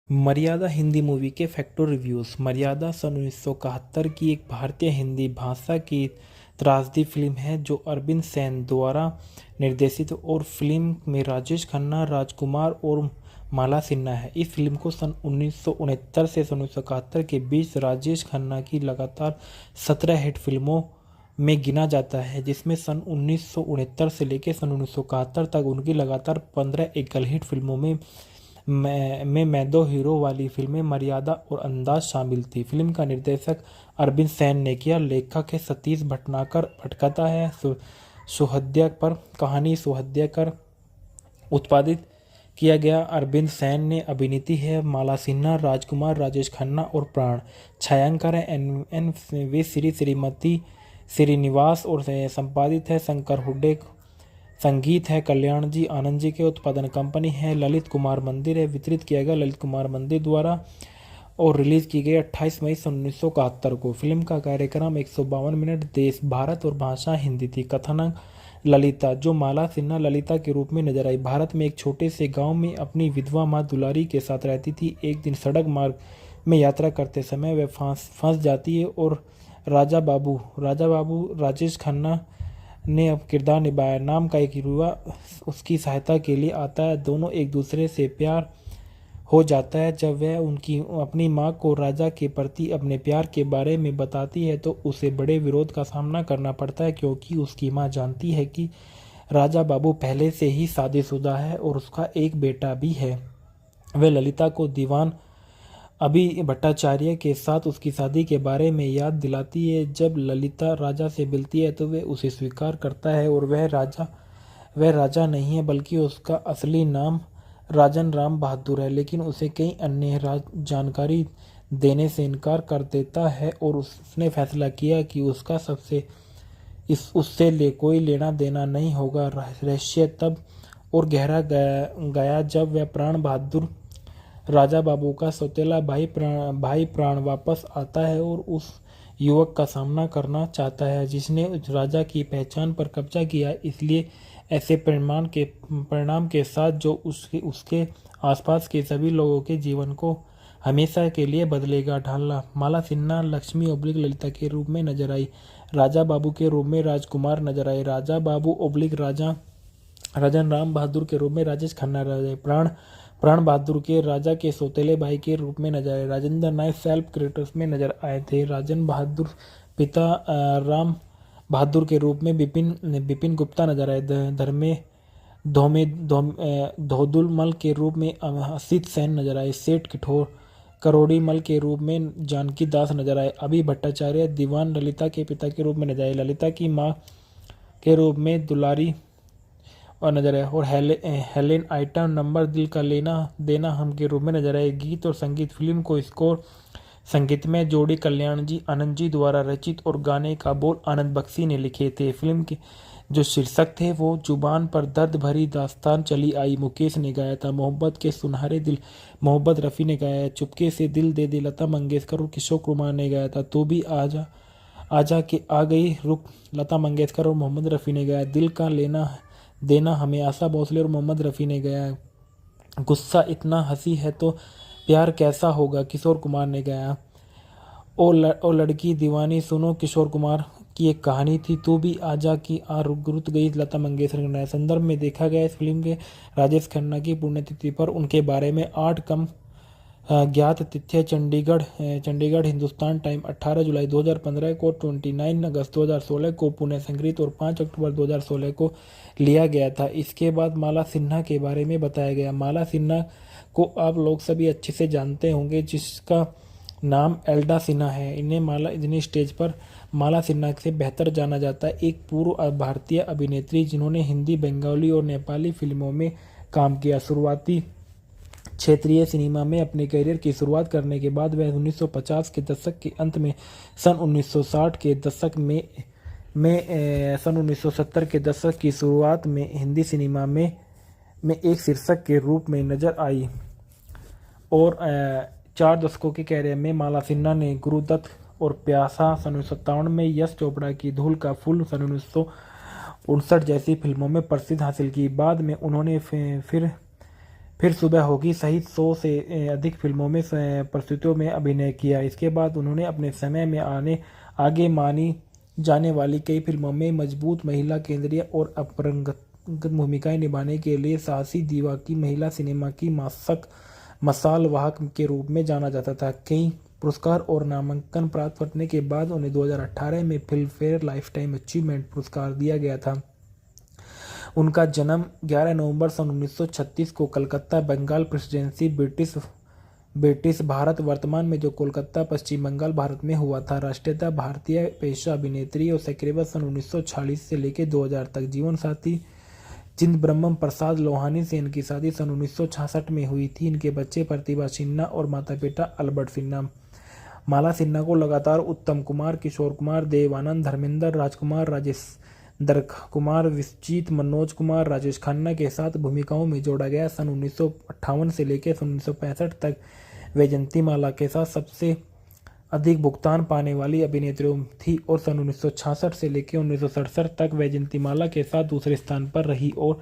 मर्यादा हिंदी मूवी के facto reviews. मर्यादा सन 1971 की एक भारतीय हिंदी भाषा की त्रासदी फिल्म है जो अरविंद सैन द्वारा निर्देशित और फिल्म में राजेश खन्ना, राजकुमार और माला सिन्हा है। इस फिल्म को सन 1969 से सन 1971 के बीच राजेश खन्ना की लगातार 17 हिट फिल्मों में गिना जाता है, जिसमें सन 1969 से लेकर सन 1971 तक उनकी लगातार 15 एकल हिट फिल्मों में मैं दो हीरो वाली फिल्में मर्यादा और अंदाज शामिल थी। फिल्म का निर्देशक अरविंद सैन ने किया। लेखक है सतीश भटनागर भटकता है सुहृदय पर कहानी सुहृदय कर उत्पादित किया गया। अरविंद सैन ने अभिनीति है माला सिन्हा, राजकुमार, राजेश खन्ना और प्राण। छायांकन है एन वे श्रीमती श्रीनिवास और संपादित है शंकर हुड्डे। संगीत है कल्याण जी आनंद जी के। उत्पादन कंपनी है ललित कुमार मंदिर है। वितरित किया गया ललित कुमार मंदिर द्वारा और रिलीज की गई 28 मई 1971 को। फिल्म का कार्यक्रम 152 मिनट। देश भारत और भाषा हिंदी थी। कथानक ललिता, जो माला सिन्हा ललिता के रूप में नजर आई, भारत में एक छोटे से गांव में अपनी विधवा मां दुलारी के साथ रहती थी। एक दिन सड़क मार्ग में यात्रा करते समय वह फंस जाती है और राजा बाबू राजेश खन्ना ने अब किरदार निभाया नाम का एक युवा उसकी सहायता के लिए आता है। दोनों एक दूसरे से प्यार हो जाता है। जब वह उनकी अपनी मां को राजा के प्रति अपने प्यार के बारे में बताती है तो उसे बड़े विरोध का सामना करना पड़ता है, क्योंकि उसकी मां जानती है कि राजा बाबू पहले से ही शादीशुदा है और उसका एक बेटा भी है। वह ललिता को दीवान अभी भट्टाचार्य के साथ उसकी शादी के बारे में याद दिलाती है। जब ललिता राजा से मिलती है तो वह उसे स्वीकार करता है और वह राजा नहीं है बल्कि उसका असली नाम राजन राम बहादुर है, लेकिन उसे कई अन्य जानकारी देने से इनकार कर देता है और उसने फैसला किया कि उससे कोई लेना देना नहीं होगा। रहस्य तब और गहरा गया जब वह प्राण बहादुर राजा बाबू का सौतेला भाई प्राण वापस आता है और उस युवक का सामना करना चाहता है जिसने उस राजा की पहचान पर कब्जा किया। इसलिए ऐसे परिणाम के साथ जो उसके आसपास के सभी लोगों के जीवन को हमेशा के लिए बदलेगा। ढालना माला सिन्हा लक्ष्मी ओब्लिक ललिता के रूप में नजर आई। राजा बाबू के रूप में राजकुमार नजर आए। राजा बाबू ओब्लिक राजन राम बहादुर के रूप में राजेश खन्ना नजर आए। प्राण बहादुर के राजा के सौतेले भाई के रूप में नजर आए। राजेंद्र नायक सेल्फ क्रेडिट्स में नजर आए थे। राजन बहादुर पिता राम बहादुर के रूप में बिपिन गुप्ता नजर आए। धोदुल मल के रूप में असित सेन नजर आए। सेठ करोड़ी मल के रूप में जानकी दास नजर आए। अभी भट्टाचार्य दीवान ललिता के पिता के रूप में नजर आए। ललिता की माँ के रूप में दुलारी और नजर आए और हेलेन आइटम नंबर दिल का लेना देना हम के रूप में नजर आए। गीत और संगीत फिल्म को स्कोर संगीतमय जोड़ी कल्याण जी आनंद जी द्वारा रचित और गाने का बोल आनंद बख्शी ने लिखे थे। फिल्म के जो शीर्षक थे वो जुबान पर दर्द भरी दास्तान चली आई मुकेश ने गाया था। मोहब्बत के सुनहरे दिल मोहब्बत रफ़ी ने गाया। चुपके से दिल दे दे लता मंगेशकर और किशोर कुमार ने गाया था। तू भी आजा आजा के आ गई रुक लता मंगेशकर और मोहम्मद रफ़ी ने गाया। दिल का लेना देना हमें आशा भोसले और मोहम्मद रफ़ी ने गाया। गुस्सा इतना हंसी है तो प्यार कैसा होगा किशोर कुमार ने गाया। ओ लड़की दीवानी सुनो किशोर कुमार की एक कहानी थी। तू भी आजा की रुत गई लता मंगेशकर ने गाया। संदर्भ में देखा गया इस फिल्म के राजेश खन्ना की पुण्यतिथि पर उनके बारे में 8 कम ज्ञात तिथि। चंडीगढ़ हिंदुस्तान टाइम 18 जुलाई 2015 को, 29 अगस्त 2016 को पुणे संगीत और 5 अक्टूबर 2016 को लिया गया था। इसके बाद माला सिन्हा के बारे में बताया गया। माला सिन्हा को आप लोग सभी अच्छे से जानते होंगे, जिसका नाम एल्डा सिन्हा है। इन्हें स्टेज पर माला सिन्हा से बेहतर जाना जाता है। एक पूर्व भारतीय अभिनेत्री जिन्होंने हिंदी, बंगाली और नेपाली फिल्मों में काम किया। शुरुआती क्षेत्रीय सिनेमा में अपने करियर की शुरुआत करने के बाद वह 1950 के दशक के अंत में सन 1960 के दशक में सन 1970 के दशक की शुरुआत में हिंदी सिनेमा में एक शीर्षक के रूप में नजर आई और 4 दशकों के करियर में माला सिन्हा ने गुरुदत्त और प्यासा सन 1957 में, यश चोपड़ा की धूल का फूल सन 1959 जैसी फिल्मों में प्रसिद्धि हासिल की। बाद में उन्होंने फिर फिर सुबह होगी सहित 100 से अधिक फिल्मों में प्रस्तुतियों में अभिनय किया। इसके बाद उन्होंने अपने समय में आगे मानी जाने वाली कई फिल्मों में मजबूत महिला केंद्रीय और अपरंगत भूमिकाएं निभाने के लिए साहसी दीवा की महिला सिनेमा की मसाल वाहक के रूप में जाना जाता था। कई पुरस्कार और नामांकन प्राप्त करने के बाद उन्हें 2018 में फिल्म फेयर लाइफटाइम अचीवमेंट पुरस्कार दिया गया था। उनका जन्म 11 नवंबर सन 1936 को कलकत्ता, बंगाल प्रेसिडेंसी, ब्रिटिश भारत वर्तमान में जो कोलकाता, पश्चिम बंगाल, भारत में हुआ था। राष्ट्रीयता भारतीय, पेशा अभिनेत्री और सक्रिय सन 1946 से लेकर 2000 तक। जीवन साथी चिदंबरम प्रसाद लोहानी से इनकी शादी सन 1966 में हुई थी। इनके बच्चे प्रतिभा सिन्हा और माता पिता अल्बर्ट सिन्हा। माला सिन्हा को लगातार उत्तम कुमार, किशोर कुमार, देव आनंद, धर्मेंद्र, राजकुमार, राजेंद्र कुमार, विश्वजीत, मनोज कुमार, राजेश खन्ना के साथ भूमिकाओं में जोड़ा गया। सन 1958 से लेकर सन 1965 तक वैजयंती माला के साथ सबसे अधिक भुगतान पाने वाली अभिनेत्री थी और सन 1966 से लेकर 1967 तक वैजयंती माला के साथ दूसरे स्थान पर रही और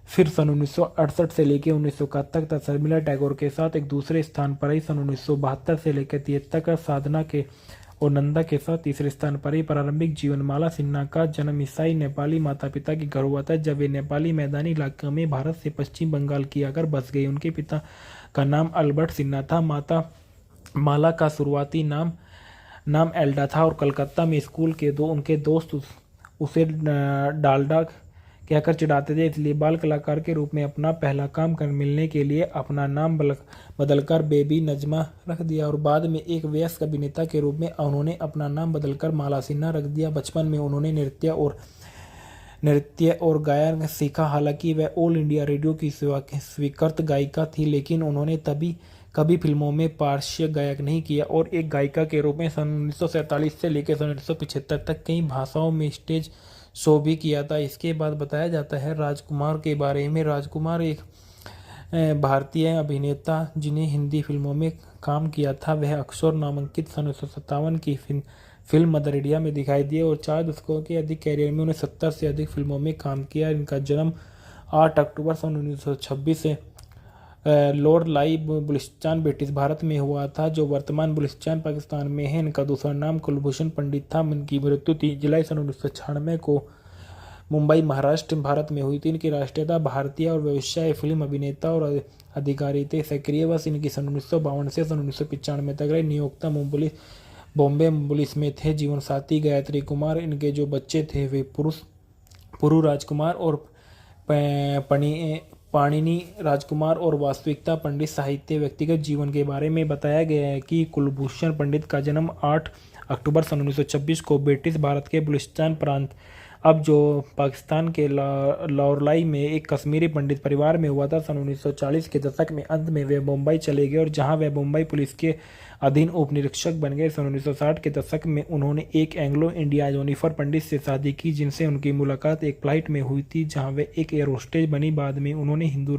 फिर सन 1968 से लेकर 1971 तक शर्मिला टैगोर के साथ एक दूसरे स्थान पर रही। सन 1972 से लेकर 73 तक साधना के और नंदा के साथ तीसरे स्थान पर रही। प्रारंभिक जीवन माला सिन्हा का जन्म ईसाई नेपाली माता पिता के घर हुआ था जब वे नेपाली मैदानी इलाके में भारत से पश्चिम बंगाल की आकर बस गई। उनके पिता का नाम अल्बर्ट सिन्हा था। माता माला का शुरुआती नाम एल्डा था और कलकत्ता में स्कूल के उनके दोस्त उसे डाल्डा कहकर चिढ़ाते थे, इसलिए बाल कलाकार के रूप में अपना पहला काम मिलने के लिए अपना नाम बदलकर बेबी नजमा रख दिया और बाद में एक वयस्क अभिनेता के रूप में उन्होंने अपना नाम बदलकर माला सिन्हा रख दिया। बचपन में उन्होंने नृत्य और गायन सीखा। हालांकि वह ऑल इंडिया रेडियो की स्वीकृत गायिका थी, लेकिन उन्होंने कभी फिल्मों में पार्श्व गायक नहीं किया और एक गायिका के रूप में सन 1947 से लेकर सन 1975 तक कई भाषाओं में स्टेज शो भी किया था। इसके बाद बताया जाता है राजकुमार के बारे में। राजकुमार एक भारतीय अभिनेता जिन्हें हिंदी फिल्मों में काम किया था। वह अक्सर नामांकित सन 1957 की फिल्म मदर इंडिया में दिखाई दिए और 4 दशकों के अधिक कैरियर में उन्हें 70 से अधिक फिल्मों में काम किया। इनका जन्म 8 अक्टूबर सन 1926 से लॉर्ड लाई बलूचिस्तान ब्रिटिश भारत में हुआ था, जो वर्तमान बलूचिस्तान पाकिस्तान में है। इनका दूसरा नाम कुलभूषण पंडित था। इनकी मृत्यु 3 जुलाई सन 1996 को मुंबई, महाराष्ट्र, भारत में हुई थी। इनकी राष्ट्रीयता भारतीय और व्यवसाय फिल्म अभिनेता और अधिकारी थे। सक्रिय वर्ष इनकी सन 1952 से सन 1995 तक रहे। नियोक्ता बॉम्बे पुलिस में थे। जीवन साथी गायत्री कुमार। इनके जो बच्चे थे वे पुरु राजकुमार और पाणिनि राजकुमार और वास्तविकता पंडित। साहित्य व्यक्तिगत जीवन के बारे में बताया गया है कि कुलभूषण पंडित का जन्म 8 अक्टूबर सन 1926 को ब्रिटिश भारत के बलूचिस्तान प्रांत, अब जो पाकिस्तान के लाहौरलाई में एक कश्मीरी पंडित परिवार में हुआ था। सन 1940 के दशक में अंत में वे मुंबई चले गए और जहां वे मुंबई पुलिस के अधीन उप निरीक्षक बन गए। सन 1960 के दशक में उन्होंने एक एंग्लो इंडिया जोनिफर पंडित से शादी की, जिनसे उनकी मुलाकात एक फ्लाइट में हुई थी जहां वे एक एयर होस्टेज बनी। बाद में उन्होंने हिंदू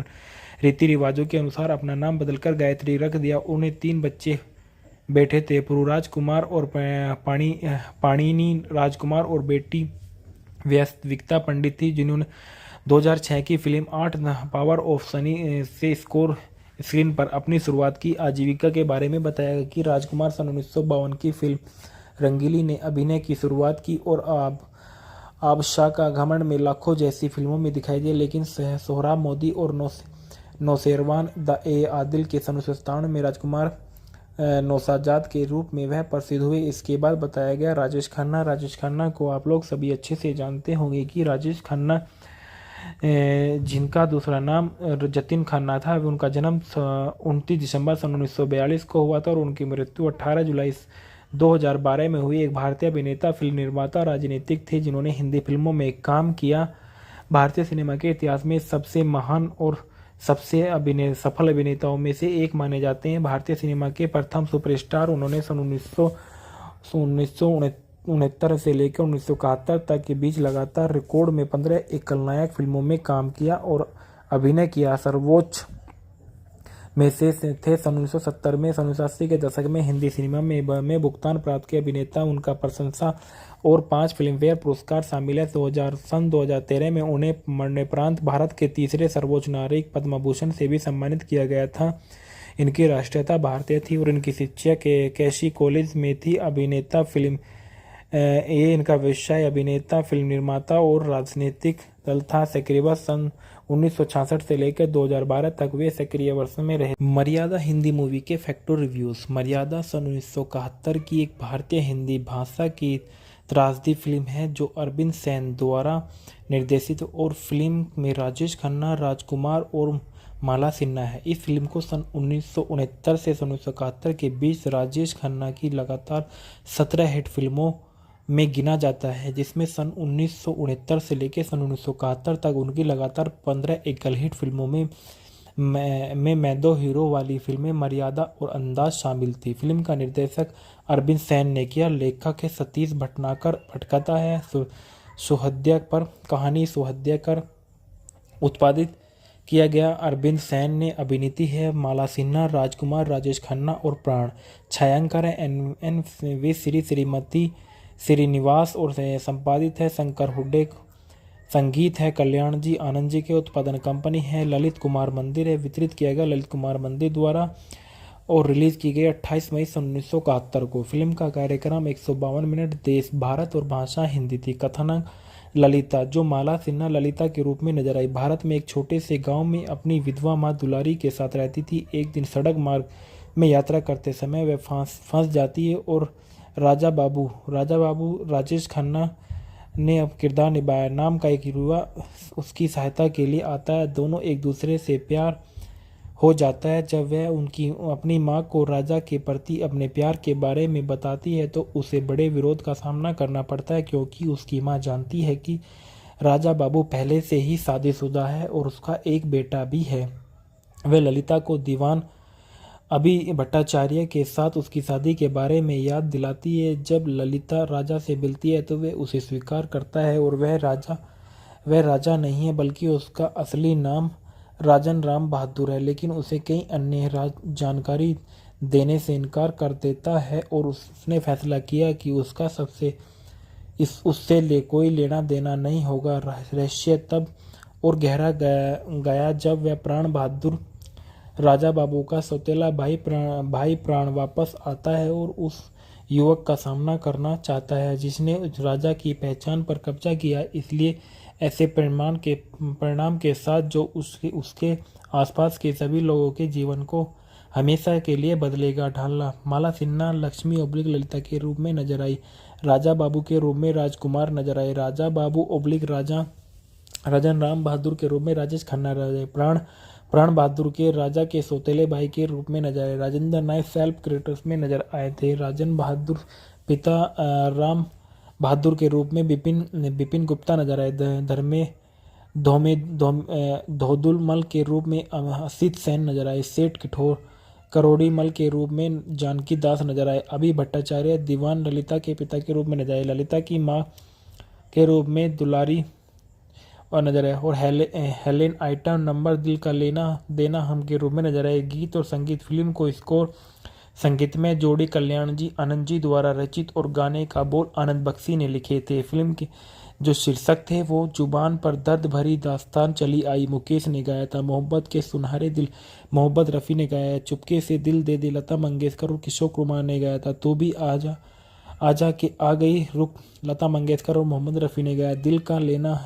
रीति रिवाजों के अनुसार अपना नाम बदलकर गायत्री रख दिया। उन्हें 3 बच्चे बेटे थे, पुरुराज कुमार और पाणिनि राजकुमार और बेटी वास्तविकता पंडित थी, जिन्होंने 2006 की फिल्म 8 पावर ऑफ सनी से स्क्रीन पर अपनी शुरुआत की। आजीविका के बारे में बताया गया कि राजकुमार सन 1952 की फिल्म रंगीली ने अभिनय की शुरुआत की और आबशाह का घमंड में लाखों जैसी फिल्मों में दिखाई दिए, लेकिन सोहराब मोदी और नौशेरवान द ए आदिल के सन 1997 में राजकुमार नौशाजाद के रूप में वह प्रसिद्ध हुए। इसके बाद बताया गया राजेश खन्ना को आप लोग सभी अच्छे से जानते होंगे कि राजेश खन्ना जिनका दूसरा नाम जतिन खन्ना था, उनका जन्म 29 दिसंबर सन 1942 को हुआ था और उनकी मृत्यु 18 जुलाई 2012 में हुई। एक भारतीय अभिनेता, फिल्म निर्माता, राजनीतिक थे जिन्होंने हिंदी फिल्मों में काम किया। भारतीय सिनेमा के इतिहास में सबसे महान और सबसे सफल अभिनेताओं में से एक माने जाते हैं। भारतीय सिनेमा के प्रथम सुपरस्टार। उन्होंने सन 1969 से लेकर 1971 तक के बीच लगातार रिकॉर्ड में 15 एकल नायक फिल्मों में काम किया और अभिनय किया। सर्वोच्च में से थे सन 1970 में। सन 1980 के दशक में हिंदी सिनेमा में भुगतान प्राप्त किए अभिनेता उनका प्रशंसा और 5 फिल्मफेयर पुरस्कार शामिल हैं। सन 2013 में उन्हें मरणोपरांत भारत के तीसरे सर्वोच्च नागरिक पद्म भूषण से भी सम्मानित किया गया था। इनकी राष्ट्रीयता भारतीय थी और इनकी शिक्षा कैशी कॉलेज में थी। अभिनेता फिल्म ये इनका व्यवसाय अभिनेता, फिल्म निर्माता और राजनीतिक दल था। सक्रिय वर्ष सन 1966 से लेकर 2012 तक वे सक्रिय वर्ष में रहे। मर्यादा हिंदी मूवी के फैक्टर रिव्यूज। मर्यादा सन 1971 की एक भारतीय हिंदी भाषा की त्रासदी फिल्म है जो अरविंद सेन द्वारा निर्देशित और फिल्म में राजेश खन्ना, राजकुमार और माला सिन्हा है। इस फिल्म को सन 1969 से सन 1971 के बीच राजेश खन्ना की लगातार 17 हिट फिल्मों में गिना जाता है, जिसमें सन 1969 से लेकर सन 1971 तक उनकी लगातार 15 एकल हिट फिल्मों में मैं दो हीरो वाली फिल्में मर्यादा और अंदाज शामिल थी। फिल्म का निर्देशक अरविंद सेन ने किया। लेखक है सतीश भटनागर। पटकथा है सुहृदयकर। कहानी सुहृदयकर। उत्पादित किया गया अरविंद सेन ने। अभिनीति है माला सिन्हा, राजकुमार, राजेश खन्ना और प्राण। छायांकन है एन वी श्रीमती श्रीनिवास और संपादित है शंकर हुड्डे। संगीत है कल्याण जी आनंद जी के। उत्पादन कंपनी है ललित कुमार मंदिर है। वितरित किया गया ललित कुमार मंदिर द्वारा और रिलीज की गई 28 मई सन 1971 को। फिल्म का कार्यक्रम 152 मिनट। देश भारत और भाषा हिंदी थी। कथानक ललिता, जो माला सिन्हा ललिता के रूप में नजर आई, भारत में एक छोटे से गांव में अपनी विधवा मां दुलारी के साथ रहती थी। एक दिन सड़क मार्ग में यात्रा करते समय वह फंस जाती है और राजा बाबू राजेश खन्ना ने अब किरदार निभाया नाम का एक युवा उसकी सहायता के लिए आता है। दोनों एक दूसरे से प्यार हो जाता है। जब वह अपनी मां को राजा के प्रति अपने प्यार के बारे में बताती है तो उसे बड़े विरोध का सामना करना पड़ता है, क्योंकि उसकी मां जानती है कि राजा बाबू पहले से ही शादीशुदा है और उसका एक बेटा भी है। वह ललिता को दीवान अभी भट्टाचार्य के साथ उसकी शादी के बारे में याद दिलाती है। जब ललिता राजा से मिलती है तो वह उसे स्वीकार करता है और वह राजा नहीं है, बल्कि उसका असली नाम राजन राम बहादुर है, लेकिन उसे कई अन्य जानकारी देने से इनकार कर देता है और उसने फैसला किया कि उससे कोई लेना देना नहीं होगा। रहस्य तब और गहरा गया जब वह प्राण बहादुर राजा बाबू का सौतेला भाई प्राण वापस आता है और उस युवक का सामना करना चाहता है जिसने राजा की पहचान पर कब्जा किया। इसलिए ऐसे परिणाम के साथ जो उसके आसपास के सभी लोगों के जीवन को हमेशा के लिए बदलेगा। ढालना माला सिन्हा लक्ष्मी ओब्लिक ललिता के रूप में नजर आई। राजा बाबू के रूप में राजकुमार नजर आए। राजा बाबू ओब्लिक राजन राम बहादुर के रूप में राजेश खन्ना नजर आए। प्राण बहादुर के राजा के सौतेले भाई के रूप में नजर आए। राजेंद्र नायक सेल्फ क्रिएटर्स में नजर आए थे। राजन बहादुर पिता राम बहादुर के रूप में बिपिन गुप्ता नजर आए। धोदुल मल के रूप में असित सेन नजर आए। सेठ करोड़ी मल के रूप में जानकी दास नजर आए। अभी भट्टाचार्य दीवान ललिता के पिता के रूप में नजर आए। ललिता की मां के रूप में दुलारी और नजर आए और हेलेन आइटम नंबर दिल का लेना देना हम के रूप में नजर आए। गीत और संगीत फिल्म को स्कोर संगीतमय जोड़ी कल्याण जी आनंद जी द्वारा रचित और गाने का बोल आनंद बख्शी ने लिखे थे। फिल्म के जो शीर्षक थे वो जुबान पर दर्द भरी दास्तान चली आई मुकेश ने गाया था। मोहब्बत के सुनहरे दिल मोहम्मद रफ़ी ने गाया। चुपके से दिल दे दे लता मंगेशकर और किशोर कुमार ने गाया था। तू भी आजा के आ गई रुक लता मंगेशकर और मोहम्मद रफ़ी ने गाया। दिल का लेना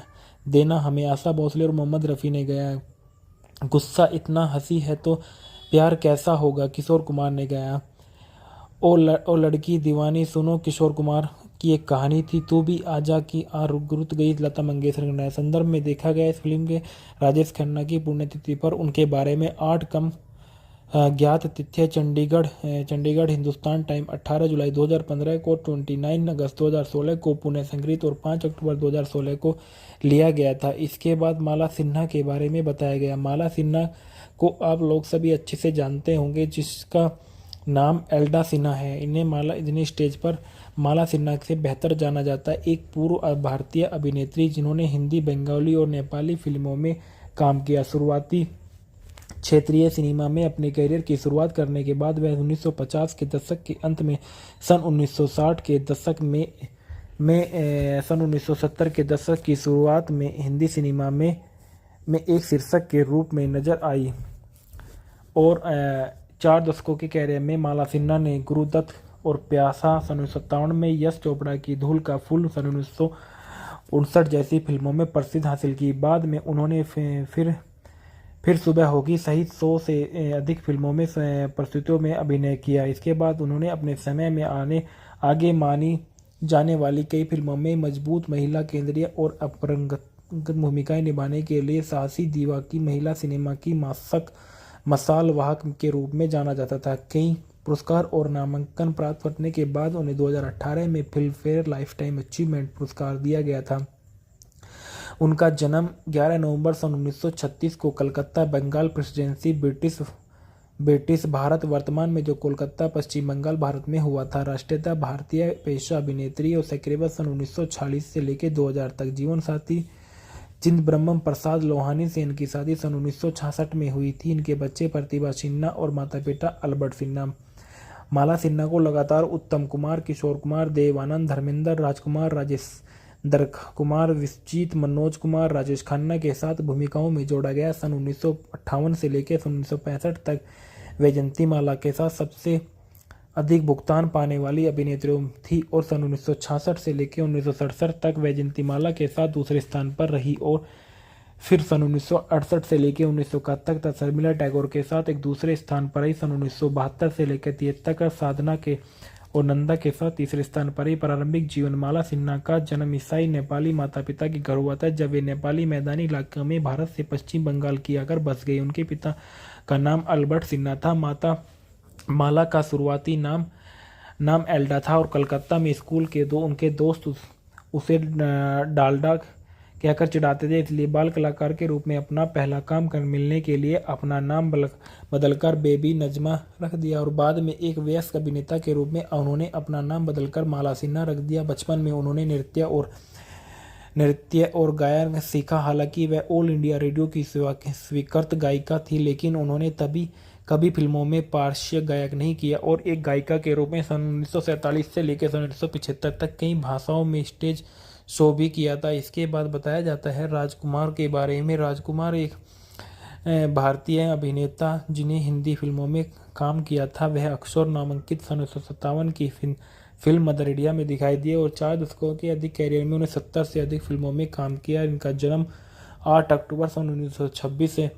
देना हमें आशा भोसले और मोहम्मद रफ़ी ने गाया। गुस्सा इतना हंसी है तो प्यार कैसा होगा किशोर कुमार ने गाया। ओ लड़की दीवानी सुनो किशोर कुमार की एक कहानी थी। तू भी आजा की रुत गई लता मंगेशकर ने गाया। संदर्भ में देखा गया इस फिल्म के राजेश खन्ना की पुण्यतिथि पर उनके बारे में 8 कम ज्ञात तिथि। चंडीगढ़ हिंदुस्तान टाइम 18 जुलाई 2015 को, 29 अगस्त 2016 को पुणे संग्रहित और 5 अक्टूबर 2016 को लिया गया था। इसके बाद माला सिन्हा के बारे में बताया गया। माला सिन्हा को आप लोग सभी अच्छे से जानते होंगे, जिसका नाम एल्डा सिन्हा है। इन्हें स्टेज पर माला सिन्हा से बेहतर जाना जाता है। एक पूर्व भारतीय अभिनेत्री जिन्होंने हिंदी, बंगाली और नेपाली फिल्मों में काम किया। शुरुआती क्षेत्रीय सिनेमा में अपने करियर की शुरुआत करने के बाद वह 1950 के दशक के अंत में सन 1960 के दशक में सन 1970 के दशक की शुरुआत में हिंदी सिनेमा में एक शीर्षक के रूप में नजर आई और 4 दशकों के कैरियर में माला सिन्हा ने गुरुदत्त और प्यासा सन 1957 में, यश चोपड़ा की धूल का फूल सन 1959 जैसी फिल्मों में प्रसिद्धि हासिल की। बाद में उन्होंने फिर सुबह होगी सहित 100 से अधिक फिल्मों में प्रस्तुतियों में अभिनय किया। इसके बाद उन्होंने अपने समय में आगे मानी जाने वाली कई फिल्मों में मजबूत महिला केंद्रीय और अपरंगत भूमिकाएं निभाने के लिए साहसी दीवा की महिला सिनेमा की मसाल वाहक के रूप में जाना जाता था। कई पुरस्कार और नामांकन प्राप्त करने के बाद उन्हें 2018 में फिल्म फेयर लाइफटाइम अचीवमेंट पुरस्कार दिया गया था। उनका जन्म 11 नवंबर सन 1936 को कलकत्ता, बंगाल प्रेसिडेंसी, ब्रिटिश भारत वर्तमान में जो कोलकाता, पश्चिम बंगाल, भारत में हुआ था। राष्ट्रीयता भारतीय, पेशा अभिनेत्री और सक्रिय सन 1946 से लेकर 2000 तक। जीवन साथी चिदंबरम प्रसाद लोहानी से इनकी शादी सन 1966 में हुई थी। इनके बच्चे प्रतिभा सिन्हा और माता पिता अल्बर्ट सिन्हा। माला सिन्हा को लगातार उत्तम कुमार, किशोर कुमार, देव आनंद, धर्मेंद्र, राजकुमार, राजेंद्र कुमार, विश्वजीत, मनोज कुमार, राजेश खन्ना के साथ भूमिकाओं में जोड़ा गया। सन 1958 से लेकर सन 1965 तक वैजयंती माला के साथ सबसे अधिक भुगतान पाने वाली अभिनेत्री थी और सन 1966 से लेकर 1967 तक वैजयंती माला के साथ दूसरे स्थान पर रही और फिर सन 1968 से लेकर 1971 तक शर्मिला टैगोर के साथ एक दूसरे स्थान पर रही। सन 1972 से लेकर 73 तक साधना के और नंदा के साथ तीसरे स्थान पर रही। प्रारंभिक जीवन माला सिन्हा का जन्म ईसाई नेपाली माता पिता के घर हुआ था जब वे नेपाली मैदानी इलाके में भारत से पश्चिम बंगाल की आकर बस गई। उनके पिता का नाम अल्बर्ट सिन्हा था। माता माला का शुरुआती नाम एल्डा था और कलकत्ता में स्कूल के उनके दोस्त उसे डालडा कहकर चिढ़ाते थे, इसलिए बाल कलाकार के रूप में अपना पहला काम मिलने के लिए अपना नाम बदलकर बेबी नजमा रख दिया और बाद में एक वयस्क अभिनेता के रूप में उन्होंने अपना नाम बदलकर माला सिन्हा रख दिया। बचपन में उन्होंने नृत्य और गायन सीखा। हालांकि वह ऑल इंडिया रेडियो की स्वीकृत गायिका थी, लेकिन उन्होंने कभी फिल्मों में पार्श्व गायक नहीं किया और एक गायिका के रूप में सन 1947 से लेकर सन 1975 तक कई भाषाओं में स्टेज शो भी किया था। इसके बाद बताया जाता है राजकुमार के बारे में। राजकुमार एक भारतीय अभिनेता जिन्हें हिंदी फिल्मों में काम किया था। वह अक्सर नामांकित सन 1957 की फिल्म मदर इंडिया में दिखाई दिए और 4 दशकों के अधिक कैरियर में उन्हें 70 से अधिक फिल्मों में काम किया। इनका जन्म 8 अक्टूबर सन 1926 से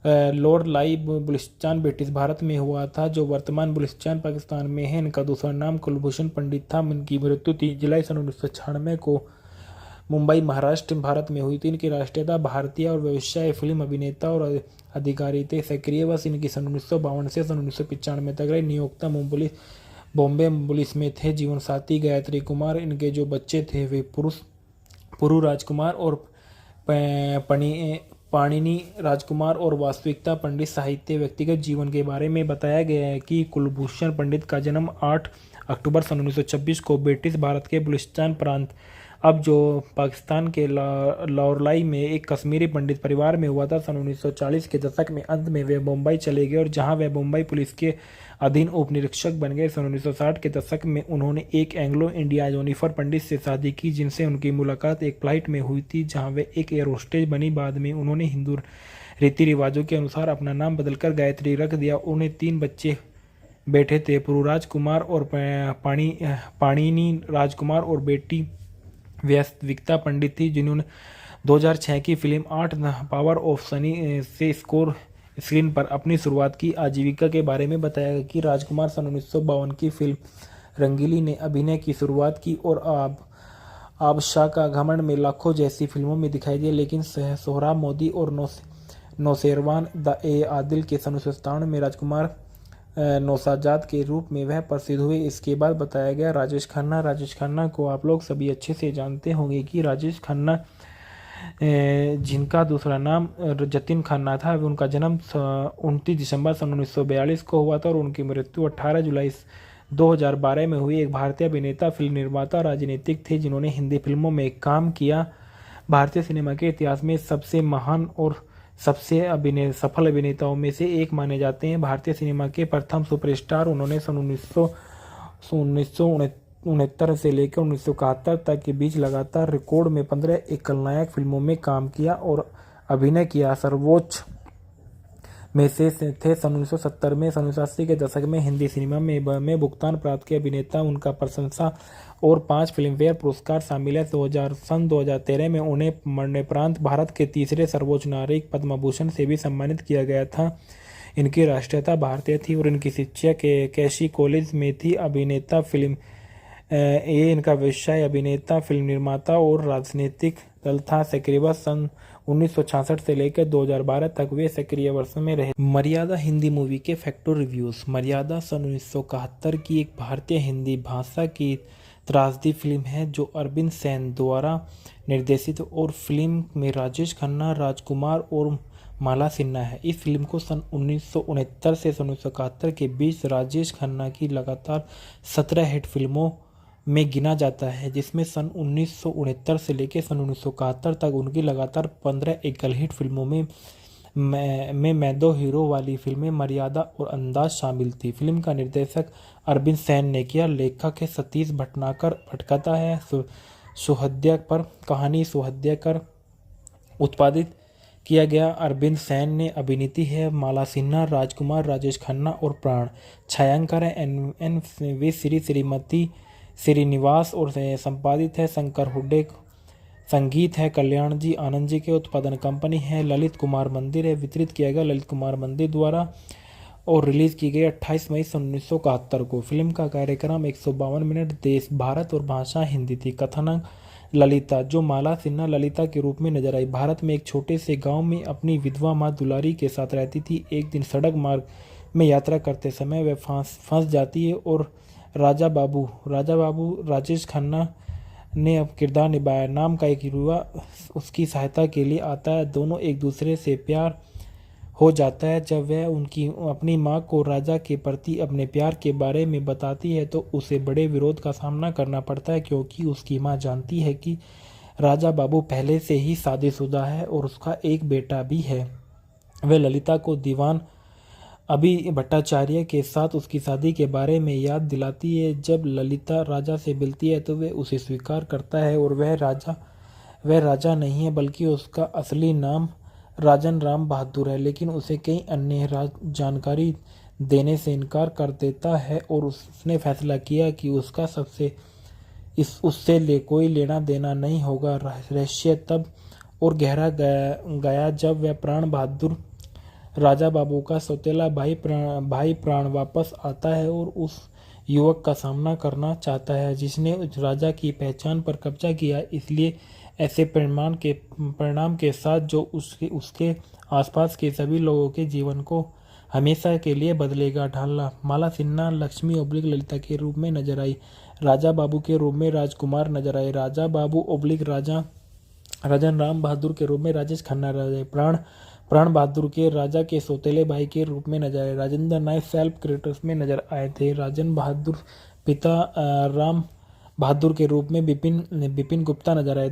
लॉर्ड लाई बलूचिस्तान ब्रिटिश भारत में हुआ था, जो वर्तमान बलूचिस्तान पाकिस्तान में है। इनका दूसरा नाम कुलभूषण पंडित था। इनकी मृत्यु 3 जुलाई सन 1996 को मुंबई, महाराष्ट्र, भारत में हुई थी। इनकी राष्ट्रीयता भारतीय और व्यवसाय फिल्म अभिनेता और अधिकारी थे। सक्रिय वर्ष इनकी सन 1952 से सन 1995 तक रही। नियोक्ता बॉम्बे पुलिस में थे। जीवन साथी गायत्री कुमार। इनके जो बच्चे थे वे पुरु राजकुमार और पाणिनि राजकुमार और वास्तविकता पंडित। साहित्य व्यक्तिगत जीवन के बारे में बताया गया है कि कुलभूषण पंडित का जन्म 8 अक्टूबर सन 1926 को ब्रिटिश भारत के बलूचिस्तान प्रांत, अब जो पाकिस्तान के लाहौरलाई में एक कश्मीरी पंडित परिवार में हुआ था। सन 1940 के दशक में अंत में वे मुंबई चले गए और जहां वे मुंबई पुलिस के अधीन उप निरीक्षक बन गए। सन 1960 के दशक में उन्होंने एक एंग्लो इंडिया जेनिफर पंडित से शादी की, जिनसे उनकी मुलाकात एक फ्लाइट में हुई थी जहां वे एक एयर होस्टेज बनी। बाद में उन्होंने हिंदू रीति रिवाजों के अनुसार अपना नाम बदलकर गायत्री रख दिया। उन्हें 3 बच्चे बेटे थे, पुरुराज कुमार और पाणिनि राजकुमार और बेटी वास्तविकता पंडित थी, जिन्होंने 2006 की फिल्म 8 पावर ऑफ सनी से स्क्रीन पर अपनी शुरुआत की। आजीविका के बारे में बताया गया कि राजकुमार सन 1952 की फिल्म रंगीली ने अभिनय की शुरुआत की और आबशाह का घमंड में लाखों जैसी फिल्मों में दिखाई दिए, लेकिन सोहराब मोदी और नौशेरवान द ए आदिल के सन 1957 में राजकुमार नौसाजाद के रूप में वह प्रसिद्ध हुए। इसके बाद बताया गया राजेश खन्ना को आप लोग सभी अच्छे से जानते होंगे कि राजेश खन्ना जिनका दूसरा नाम जतिन खन्ना था, उनका जन्म 29 दिसंबर सन 1942 को हुआ था और उनकी मृत्यु 18 जुलाई 2012 में हुई। एक भारतीय अभिनेता, फिल्म निर्माता, राजनीतिक थे जिन्होंने हिंदी फिल्मों में काम किया। भारतीय सिनेमा के इतिहास में सबसे महान और सबसे सफल अभिनेताओं में से एक माने जाते हैं। भारतीय सिनेमा के प्रथम सुपरस्टार उन्होंने सन 1969 से लेकर 1971 तक के बीच लगातार रिकॉर्ड में 15 एकल फिल्मों में काम किया और अभिनय किया। सर्वोच्च में से थे सन 1970 में। सन 1980 के दशक में हिंदी सिनेमा में भुगतान प्राप्त किए अभिनेता उनका प्रशंसा और 5 फिल्मफेयर पुरस्कार शामिल है। सन 2013 में उन्हें मरणोपरांत भारत के तीसरे सर्वोच्च नागरिक पद्म भूषण से भी सम्मानित किया गया था। इनकी राष्ट्रीयता भारतीय थी और इनकी शिक्षा कैशी कॉलेज में थी। अभिनेता फिल्म ये इनका व्यवसाय अभिनेता, फिल्म निर्माता और राजनीतिक दल था। सक्रिय वर्ष सन 1966 से लेकर 2012 तक वे सक्रिय वर्ष में रहे। मर्यादा हिंदी मूवी के फैक्टर रिव्यूज। मर्यादा सन 1971 की एक भारतीय हिंदी भाषा की त्रासदी फिल्म है जो अरविंद सेन द्वारा निर्देशित और फिल्म में राजेश खन्ना, राजकुमार और माला सिन्हा है। इस फिल्म को सन 1969 से सन 1971 के बीच राजेश खन्ना की लगातार 17 हिट फिल्मों में गिना जाता है, जिसमें सन 1969 से लेकर सन 1971 तक उनकी लगातार 15 एकल हिट फिल्मों में मैं दो हीरो वाली फिल्में मर्यादा और अंदाज शामिल थी। फिल्म का निर्देशक अरविंद सेन ने किया। लेखक है सतीश भटकता है। सुहृदयकर कहानी सुहृदयकर उत्पादित किया गया। अरविंद सेन ने अभिनीति है माला सिन्हा, राजकुमार, राजेश खन्ना और प्राण। छायांकन है एन वी श्रीमती श्रीनिवास और संपादित है शंकर हुड्डे। संगीत है कल्याण जी आनंद जी के। उत्पादन कंपनी है ललित कुमार मंदिर है। वितरित किया गया ललित कुमार मंदिर द्वारा और रिलीज की गई 28 मई सन 1971 को। फिल्म का कार्यक्रम 152 मिनट। देश भारत और भाषा हिंदी थी। कथानक ललिता, जो माला सिन्हा ललिता के रूप में नजर आई, भारत में एक छोटे से गांव में अपनी विधवा मां दुलारी के साथ रहती थी। एक दिन सड़क मार्ग में यात्रा करते समय वह फंस जाती है और राजा बाबू राजेश खन्ना ने अब किरदार निभाया नाम का एक युवा उसकी सहायता के लिए आता है। दोनों एक दूसरे से प्यार हो जाता है। जब वह उनकी अपनी मां को राजा के प्रति अपने प्यार के बारे में बताती है तो उसे बड़े विरोध का सामना करना पड़ता है, क्योंकि उसकी मां जानती है कि राजा बाबू पहले से ही शादीशुदा है और उसका एक बेटा भी है। वह ललिता को दीवान अभी भट्टाचार्य के साथ उसकी शादी के बारे में याद दिलाती है। जब ललिता राजा से मिलती है तो वह उसे स्वीकार करता है और वह राजा नहीं है बल्कि उसका असली नाम राजन राम बहादुर है, लेकिन उसे कई अन्य जानकारी देने से इनकार कर देता है और उसने फैसला किया कि उससे कोई लेना देना नहीं होगा। रहस्य तब और गहरा गया जब वह प्राण बहादुर राजा बाबू का सौतेला भाई प्राण वापस आता है और उस युवक का सामना करना चाहता है जिसने उस राजा की पहचान पर कब्जा किया। इसलिए ऐसे परिणाम के साथ जो उसके आसपास के सभी लोगों के जीवन को हमेशा के लिए बदलेगा। ढालना माला सिन्हा लक्ष्मी ओब्लिक ललिता के रूप में नजर आई। राजा बाबू के रूप में राजकुमार नजर आए। राजा बाबू ओब्लिक राजन राम बहादुर के रूप में राजेश खन्ना नजर आए। प्राण बहादुर के राजा के सौतेले भाई के रूप में नजर आए। राजेंद्र नायक सेल्फ क्रिएटर्स में नजर आए थे। राजन बहादुर पिता राम बहादुर के रूप में बिपिन गुप्ता नजर आए।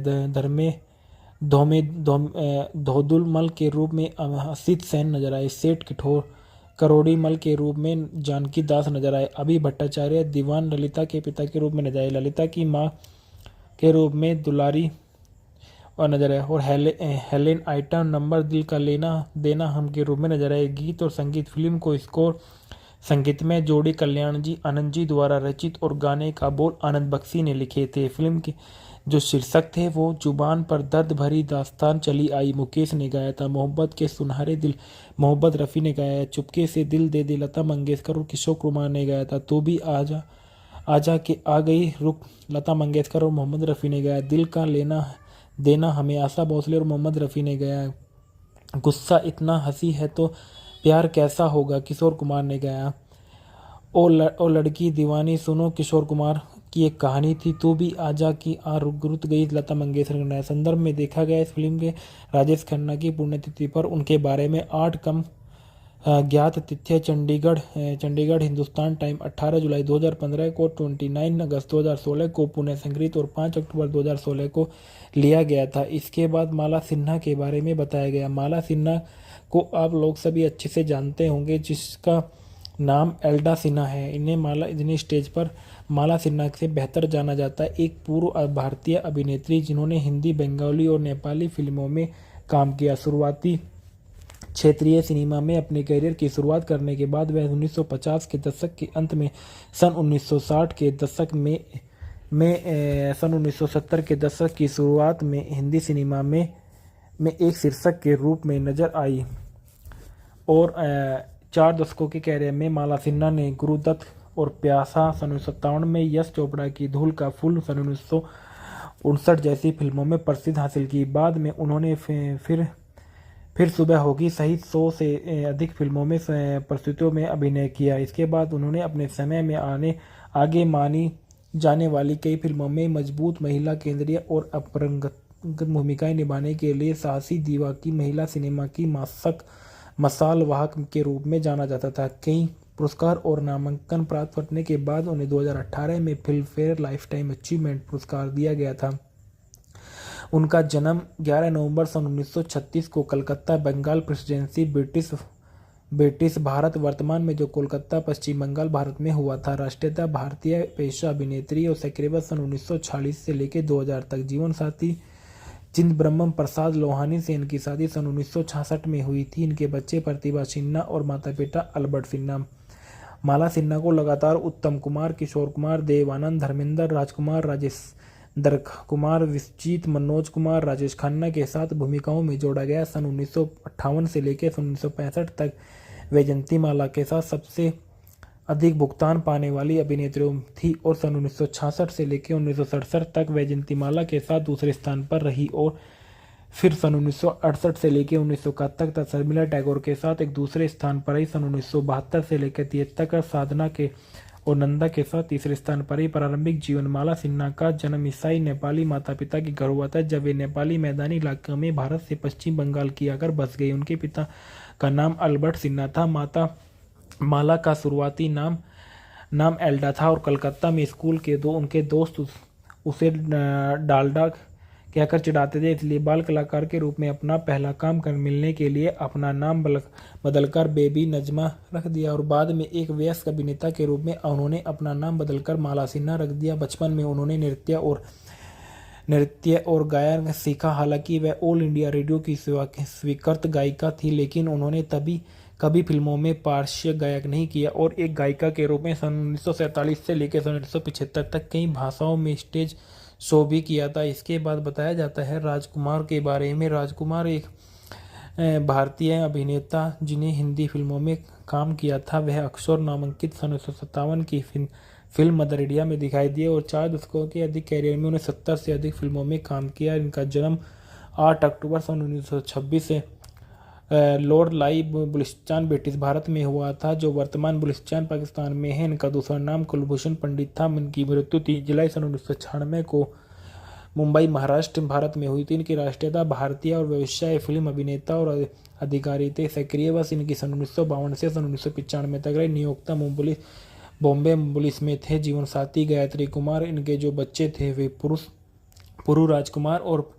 धोदुल मल के रूप में असित सेन नजर आए। सेठ करोड़ी मल के रूप में जानकी दास नजर आए। अभी भट्टाचार्य दीवान ललिता के पिता के रूप में नजर आए। ललिता की मां के रूप में दुलारी और नजर आए और हेलेन आइटम नंबर दिल का लेना देना हम के रूप में नजर आए। गीत और संगीत फिल्म को स्कोर संगीत में जोड़ी कल्याण जी आनंद जी द्वारा रचित और गाने का बोल आनंद बख्शी ने लिखे थे। फिल्म के जो शीर्षक थे वो जुबान पर दर्द भरी दास्तान चली आई मुकेश ने गाया था। मोहब्बत के सुनहरे दिल मोहम्मद रफ़ी ने गाया। चुपके से दिल दे दे लता मंगेशकर और किशोर कुमार ने गाया था। तो भी आजा के आ गई रुक लता मंगेशकर और मोहम्मद रफ़ी ने गाया। दिल का लेना देना हमें आशा भोसले और मोहम्मद रफ़ी ने गाया। गुस्सा इतना हंसी है तो प्यार कैसा होगा किशोर कुमार ने गाया। ओ लड़की दीवानी सुनो किशोर कुमार की एक कहानी थी। तू भी आजा की रुत गई लता मंगेशकर ने। संदर्भ में देखा गया इस फिल्म के राजेश खन्ना की पुण्यतिथि पर उनके बारे में 8 कम ज्ञात तिथियां चंडीगढ़ हिंदुस्तान टाइम 18 जुलाई 2015 को, 29 अगस्त 2016 को पुणे संग्रहित और 5 अक्टूबर 2016 को लिया गया था। इसके बाद माला सिन्हा के बारे में बताया गया। माला सिन्हा को आप लोग सभी अच्छे से जानते होंगे, जिसका नाम एल्डा सिन्हा है। इन्हें स्टेज पर माला सिन्हा से बेहतर जाना जाता है, एक पूर्व भारतीय अभिनेत्री जिन्होंने हिंदी, बंगाली और नेपाली फिल्मों में काम किया। शुरुआती क्षेत्रीय सिनेमा में अपने करियर की शुरुआत करने के बाद वह 1950 के दशक के अंत में सन 1960 के दशक में सन 1970 के दशक की शुरुआत में हिंदी सिनेमा में एक शीर्षक के रूप में नजर आई और 4 दशकों के करियर में माला सिन्हा ने गुरुदत्त और प्यासा सन 1957 में, यश चोपड़ा की धूल का फूल सन 1959 जैसी फिल्मों में प्रसिद्धि हासिल की। बाद में उन्होंने फिर सुबह होगी सहित 100 से अधिक फिल्मों में प्रस्तुतियों में अभिनय किया। इसके बाद उन्होंने अपने समय में आगे मानी जाने वाली कई फिल्मों में मजबूत महिला केंद्रीय और अपरंगत भूमिकाएं निभाने के लिए साहसी दीवा की महिला सिनेमा की मसाल वाहक के रूप में जाना जाता था। कई पुरस्कार और नामांकन प्राप्त करने के बाद उन्हें 2018 में फिल्म फेयर लाइफटाइम अचीवमेंट पुरस्कार दिया गया था। उनका जन्म 11 नवंबर सन 1936 को कलकत्ता, बंगाल प्रेसिडेंसी, ब्रिटिश भारत वर्तमान में जो कोलकाता, पश्चिम बंगाल, भारत में हुआ था। राष्ट्रीयता भारतीय, पेशा अभिनेत्री और सक्रिय सन 1946 से लेकर 2000 तक। जीवन साथी जिंद ब्रह्म प्रसाद लोहानी से इनकी शादी सन 1966 में हुई थी। इनके बच्चे प्रतिभा सिन्हा और माता पिता अल्बर्ट सिन्हा। माला सिन्हा को लगातार उत्तम कुमार, किशोर कुमार, देव आनंद, धर्मेंद्र, राजकुमार, राजेंद्र कुमार, विश्वजीत, मनोज कुमार, राजेश खन्ना के साथ भूमिकाओं में जोड़ा गया। सन 1958 से लेकर सन 1965 तक वैजयंती माला के साथ सबसे अधिक भुगतान पाने वाली अभिनेत्री थी और सन 1966 से लेकर 1967 तक वैजयंती माला के साथ दूसरे स्थान पर रही और फिर सन 1968 से लेकर 1971 तक शर्मिला टैगोर के साथ एक दूसरे स्थान पर रही। सन 1972 से लेकर 73 तक साधना के और नंदा के साथ तीसरे स्थान पर रही। प्रारंभिक जीवन माला सिन्हा का जन्म ईसाई नेपाली माता पिता के घर हुआ था जब वे नेपाली मैदानी इलाके में भारत से पश्चिम बंगाल की आकर बस गई। उनके पिता का नाम अल्बर्ट सिन्हा था। माता माला का शुरुआती नाम एल्डा था और कलकत्ता में स्कूल के उनके दोस्त उसे डालडा कहकर चिढ़ाते थे, इसलिए बाल कलाकार के रूप में अपना पहला काम मिलने के लिए अपना नाम बदलकर बेबी नजमा रख दिया और बाद में एक वयस्क अभिनेता के रूप में उन्होंने अपना नाम बदलकर माला सिन्हा रख दिया। बचपन में उन्होंने नृत्य और गायन सीखा। हालांकि वह ऑल इंडिया रेडियो की स्वीकृत गायिका थी, लेकिन उन्होंने कभी फिल्मों में पार्श्व गायक नहीं किया और एक गायिका के रूप में सन 1947 से लेकर सन 1975 तक कई भाषाओं में स्टेज शो भी किया था। इसके बाद बताया जाता है राजकुमार के बारे में। राजकुमार एक भारतीय अभिनेता जिन्हें हिंदी फिल्मों में काम किया था। वह अक्सर नामांकित सन 1957 की फिल्म मदर इंडिया में दिखाई दिए और 4 दशकों के अधिक कैरियर में उन्हें 70 से अधिक फिल्मों में काम किया। इनका जन्म 8 अक्टूबर सन 1926 से लॉर्ड लाई बलूचिस्तान ब्रिटिश भारत में हुआ था, जो वर्तमान बलूचिस्तान पाकिस्तान में है। इनका दूसरा नाम कुलभूषण पंडित था। इनकी मृत्यु 3 जुलाई सन 1996 को मुंबई, महाराष्ट्र, भारत में हुई थी। इनकी राष्ट्रीयता भारतीय और व्यवसाय फिल्म अभिनेता और अधिकारी थे। सक्रिय वर्ष इनकी सन 1952 से सन 1995 तक रही। नियोक्ता बॉम्बे पुलिस में थे। जीवन साथी गायत्री कुमार। इनके जो बच्चे थे वे पुरु राजकुमार और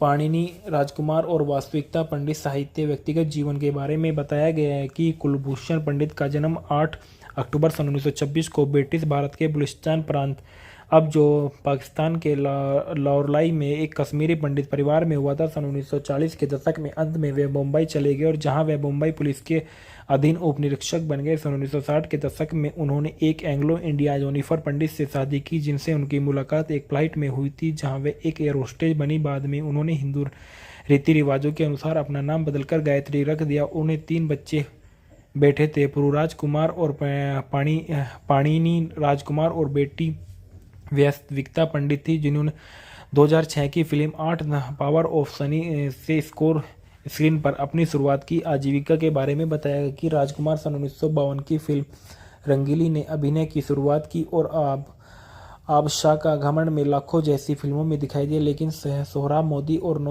पाणिनी राजकुमार और वास्तविकता पंडित। साहित्य व्यक्तिगत जीवन के बारे में बताया गया है कि कुलभूषण पंडित का जन्म 8 अक्टूबर सन 1926 को ब्रिटिश भारत के बलूचिस्तान प्रांत, अब जो पाकिस्तान के लाहौरलाई में एक कश्मीरी पंडित परिवार में हुआ था। सन 1940 के दशक में अंत में वे मुंबई चले गए और जहां वे मुंबई पुलिस के अधीन उप निरीक्षक बन गए। सन 1960 के दशक में उन्होंने एक एंग्लो इंडिया जेनिफर पंडित से शादी की, जिनसे उनकी मुलाकात एक फ्लाइट में हुई थी जहां वे एक एयर होस्टेज बनी। बाद में उन्होंने हिंदू रीति रिवाजों के अनुसार अपना नाम बदलकर गायत्री रख दिया। उन्हें 3 बच्चे बेटे थे, पुरुराज कुमार और पाणिनी राजकुमार और बेटी वास्तविकता पंडित थी, जिन्होंने 2006 की फिल्म 8 पावर ऑफ सनी से स्क्रीन पर अपनी शुरुआत की। आजीविका के बारे में बताया गया कि राजकुमार सन 1952 की फिल्म रंगीली ने अभिनय की शुरुआत की और आबशाह का घमंड में लाखों जैसी फिल्मों में दिखाई दिए, लेकिन सोहराब मोदी और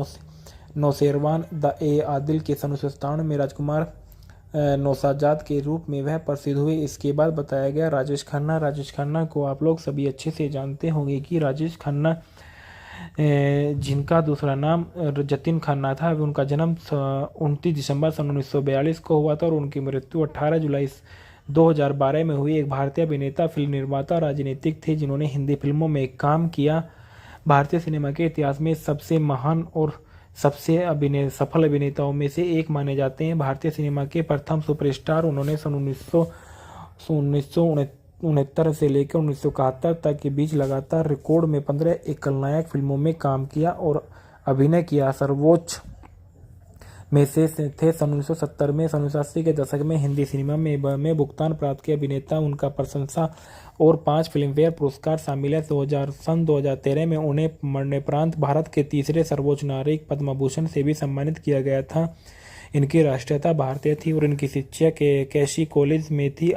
नौशेरवान द ए आदिल के सन 1957 में राजकुमार नौशाजाद के रूप में वह प्रसिद्ध हुए। इसके बाद बताया गया राजेश खन्ना को आप लोग सभी अच्छे से जानते होंगे कि राजेश खन्ना जिनका दूसरा नाम जतिन खन्ना था, उनका जन्म 29 दिसंबर सन 1942 को हुआ था और उनकी मृत्यु 18 जुलाई 2012 में हुई एक भारतीय अभिनेता, फिल्म निर्माता, राजनीतिक थे जिन्होंने हिंदी फिल्मों में काम किया। भारतीय सिनेमा के इतिहास में सबसे महान और सबसे सफल अभिनेताओं में से एक माने जाते हैं। भारतीय सिनेमा के प्रथम सुपरस्टार उन्होंने सन 1969 से लेकर 1971 तक के बीच लगातार रिकॉर्ड में 15 एकल फिल्मों में काम किया और अभिनय किया। सर्वोच्च में से थे सन 1970 में। सन 1980 के दशक में हिंदी सिनेमा में भुगतान प्राप्त किए अभिनेता, उनका प्रशंसा और 5 फिल्मफेयर पुरस्कार शामिल है। सन 2013 में उन्हें मरणोपरांत भारत के तीसरे सर्वोच्च नागरिक पद्म भूषण से भी सम्मानित किया गया था। इनकी राष्ट्रीयता भारतीय थी और इनकी शिक्षा कैशी कॉलेज में थी।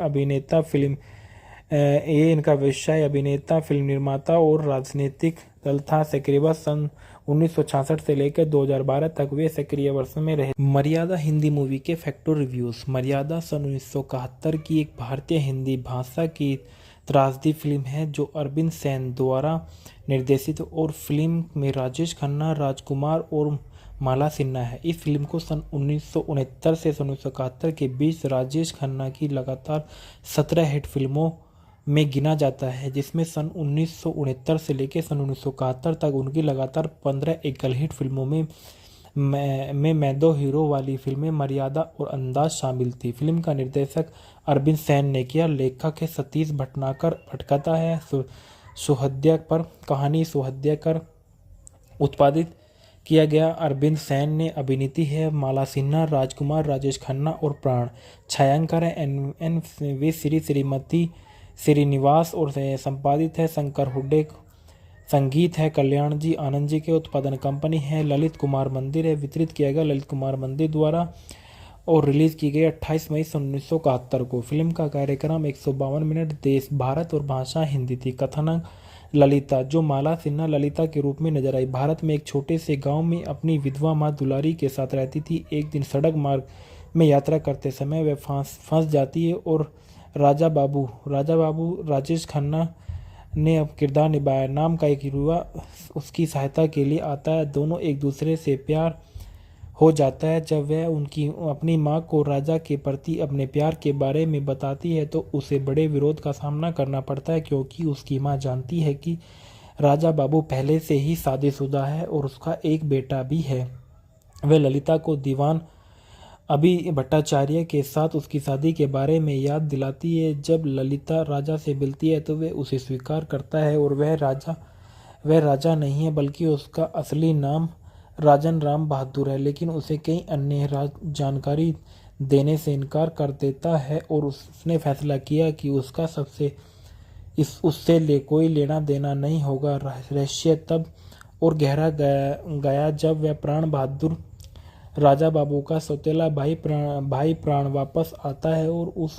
इनका व्यवसाय अभिनेता, फिल्म निर्माता और राजनीतिक दल था। सक्रिय सन 1966 से लेकर 2012 तक वे सक्रिय वर्षों में रहे। मर्यादा हिंदी मूवी के फैक्टर रिव्यूज। मर्यादा सन 1971 की एक भारतीय हिंदी भाषा की त्रासदी फिल्म है जो अरविंद सेन द्वारा निर्देशित और फिल्म में राजेश खन्ना, राजकुमार और माला सिन्हा है। इस फिल्म को सन 1969 से 1971 के बीच राजेश खन्ना की लगातार 17 हिट फिल्मों में गिना जाता है, जिसमें सन 1969 से लेकर सन 1971 तक उनकी लगातार 15 एकल हिट फिल्मों में मैं दो हीरो वाली फिल्में मर्यादा और अंदाज शामिल थी। फिल्म का निर्देशक अरविंद सेन ने किया। लेखक है सतीश भटनागर। पटकथा है सुहद्याकर। कहानी सुहद्याकर। उत्पादित किया गया अरविंद सेन ने। अभिनीति है माला सिन्हा, राजकुमार, राजेश खन्ना और प्राण। छायांकन है एन वी श्रीमती श्रीनिवास और संपादित है शंकर हुड्डे। संगीत है कल्याण जी आनंद जी के। उत्पादन कंपनी है ललित कुमार मंदिर है। वितरित किया गया ललित कुमार मंदिर द्वारा और रिलीज की गई 28 मई 1971 को। फिल्म का कार्यक्रम 152 मिनट। देश भारत और भाषा हिंदी थी। कथानक ललिता, जो माला सिन्हा ललिता के रूप में नजर आई, भारत में एक छोटे से गांव में अपनी विधवा माँ दुलारी के साथ रहती थी। एक दिन सड़क मार्ग में यात्रा करते समय वह फंस जाती है और राजा बाबू राजेश खन्ना ने अब किरदार निभाया नाम का एक युवा उसकी सहायता के लिए आता है। दोनों एक दूसरे से प्यार हो जाता है। जब वह उनकी अपनी मां को राजा के प्रति अपने प्यार के बारे में बताती है तो उसे बड़े विरोध का सामना करना पड़ता है, क्योंकि उसकी मां जानती है कि राजा बाबू पहले से ही शादीशुदा है और उसका एक बेटा भी है। वह ललिता को दीवान अभी भट्टाचार्य के साथ उसकी शादी के बारे में याद दिलाती है। जब ललिता राजा से मिलती है तो वह उसे स्वीकार करता है और वह राजा नहीं है बल्कि उसका असली नाम राजन राम बहादुर है, लेकिन उसे कई अन्य जानकारी देने से इनकार कर देता है और उसने फैसला किया कि उससे कोई लेना देना नहीं होगा। रहस्य तब और गहरा गया जब वह प्राण बहादुर राजा बाबू का सौतेला भाई प्राण वापस आता है और उस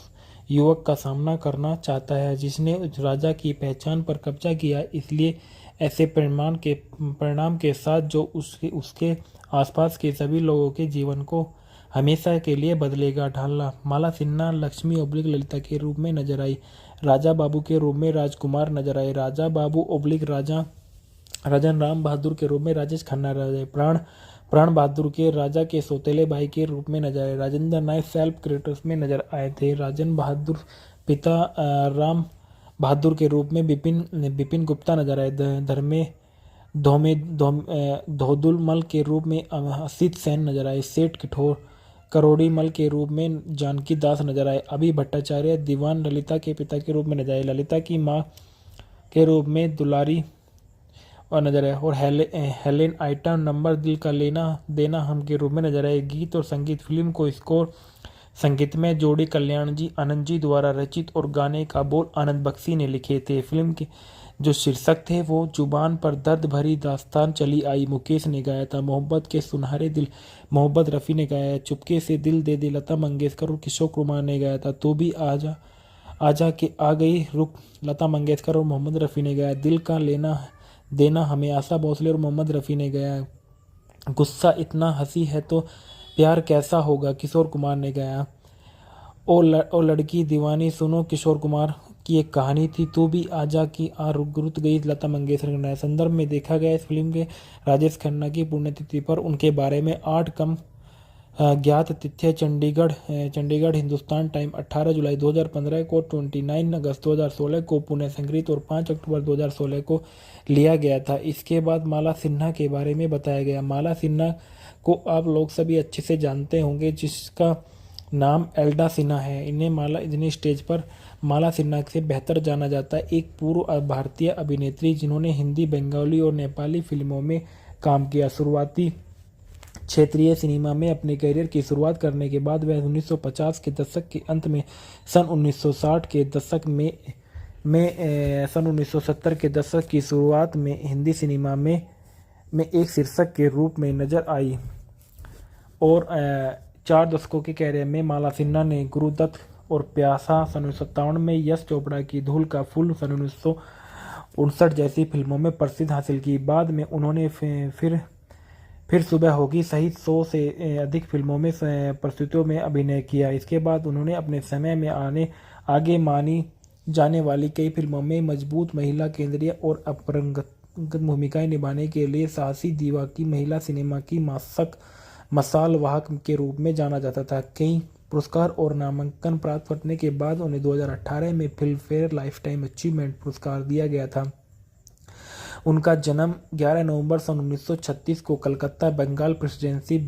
युवक का सामना करना चाहता है जिसने राजा की पहचान पर कब्जा किया। इसलिए ऐसे परिणाम के साथ जो उसके आसपास के सभी लोगों के जीवन को हमेशा के लिए बदलेगा। ढालना माला सिन्हा लक्ष्मी ओब्लिक ललिता के रूप में नजर आई। राजा बाबू के रूप में राजकुमार नजर आए। राजा बाबू ओब्लिक राजन राम बहादुर के रूप में राजेश खन्ना नजर आए। प्राण बहादुर के राजा के सौतेले भाई के रूप में नजर आए। राजेंद्र नायक सेल्फ क्रिएटर्स में नजर आए थे। राजन बहादुर पिता राम बहादुर के रूप में बिपिन गुप्ता नजर आए। धोदुल मल के रूप में असित सेन नजर आए। सेठ करोड़ी मल के रूप में जानकी दास नजर आए। अभी भट्टाचार्य दीवान ललिता के पिता के रूप में नजर आए। ललिता की माँ के रूप में दुलारी और नजर आए और हेलेन आइटम नंबर दिल का लेना देना हम के रूप में नजर आए। गीत और संगीत। फिल्म को स्कोर संगीत में जोड़ी कल्याण जी आनंद जी द्वारा रचित और गाने का बोल आनंद बख्शी ने लिखे थे। फिल्म के जो शीर्षक थे वो जुबान पर दर्द भरी दास्तान चली आई मुकेश ने गाया था। मोहब्बत के सुनहरे दिल मोहम्मद रफ़ी ने गाया। चुपके से दिल दे दे लता मंगेशकर और किशोर कुमार ने गाया था। तो भी आजा के आ गई रुक लता मंगेशकर और मोहम्मद रफ़ी ने गाया। दिल का लेना देना हमें आशा भोसले और मोहम्मद रफ़ी ने गाया। गुस्सा इतना हंसी है तो प्यार कैसा होगा किशोर कुमार ने गाया। ओ लड़की दीवानी सुनो किशोर कुमार की एक कहानी थी। तू भी आजा की रुत गई लता मंगेशकर ने गाया। संदर्भ में देखा गया इस फिल्म के राजेश खन्ना की पुण्यतिथि पर उनके बारे में 8 कम ज्ञात तिथि चंडीगढ़ हिंदुस्तान टाइम 18 जुलाई 2015 को, 29 अगस्त 2016 को पुणे संग्रहित और 5 अक्टूबर 2016 को लिया गया था। इसके बाद माला सिन्हा के बारे में बताया गया। माला सिन्हा को आप लोग सभी अच्छे से जानते होंगे, जिसका नाम एल्डा सिन्हा है। इन्हें स्टेज पर माला सिन्हा से बेहतर जाना जाता है। एक पूर्व भारतीय अभिनेत्री जिन्होंने हिंदी, बंगाली और नेपाली फिल्मों में काम किया। शुरुआती क्षेत्रीय सिनेमा में अपने करियर की शुरुआत करने के बाद वह 1950 के दशक के अंत में सन 1960 के दशक में सन 1970 के दशक की शुरुआत में हिंदी सिनेमा में एक शीर्षक के रूप में नजर आई और 4 दशकों के करियर में माला सिन्हा ने गुरुदत्त और प्यासा सन 1957 में, यश चोपड़ा की धूल का फूल सन 1959 जैसी फिल्मों में प्रसिद्धि हासिल की। बाद में उन्होंने फिर सुबह होगी सहित 100 से अधिक फिल्मों में प्रस्तुतियों में अभिनय किया। इसके बाद उन्होंने अपने समय में आगे मानी जाने वाली कई फिल्मों में मजबूत महिला केंद्रीय और अपरंगत भूमिकाएं निभाने के लिए साहसी दीवा की महिला सिनेमा की मसाल वाहक के रूप में जाना जाता था। कई पुरस्कार और नामांकन प्राप्त करने के बाद उन्हें 2018 में फिल्म फेयर लाइफटाइम अचीवमेंट पुरस्कार दिया गया था। उनका जन्म 11 नवंबर सन 1936 को कलकत्ता, बंगाल प्रेसिडेंसी,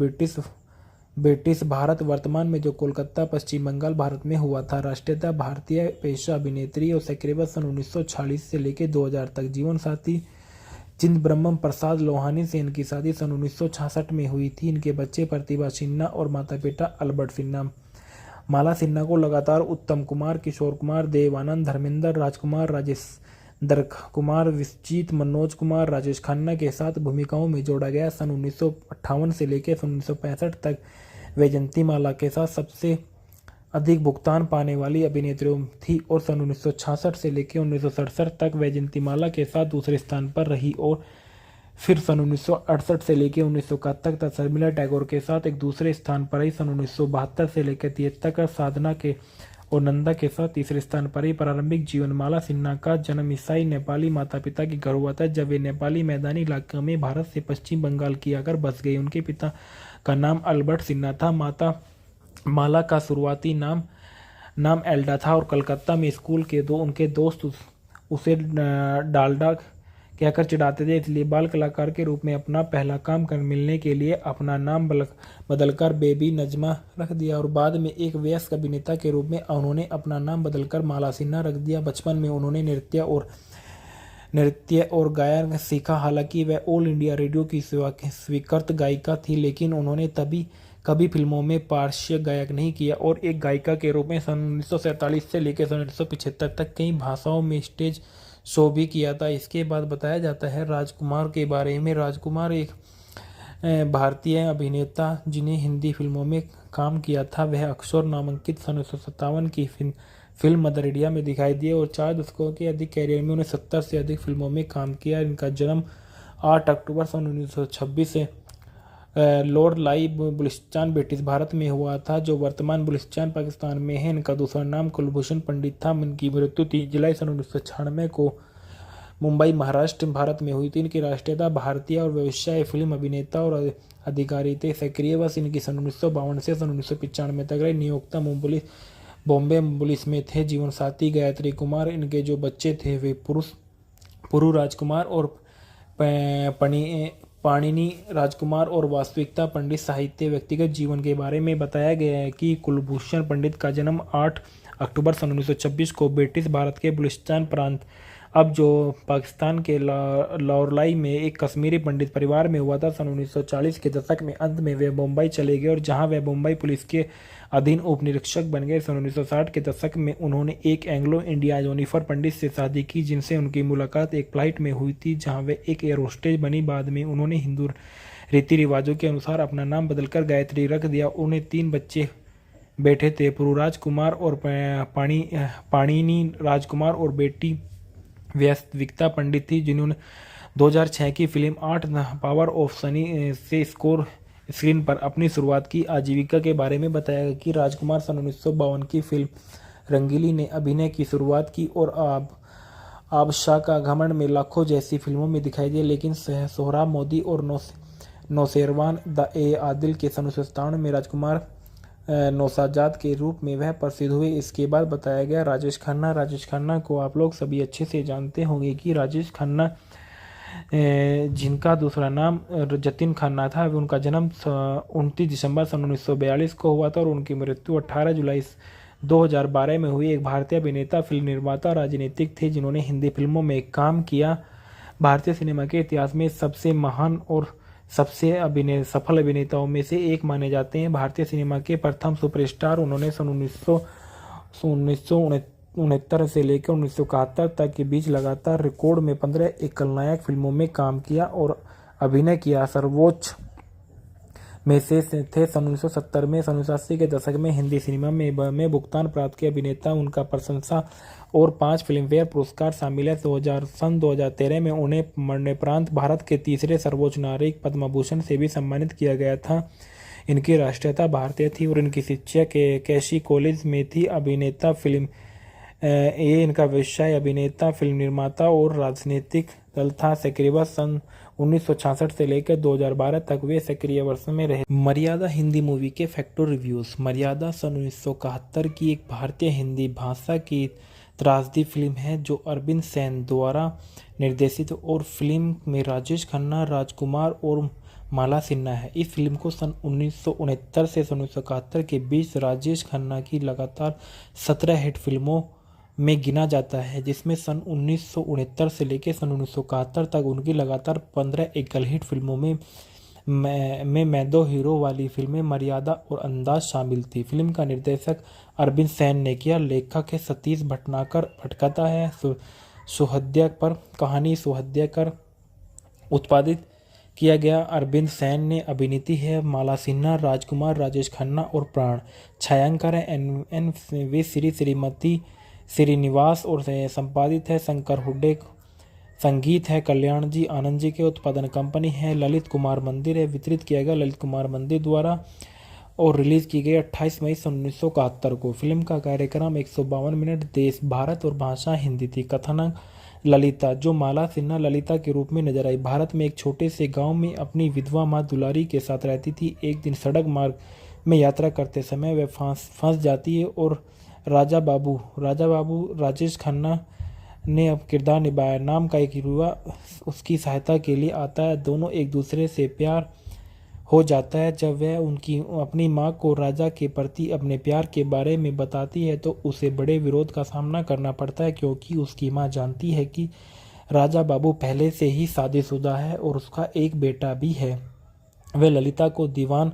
ब्रिटिश भारत वर्तमान में जो कोलकाता, पश्चिम बंगाल, भारत में हुआ था। राष्ट्रीयता भारतीय, पेशा अभिनेत्री और सक्रिय सन 1946 से लेकर 2000 तक। जीवन साथी चिदंबरम प्रसाद लोहानी से इनकी शादी सन 1966 में हुई थी। इनके बच्चे प्रतिभा सिन्हा और माता पिता अल्बर्ट सिन्हा। माला सिन्हा को लगातार उत्तम कुमार, किशोर कुमार, देव आनंद, धर्मेंद्र, राजकुमार, राजेंद्र कुमार, विश्वजीत, मनोज कुमार, राजेश खन्ना के साथ भूमिकाओं में जोड़ा गया। सन 1958 से लेकर सन 1965 तक वैजयंती माला के साथ सबसे अधिक भुगतान पाने वाली अभिनेत्री थी और सन 1966 से लेकर 1967 तक वैजयंती माला के साथ दूसरे स्थान पर रही और फिर सन 1968 से लेकर 1971 तक शर्मिला टैगोर के साथ एक दूसरे स्थान पर रही। सन 1972 से लेकर 73 तक साधना के और नंदा के साथ तीसरे स्थान पर रही। प्रारंभिक जीवन माला सिन्हा का जन्म ईसाई नेपाली माता पिता के घर हुआ था, जब वे नेपाली मैदानी इलाके में भारत से पश्चिम बंगाल की आकर बस गए। उनके पिता का नाम अल्बर्ट सिन्हा था। माता माला का शुरुआती नाम एल्डा था और कलकत्ता में स्कूल के उनके दोस्त उसे डाल्डा कहकर चिढ़ाते थे, इसलिए बाल कलाकार के रूप में अपना पहला काम मिलने के लिए अपना नाम बदलकर बेबी नजमा रख दिया और बाद में एक वयस्क अभिनेता के रूप में उन्होंने अपना नाम बदलकर माला सिन्हा रख दिया। बचपन में उन्होंने नृत्य और गायन सीखा। हालांकि वह ऑल इंडिया रेडियो की स्वीकृत गायिका थी, लेकिन उन्होंने कभी फिल्मों में पार्श्व गायक नहीं किया और एक गायिका के रूप में सन 1947 से लेकर सन 1975 तक कई भाषाओं में स्टेज शो भी किया था। इसके बाद बताया जाता है राजकुमार के बारे में। राजकुमार एक भारतीय अभिनेता जिन्हें हिंदी फिल्मों में काम किया था। वह अक्सर नामांकित सन 1957 की फिल्म मदर इंडिया में दिखाई दिए और 4 दशकों के अधिक कैरियर में उन्हें 70 से अधिक फिल्मों में काम किया। इनका जन्म 8 अक्टूबर सन 1926 से लॉर्ड लाई बलूचिस्तान, ब्रिटिश भारत में हुआ था, जो वर्तमान बलूचिस्तान पाकिस्तान में है। इनका दूसरा नाम कुलभूषण पंडित था। इनकी मृत्यु 3 जुलाई सन 1996 को मुंबई, महाराष्ट्र, भारत में हुई थी। इनकी राष्ट्रीयता भारतीय और व्यवसाय फिल्म अभिनेता और अधिकारी थे। सक्रिय वर्ष इनकी सन 1952 से सन 1995 तक रहे। नियोक्ता बॉम्बे पुलिस में थे। जीवन साथी गायत्री कुमार। इनके जो बच्चे थे वे पुरु राजकुमार और पाणिनी राजकुमार और वास्तविकता पंडित। साहित्य व्यक्तिगत जीवन के बारे में बताया गया है कि कुलभूषण पंडित का जन्म 8 अक्टूबर सन 1926 को ब्रिटिश भारत के बलूचिस्तान प्रांत, अब जो पाकिस्तान के लाहौरलाई में एक कश्मीरी पंडित परिवार में हुआ था। सन 1940 के दशक में अंत में वे मुंबई चले गए और जहां वे मुंबई पुलिस के अधीन उप निरीक्षक बन गए। सन 1960 के दशक में उन्होंने एक एंग्लो इंडिया जोनिफर पंडित से शादी की, जिनसे उनकी मुलाकात एक फ्लाइट में हुई थी जहां वे एक एयर होस्टेज बनी। बाद में उन्होंने हिंदू रीति रिवाजों के अनुसार अपना नाम बदलकर गायत्री रख दिया। उन्हें 3 बच्चे बेटे थे, पुरुराज कुमार और पाणिनी राजकुमार और बेटी वास्तविकता पंडित थी, जिन्होंने 2006 की फिल्म 8 पावर ऑफ सनी से स्क्रीन पर अपनी शुरुआत की। आजीविका के बारे में बताया गया कि राजकुमार सन 1952 की फिल्म रंगीली ने अभिनय की शुरुआत की और आबशाह का घमंड में लाखों जैसी फिल्मों में दिखाई दिए, लेकिन सोहराब मोदी और नौशेरवान द ए आदिल के सन 1997 में राजकुमार नौशाजाद के रूप में वह प्रसिद्ध हुए। इसके बाद बताया गया राजेश खन्ना। राजेश खन्ना को आप लोग सभी अच्छे से जानते होंगे कि राजेश खन्ना जिनका दूसरा नाम जतिन खन्ना था, उनका जन्म 29 दिसंबर सन 1942 को हुआ था और उनकी मृत्यु 18 जुलाई 2012 में हुई। एक भारतीय अभिनेता, फिल्म निर्माता, राजनीतिक थे जिन्होंने हिंदी फिल्मों में काम किया। भारतीय सिनेमा के इतिहास में सबसे महान और सबसे सफल अभिनेताओं में से एक माने जाते हैं। भारतीय सिनेमा के प्रथम सुपरस्टार उन्होंने सन 1969 से लेकर 1971 तक के बीच लगातार रिकॉर्ड में 15 एकल फिल्मों में काम किया और अभिनय किया। सर्वोच्च में से थे सन 1970 में। सन 1980 के दशक में हिंदी सिनेमा में भुगतान प्राप्त किए अभिनेता उनका प्रशंसा और 5 फिल्मफेयर पुरस्कार शामिल है। सन 2013 में उन्हें मरणोपरांत भारत के तीसरे सर्वोच्च नागरिक पद्म भूषण से भी सम्मानित किया गया था। इनकी राष्ट्रीयता भारतीय थी और इनकी शिक्षा कैशी कॉलेज में थी। अभिनेता फिल्म इनका व्यवसाय अभिनेता, फिल्म निर्माता और राजनीतिक दल था। सक्रिय वर्ष सन 1966 से लेकर 2012 तक वे सक्रिय वर्ष में रहे। मर्यादा हिंदी मूवी के फैक्टर रिव्यूज। मर्यादा सन 1971 की एक भारतीय हिंदी भाषा की त्रासदी फिल्म है जो अरविंद सेन द्वारा निर्देशित और फिल्म में राजेश खन्ना, राजकुमार और माला सिन्हा है। इस फिल्म को सन 1969 से सन 1971 के बीच राजेश खन्ना की लगातार 17 हिट फिल्मों में गिना जाता है, जिसमें सन 1969 से लेकर सन 1971 तक उनकी लगातार 15 एकल हिट फिल्मों में मैं दो हीरो वाली फिल्में मर्यादा और अंदाज शामिल थी। फिल्म का निर्देशक अरविंद सेन ने किया। लेखक है सतीश भटनागर। पटकथा है सुहृदयकर। कहानी सुहृदयकर। उत्पादित किया गया अरविंद सेन ने। अभिनीति है माला सिन्हा, राजकुमार, राजेश खन्ना और प्राण। छायांकन है एन वे श्रीमती श्रीनिवास और संपादित है शंकर हुड्डे। संगीत है कल्याण जी आनंद जी के। उत्पादन कंपनी है ललित कुमार मंदिर है। वितरित किया गया ललित कुमार मंदिर द्वारा और रिलीज की गई 28 मई 1971 को। फिल्म का कार्यक्रम 152 मिनट। देश भारत और भाषा हिंदी थी। कथानक ललिता, जो माला सिन्हा ललिता के रूप में नजर आई, भारत में एक छोटे से गांव में अपनी विधवा माँ दुलारी के साथ रहती थी। एक दिन सड़क मार्ग में यात्रा करते समय वह फंस जाती है और राजा बाबू राजेश खन्ना ने अब किरदार निभाया नाम का एक युवा उसकी सहायता के लिए आता है। दोनों एक दूसरे से प्यार हो जाता है। जब वह अपनी माँ को राजा के प्रति अपने प्यार के बारे में बताती है तो उसे बड़े विरोध का सामना करना पड़ता है, क्योंकि उसकी माँ जानती है कि राजा बाबू पहले से ही शादीशुदा है और उसका एक बेटा भी है। वह ललिता को दीवान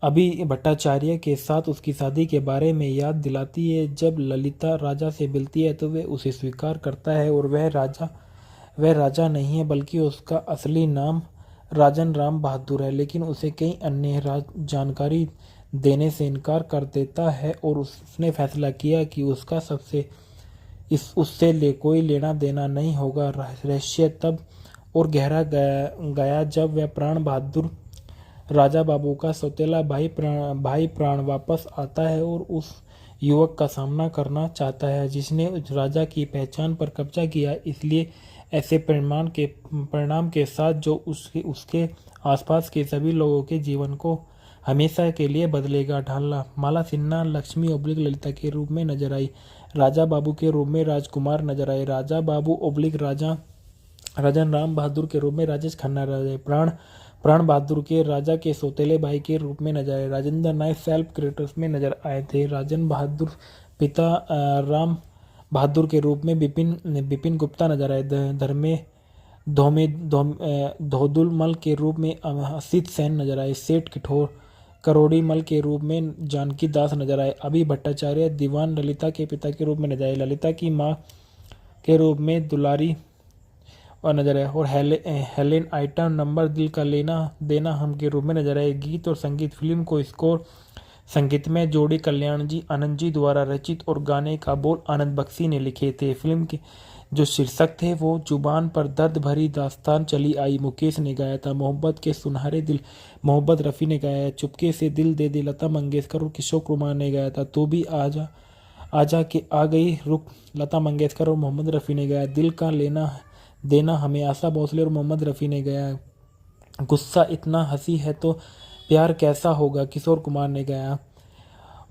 अभी भट्टाचार्य के साथ उसकी शादी के बारे में याद दिलाती है। जब ललिता राजा से मिलती है तो वह उसे स्वीकार करता है और वह राजा नहीं है बल्कि उसका असली नाम राजन राम बहादुर है, लेकिन उसे कई अन्य जानकारी देने से इनकार कर देता है और उसने फैसला किया कि उससे कोई लेना देना नहीं होगा। रहस्य तब और गहरा गया जब वह प्राण बहादुर राजा बाबू का सौतेला भाई प्राण वापस आता है और उस युवक का सामना करना चाहता है जिसने राजा की पहचान पर कब्जा किया। इसलिए ऐसे परिणाम के साथ जो उसके आसपास के सभी लोगों के जीवन को हमेशा के लिए बदलेगा। ढालना माला सिन्हा लक्ष्मी ओब्लिक ललिता के रूप में नजर आई। राजा बाबू के रूप में राजकुमार नजर आए। राजा बाबू ओब्लिक राजन राम बहादुर के रूप में राजेश खन्ना नजर आए। प्राण बहादुर के राजा के सौतेले भाई के रूप में नजर आए। राजेंद्र नायक सेल्फ क्रिएटर्स में नजर आए थे। राजन बहादुर पिता राम बहादुर के रूप में बिपिन गुप्ता नजर आए। धोदुल मल के रूप में असित सेन नजर आए। सेठ करोड़ी मल के रूप में जानकी दास नजर आए। अभी भट्टाचार्य दीवान ललिता के पिता के रूप में नजर आए। ललिता की माँ के रूप में दुलारी और नजर आए और हेलेन आइटम नंबर दिल का लेना देना हम के रूप में नजर आए। गीत और संगीत फिल्म को स्कोर संगीत में जोड़ी कल्याण जी आनंद जी द्वारा रचित और गाने का बोल आनंद बख्शी ने लिखे थे। फिल्म के जो शीर्षक थे वो जुबान पर दर्द भरी दास्तान चली आई मुकेश ने गाया था। मोहब्बत के सुनहरे दिल मोहम्मद रफ़ी ने गाया है। चुपके से दिल दे दे लता मंगेशकर और किशोर कुमार ने गाया था। तू भी आजा के आ गई रुक लता मंगेशकर और मोहम्मद रफ़ी ने गाया। दिल का लेना देना हमें आशा भोसले और मोहम्मद रफ़ी ने गाया। गुस्सा इतना हंसी है तो प्यार कैसा होगा, किशोर कुमार ने गाया।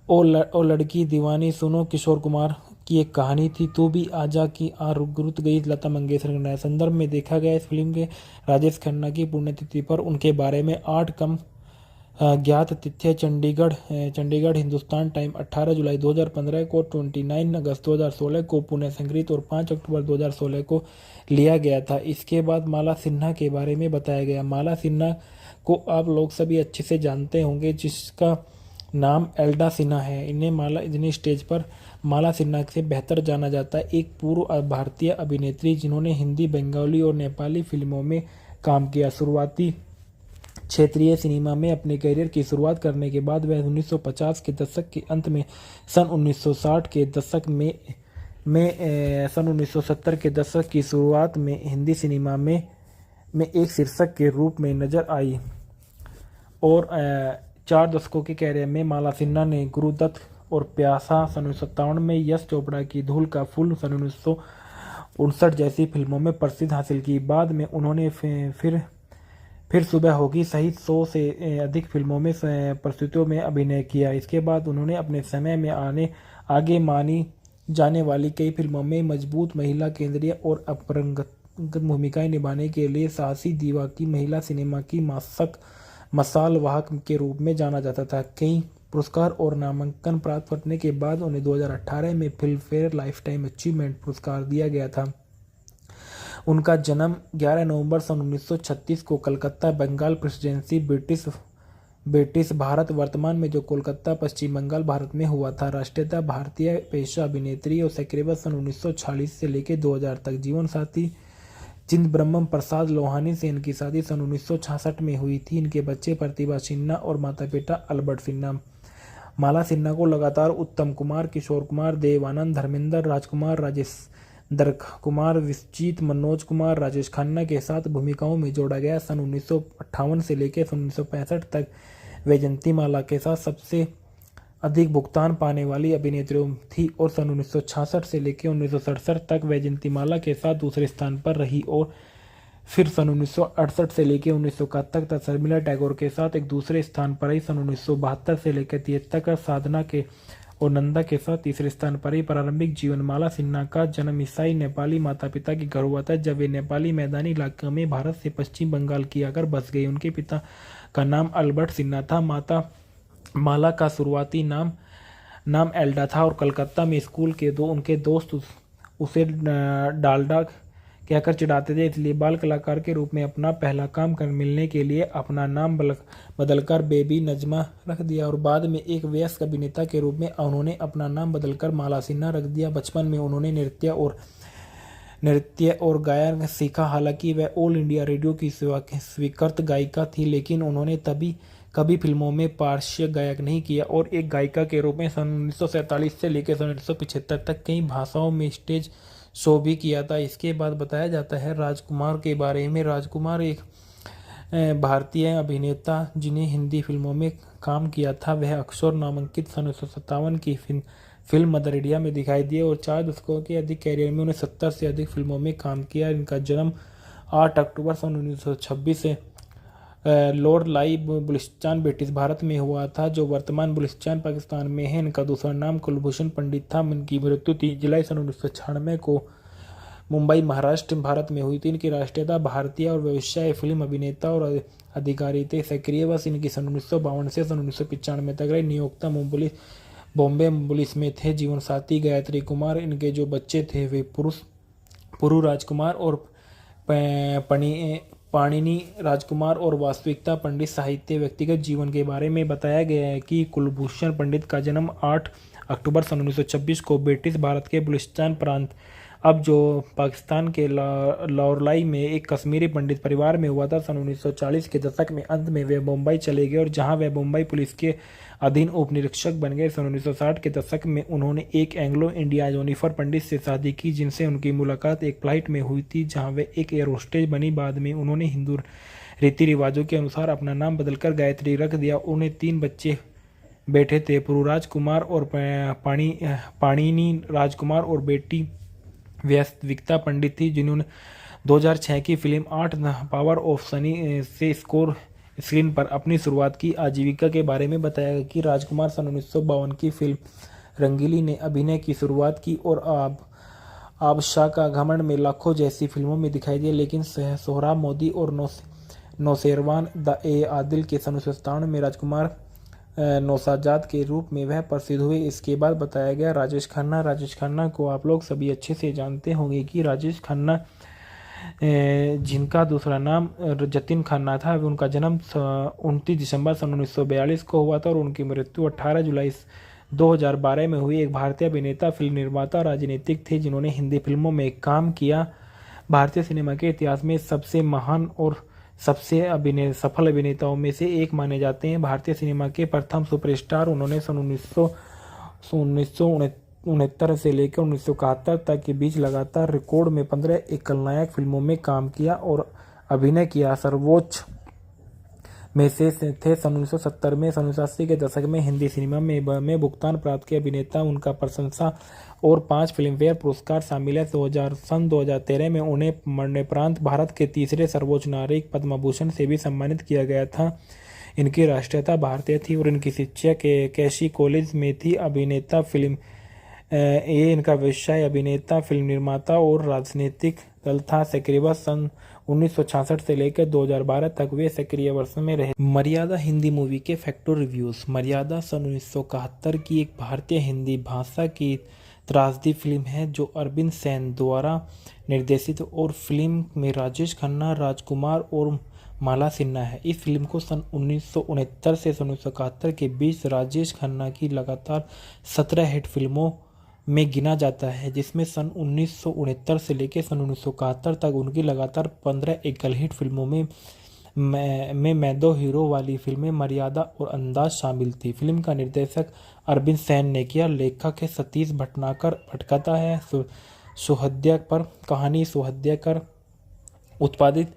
ओ लड़की दीवानी सुनो किशोर कुमार की एक कहानी थी, तू भी आजा की आ रुत गई लता मंगेशकर के नए संदर्भ में देखा गया। इस फिल्म के राजेश खन्ना की पुण्यतिथि पर उनके बारे में 8 कम ज्ञात तिथियां चंडीगढ़ हिंदुस्तान टाइम 18 जुलाई 2015 को, 29 अगस्त 2016 को पुणे संग्रहित और 5 अक्टूबर 2016 को लिया गया था। इसके बाद माला सिन्हा के बारे में बताया गया। माला सिन्हा को आप लोग सभी अच्छे से जानते होंगे, जिसका नाम एल्डा सिन्हा है। इन्हें स्टेज पर माला सिन्हा से बेहतर जाना जाता है। एक पूर्व भारतीय अभिनेत्री जिन्होंने हिंदी, बंगाली और नेपाली फिल्मों में काम किया। शुरुआती क्षेत्रीय सिनेमा में अपने करियर की शुरुआत करने के बाद वह 1950 के दशक के अंत में सन 1960 के दशक में सन 1970 के दशक की शुरुआत में हिंदी सिनेमा में एक शीर्षक के रूप में नजर आई और 4 दशकों के करियर में माला सिन्हा ने गुरुदत्त और प्यासा सन 1957 में, यश चोपड़ा की धूल का फूल सन 1959 जैसी फिल्मों में प्रसिद्ध हासिल की। बाद में उन्होंने फिर सुबह होगी सहित 100 से अधिक फिल्मों में प्रस्तुतियों में अभिनय किया। इसके बाद उन्होंने अपने समय में आगे मानी जाने वाली कई फिल्मों में मजबूत महिला केंद्रीय और अपरंगत भूमिकाएं निभाने के लिए साहसी दीवा की महिला सिनेमा की मसाल वाहक के रूप में जाना जाता था। कई पुरस्कार और नामांकन प्राप्त करने के बाद उन्हें 2018 में फिल्म फेयर लाइफटाइम अचीवमेंट पुरस्कार दिया गया था। उनका जन्म 11 नवंबर सन 1936 को कलकत्ता, बंगाल प्रेसिडेंसी, ब्रिटिश भारत वर्तमान में जो कोलकाता, पश्चिम बंगाल, भारत में हुआ था। राष्ट्रीयता भारतीय, पेशा अभिनेत्री और सक्रिय सन 1946 से लेकर 2000 तक। जीवन साथी चिदंबरम प्रसाद लोहानी से इनकी शादी सन 1966 में हुई थी। इनके बच्चे प्रतिभा सिन्हा और माता पिता अल्बर्ट सिन्हा। माला सिन्हा को लगातार उत्तम कुमार, किशोर कुमार, देव आनंद, धर्मेंद्र, राजकुमार, राजेंद्र कुमार, विश्वजीत, मनोज कुमार, राजेश खन्ना के साथ भूमिकाओं में जोड़ा गया। सन 1958 से लेकर सन 1965 तक वैजयंती माला के साथ सबसे अधिक भुगतान पाने वाली अभिनेत्री थी और सन 1966 से लेकर 1967 तक वैजयंती माला के साथ दूसरे स्थान पर रही और फिर सन 1968 से लेकर 1971 तक शर्मिला टैगोर के साथ एक दूसरे स्थान पर रही। सन 1972 से लेकर 73 तक साधना के और नंदा के साथ तीसरे स्थान पर रही। प्रारंभिक जीवन माला सिन्हा का जन्म ईसाई नेपाली माता पिता के घर हुआ था, जब वे नेपाली मैदानी इलाके में भारत से पश्चिम बंगाल की आकर बस गई। उनके पिता का नाम अल्बर्ट सिन्हा था। माता माला का शुरुआती नाम एल्डा था और कलकत्ता में स्कूल के उनके दोस्त उसे डाल्डा कहकर चिढ़ाते थे, इसलिए बाल कलाकार के रूप में अपना पहला काम मिलने के लिए अपना नाम बदलकर बेबी नजमा रख दिया और बाद में एक वयस्क अभिनेता के रूप में उन्होंने अपना नाम बदलकर माला सिन्हा रख दिया। बचपन में उन्होंने नृत्य और गायन सीखा। हालांकि वह ऑल इंडिया रेडियो की स्वीकृत गायिका थी, लेकिन उन्होंने कभी फिल्मों में पार्श्व गायक नहीं किया और एक गायिका के रूप में सन 1947 से लेकर सन 1975 तक कई भाषाओं में स्टेज शो भी किया था। इसके बाद बताया जाता है राजकुमार के बारे में। राजकुमार एक भारतीय अभिनेता जिन्हें हिंदी फिल्मों में काम किया था। वह अक्सर नामांकित सन 1957 की फिल्म मदर इंडिया में दिखाई दिए और 4 दशकों के अधिक कैरियर में उन्हें 70 से अधिक फिल्मों में काम किया। इनका जन्म 8 अक्टूबर सन 1926 से लॉर्ड लाई बलूचिस्तान, ब्रिटिश भारत में हुआ था, जो वर्तमान बलूचिस्तान पाकिस्तान में है। इनका दूसरा नाम कुलभूषण पंडित था। इनकी मृत्यु 3 जुलाई सन 1996 को मुंबई, महाराष्ट्र, भारत में हुई थी। इनकी राष्ट्रीयता भारतीय और व्यवसाय फिल्म अभिनेता और अधिकारी थे। सक्रिय वर्ष इनकी सन 1952 से सन 1995 तक रही। नियोक्ता बॉम्बे पुलिस में थे। जीवन साथी गायत्री कुमार। इनके जो बच्चे थे वे पुरु राजकुमार और पाणिनी राजकुमार और वास्तविकता पंडित। साहित्य व्यक्तिगत जीवन के बारे में बताया गया है कि कुलभूषण पंडित का जन्म 8 अक्टूबर सन 1926 को ब्रिटिश भारत के बलूचिस्तान प्रांत, अब जो पाकिस्तान के लाहौरलाई में एक कश्मीरी पंडित परिवार में हुआ था। सन 1940 के दशक में अंत में वे मुंबई चले गए और जहां वे मुंबई पुलिस के अधीन उप निरीक्षक बन गए। सन 1960 के दशक में उन्होंने एक एंग्लो इंडिया जोनिफर पंडित से शादी की, जिनसे उनकी मुलाकात एक फ्लाइट में हुई थी जहां वे एक एयर होस्टेज बनी। बाद में उन्होंने हिंदू रीति रिवाजों के अनुसार अपना नाम बदलकर गायत्री रख दिया। उन्हें 3 बच्चे बेटे थे, पुरुराज कुमार और पाणिनी राजकुमार, और बेटी वास्तविकता पंडित थी, 2006 की फिल्म 8 पावर ऑफ सनी से स्कोर स्क्रीन पर अपनी शुरुआत की आजीविका के बारे में बताया कि राजकुमार सन 1952 की फिल्म रंगीली ने अभिनय की शुरुआत की और आबशाह का घमंड में लाखों जैसी फिल्मों में दिखाई दिए, लेकिन सोहराब मोदी और नौशेरवान द ए आदिल के सन 1957 में राजकुमार नौशाजाद के रूप में वह प्रसिद्ध हुए। इसके बाद बताया गया राजेश खन्ना को आप लोग सभी अच्छे से जानते होंगे कि राजेश खन्ना जिनका दूसरा नाम जतिन खन्ना था, उनका जन्म 29 दिसंबर सन 1942 को हुआ था और उनकी मृत्यु 18 जुलाई 2012 में हुई। एक भारतीय अभिनेता, फिल्म निर्माता, राजनीतिक थे जिन्होंने हिंदी फिल्मों में काम किया। भारतीय सिनेमा के इतिहास में सबसे महान और सबसे सफल अभिनेताओं में से एक माने जाते हैं। भारतीय सिनेमा के प्रथम सुपरस्टार उन्होंने सन 1969 से लेकर 1971 तक के बीच लगातार रिकॉर्ड में 15 एकल नायक फिल्मों में काम किया और अभिनय किया। सर्वोच्च में से थे सन 1970 में। सन 1980 के दशक में हिंदी सिनेमा में भुगतान प्राप्त किए अभिनेता, उनका प्रशंसा और 5 फिल्मफेयर पुरस्कार शामिल है। सन 2013 में उन्हें मरणोपरांत भारत के तीसरे सर्वोच्च नागरिक पद्म भूषण से भी सम्मानित किया गया था। इनकी राष्ट्रीयता भारतीय थी और इनकी शिक्षा कैशी कॉलेज में थी। अभिनेता फिल्म इनका व्यवसाय अभिनेता, फिल्म निर्माता और राजनीतिक दल था। सक्रिय वर्ष सन 1966 से लेकर 2012 तक वे सक्रिय वर्ष में रहे। मर्यादा हिंदी मूवी के फैक्टर रिव्यूज। मर्यादा सन 1971 की एक भारतीय हिंदी भाषा की त्रासदी फिल्म है जो अरविंद सैन द्वारा निर्देशित और फिल्म में राजेश खन्ना, राजकुमार और माला सिन्हा है। इस फिल्म को सन 1969 से सन 1971 के बीच राजेश खन्ना की लगातार 17 हिट फिल्मों में गिना जाता है, जिसमें सन 1969 से लेकर सन 1971 तक उनकी लगातार 15 एकल हिट फिल्मों में मैं दो हीरो वाली फिल्में मर्यादा और अंदाज शामिल थी। फिल्म का निर्देशक अरविंद सैन ने किया। लेखक है सतीश भटनागर भटकता है सुहद्या पर कहानी सुहद्या कर उत्पादित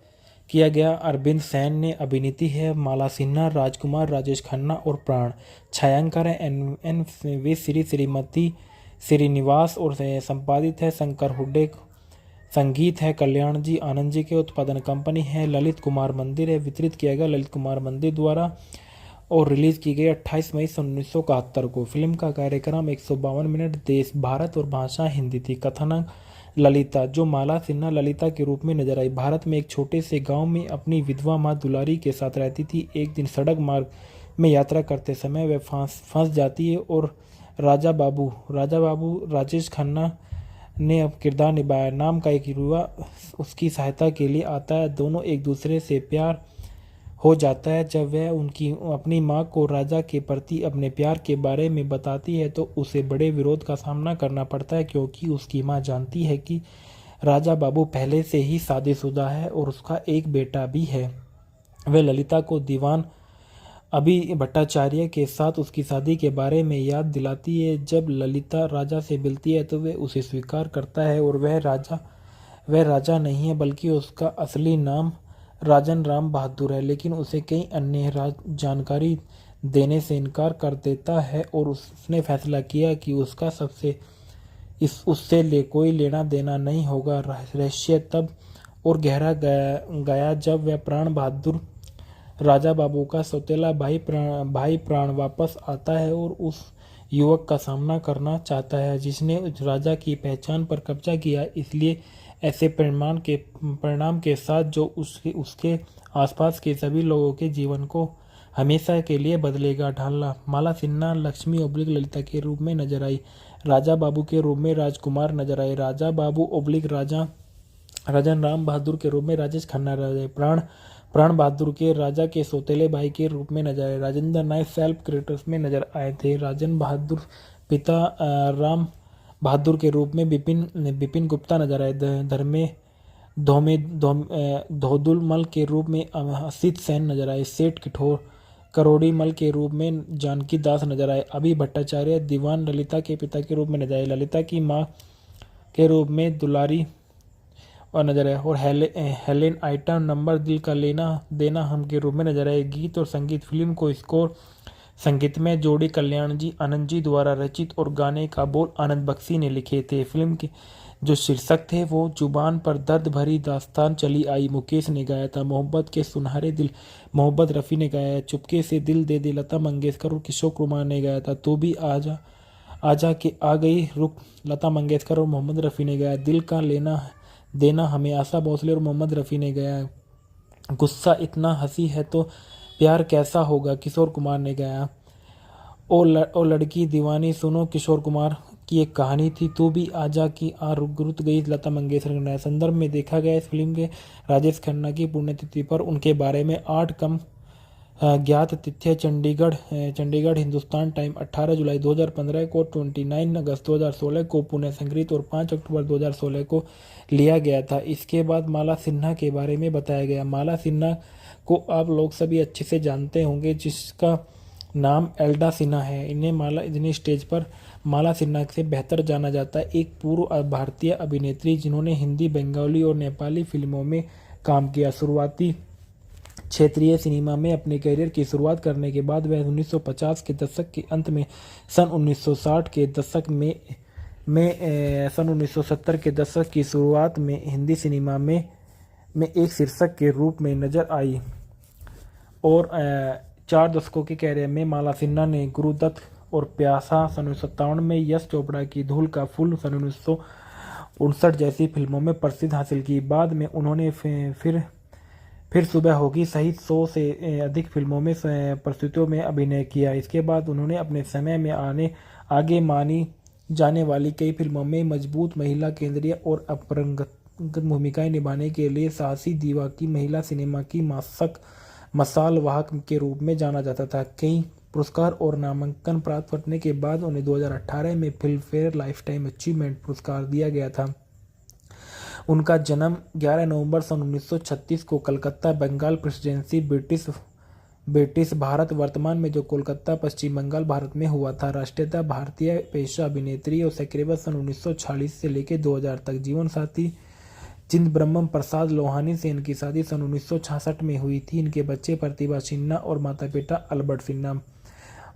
किया गया। अरविंद सैन ने अभिनीति है माला सिन्हा, राजकुमार, राजेश खन्ना और प्राण। छायांकन है एन वे श्रीमती श्रीनिवास और संपादित है शंकर हुड्डे। संगीत है कल्याण जी आनंद जी के। उत्पादन कंपनी है ललित कुमार मंदिर है। वितरित किया गया ललित कुमार मंदिर द्वारा और रिलीज की गई 28 मई 1971 को। फिल्म का कार्यक्रम 152 मिनट, देश भारत और भाषा हिंदी थी। कथानक ललिता, जो माला सिन्हा ललिता के रूप में नजर आई, भारत में एक छोटे से गांव में अपनी विधवा माँ दुलारी के साथ रहती थी। एक दिन सड़क मार्ग में यात्रा करते समय वह फंस जाती है और राजा बाबू राजेश खन्ना ने अब किरदार निभाया नाम का एक युवा उसकी सहायता के लिए आता है। दोनों एक दूसरे से प्यार हो जाता है। जब वह अपनी माँ को राजा के प्रति अपने प्यार के बारे में बताती है तो उसे बड़े विरोध का सामना करना पड़ता है, क्योंकि उसकी माँ जानती है कि राजा बाबू पहले से ही शादीशुदा है और उसका एक बेटा भी है। वह ललिता को दीवान अभी भट्टाचार्य के साथ उसकी शादी के बारे में याद दिलाती है। जब ललिता राजा से मिलती है तो वह उसे स्वीकार करता है और वह राजा नहीं है बल्कि उसका असली नाम राजन राम बहादुर है, लेकिन उसे कई अन्य जानकारी देने से इनकार कर देता है और उसने फैसला किया कि उससे कोई लेना देना नहीं होगा। रहस्य तब और गहरा गया जब वह प्राण बहादुर राजा बाबू का सौतेला भाई प्राण वापस आता है और उस युवक का सामना करना चाहता है जिसने राजा की पहचान पर कब्जा किया। इसलिए ऐसे परिणाम के साथ जो उसके आसपास के सभी लोगों के जीवन को हमेशा के लिए बदलेगा। ढालना माला सिन्हा लक्ष्मी ओब्लिक ललिता के रूप में नजर आई। राजा बाबू के रूप में राजकुमार नजर आए। राजा बाबू ओब्लिक राजन राम बहादुर के रूप में राजेश खन्ना नजर आए। प्राण बहादुर के राजा के सौतेले भाई के रूप में नजर आए। राजेंद्र नायक सेल्फ क्रेडिट्स में नजर आए थे। राजन बहादुर पिता राम बहादुर के रूप में विपिन गुप्ता नजर आए। धोदुल मल के रूप में असित सेन नजर आए। सेठ करोड़ी मल के रूप में जानकी दास नजर आए। अभी भट्टाचार्य दीवान ललिता के पिता के रूप में नजर आए। ललिता की माँ के रूप में दुलारी और नजर आए और हेलेन आइटम नंबर दिल का लेना देना हम के रूप में नजर आए। गीत और संगीत फिल्म को स्कोर संगीतमय जोड़ी कल्याण जी आनंद जी द्वारा रचित और गाने का बोल आनंद बख्शी ने लिखे थे। फिल्म के जो शीर्षक थे वो जुबान पर दर्द भरी दास्तान चली आई मुकेश ने गाया था। मोहब्बत के सुनहरे दिल मोहम्मद रफ़ी ने गाया है। चुपके से दिल दे दे लता मंगेशकर और किशोर कुमार ने गाया था। तू भी आजा आजा के आ गई रुक लता मंगेशकर और मोहम्मद रफ़ी ने गाया। दिल का लेना देना हमें आशा भोसले और मोहम्मद रफ़ी ने गाया। गुस्सा इतना हंसी है तो प्यार कैसा होगा किशोर कुमार ने गाया। ओ लड़की दीवानी सुनो किशोर कुमार की एक कहानी थी। तू भी आजा की आ रुक गई लता मंगेशकर ने गाया। संदर्भ में देखा गया इस फिल्म के राजेश खन्ना की पुण्यतिथि पर उनके बारे में 8 कम ज्ञात तिथियां चंडीगढ़ हिंदुस्तान टाइम 18 जुलाई 2015 को, 29 अगस्त 2016 को पुणे संगीत और 5 अक्टूबर 2016 को लिया गया था। इसके बाद माला सिन्हा के बारे में बताया गया। माला सिन्हा को आप लोग सभी अच्छे से जानते होंगे, जिसका नाम एल्डा सिन्हा है। इन्हें स्टेज पर माला सिन्हा से बेहतर जाना जाता है। एक पूर्व भारतीय अभिनेत्री जिन्होंने हिंदी, बंगाली और नेपाली फिल्मों में काम किया। शुरुआती क्षेत्रीय सिनेमा में अपने करियर की शुरुआत करने के बाद वह 1950 के दशक के अंत में सन 1960 के दशक में सन 1970 के दशक की शुरुआत में हिंदी सिनेमा में एक शीर्षक के रूप में नजर आई और 4 दशकों के करियर में माला सिन्हा ने गुरुदत्त और प्यासा सन 1957 में, यश चोपड़ा की धूल का फूल सन 1959 जैसी फिल्मों में प्रसिद्धि हासिल की। बाद में उन्होंने फिर सुबह होगी सहित 100 से अधिक फिल्मों में प्रस्तुतियों में अभिनय किया। इसके बाद उन्होंने अपने समय में आगे मानी जाने वाली कई फिल्मों में मजबूत महिला केंद्रीय और अपरंगत भूमिकाएं निभाने के लिए साहसी दीवा की महिला सिनेमा की मसाल वाहक के रूप में जाना जाता था। कई पुरस्कार और नामांकन प्राप्त करने के बाद उन्हें 2018 में फिल्म फेयर लाइफटाइम अचीवमेंट पुरस्कार दिया गया था। उनका जन्म 11 नवंबर सन 1936 को कलकत्ता, बंगाल प्रेसिडेंसी, ब्रिटिश भारत वर्तमान में जो कोलकाता, पश्चिम बंगाल, भारत में हुआ था। राष्ट्रीयता भारतीय, पेशा अभिनेत्री और सक्रिय सन 1946 से लेकर 2000 तक। जीवन साथी चिदंबरम प्रसाद लोहानी से इनकी शादी सन 1966 में हुई थी। इनके बच्चे प्रतिभा सिन्हा और माता पिता अल्बर्ट सिन्हा।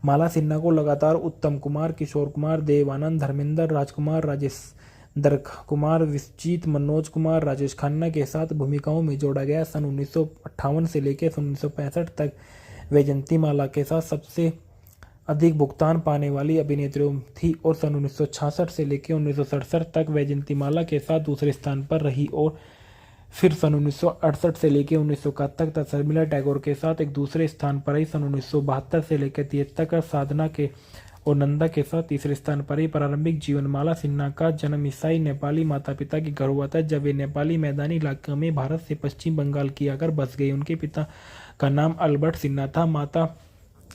माला सिन्हा को लगातार उत्तम कुमार, किशोर कुमार, देव आनंद, धर्मेंद्र, राजकुमार, राजेंद्र कुमार, विश्वजीत, मनोज कुमार, राजेश खन्ना के साथ भूमिकाओं में जोड़ा गया। सन 1958 से लेकर सन 1965 तक वैजयंती माला के साथ सबसे अधिक भुगतान पाने वाली अभिनेत्री थी और सन 1966 से लेकर 1967 तक वैजयंती माला के साथ दूसरे स्थान पर रही और फिर सन 1968 से लेकर 1971 तक शर्मिला टैगोर के साथ एक दूसरे स्थान पर रही। सन 1972 से लेकर 73 तक साधना के और नंदा के साथ तीसरे स्थान पर रही। प्रारंभिक जीवन माला सिन्हा का जन्म ईसाई नेपाली माता पिता के घर हुआ था, जब वे नेपाली मैदानी इलाके में भारत से पश्चिम बंगाल की आकर बस गई। उनके पिता का नाम अल्बर्ट सिन्हा था। माता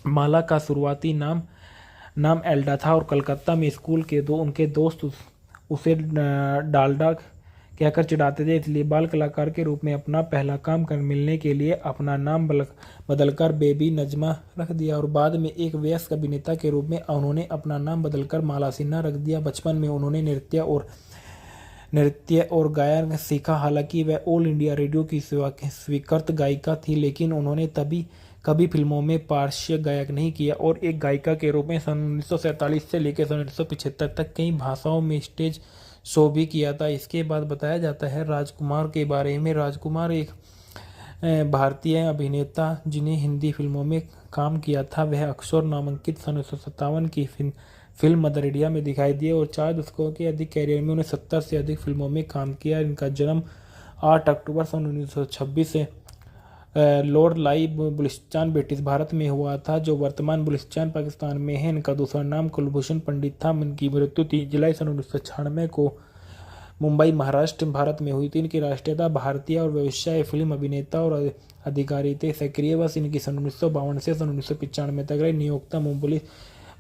माला का शुरुआती नाम एल्डा था और कलकत्ता में स्कूल के उनके दोस्त उसे डालडा कहकर चिढ़ाते थे, इसलिए बाल कलाकार के रूप में अपना पहला काम मिलने के लिए अपना नाम बदलकर बेबी नजमा रख दिया और बाद में एक वयस्क अभिनेता के रूप में उन्होंने अपना नाम बदलकर माला सिन्हा रख दिया। बचपन में उन्होंने नृत्य और गायन सीखा। हालांकि वह ऑल इंडिया रेडियो की स्वीकृत गायिका थी, लेकिन उन्होंने कभी फिल्मों में पार्श्व गायक नहीं किया और एक गायिका के रूप में सन 1947 से लेकर सन 1975 तक कई भाषाओं में स्टेज शो भी किया था। इसके बाद बताया जाता है राजकुमार के बारे में। राजकुमार एक भारतीय अभिनेता जिन्हें हिंदी फिल्मों में काम किया था। वह अक्सर नामांकित सन 1957 की फिल्म मदर इंडिया में दिखाई दिए और 4 दशकों के अधिक कैरियर में उन्हें 70 से अधिक फिल्मों में काम किया। इनका जन्म 8 अक्टूबर सन 1926 से लॉर्ड लाई बलूचिस्तान ब्रिटिश भारत में हुआ था, जो वर्तमान बलूचिस्तान पाकिस्तान में है। इनका दूसरा नाम कुलभूषण पंडित था। इनकी मृत्यु 3 जुलाई सन 1996 को मुंबई, महाराष्ट्र, भारत में हुई थी। इनकी राष्ट्रीयता भारतीय और व्यवसाय फिल्म अभिनेता और अधिकारी थे। सक्रिय वर्ष इनकी सन 1952 से सन 1995 तक रही। नियोक्ता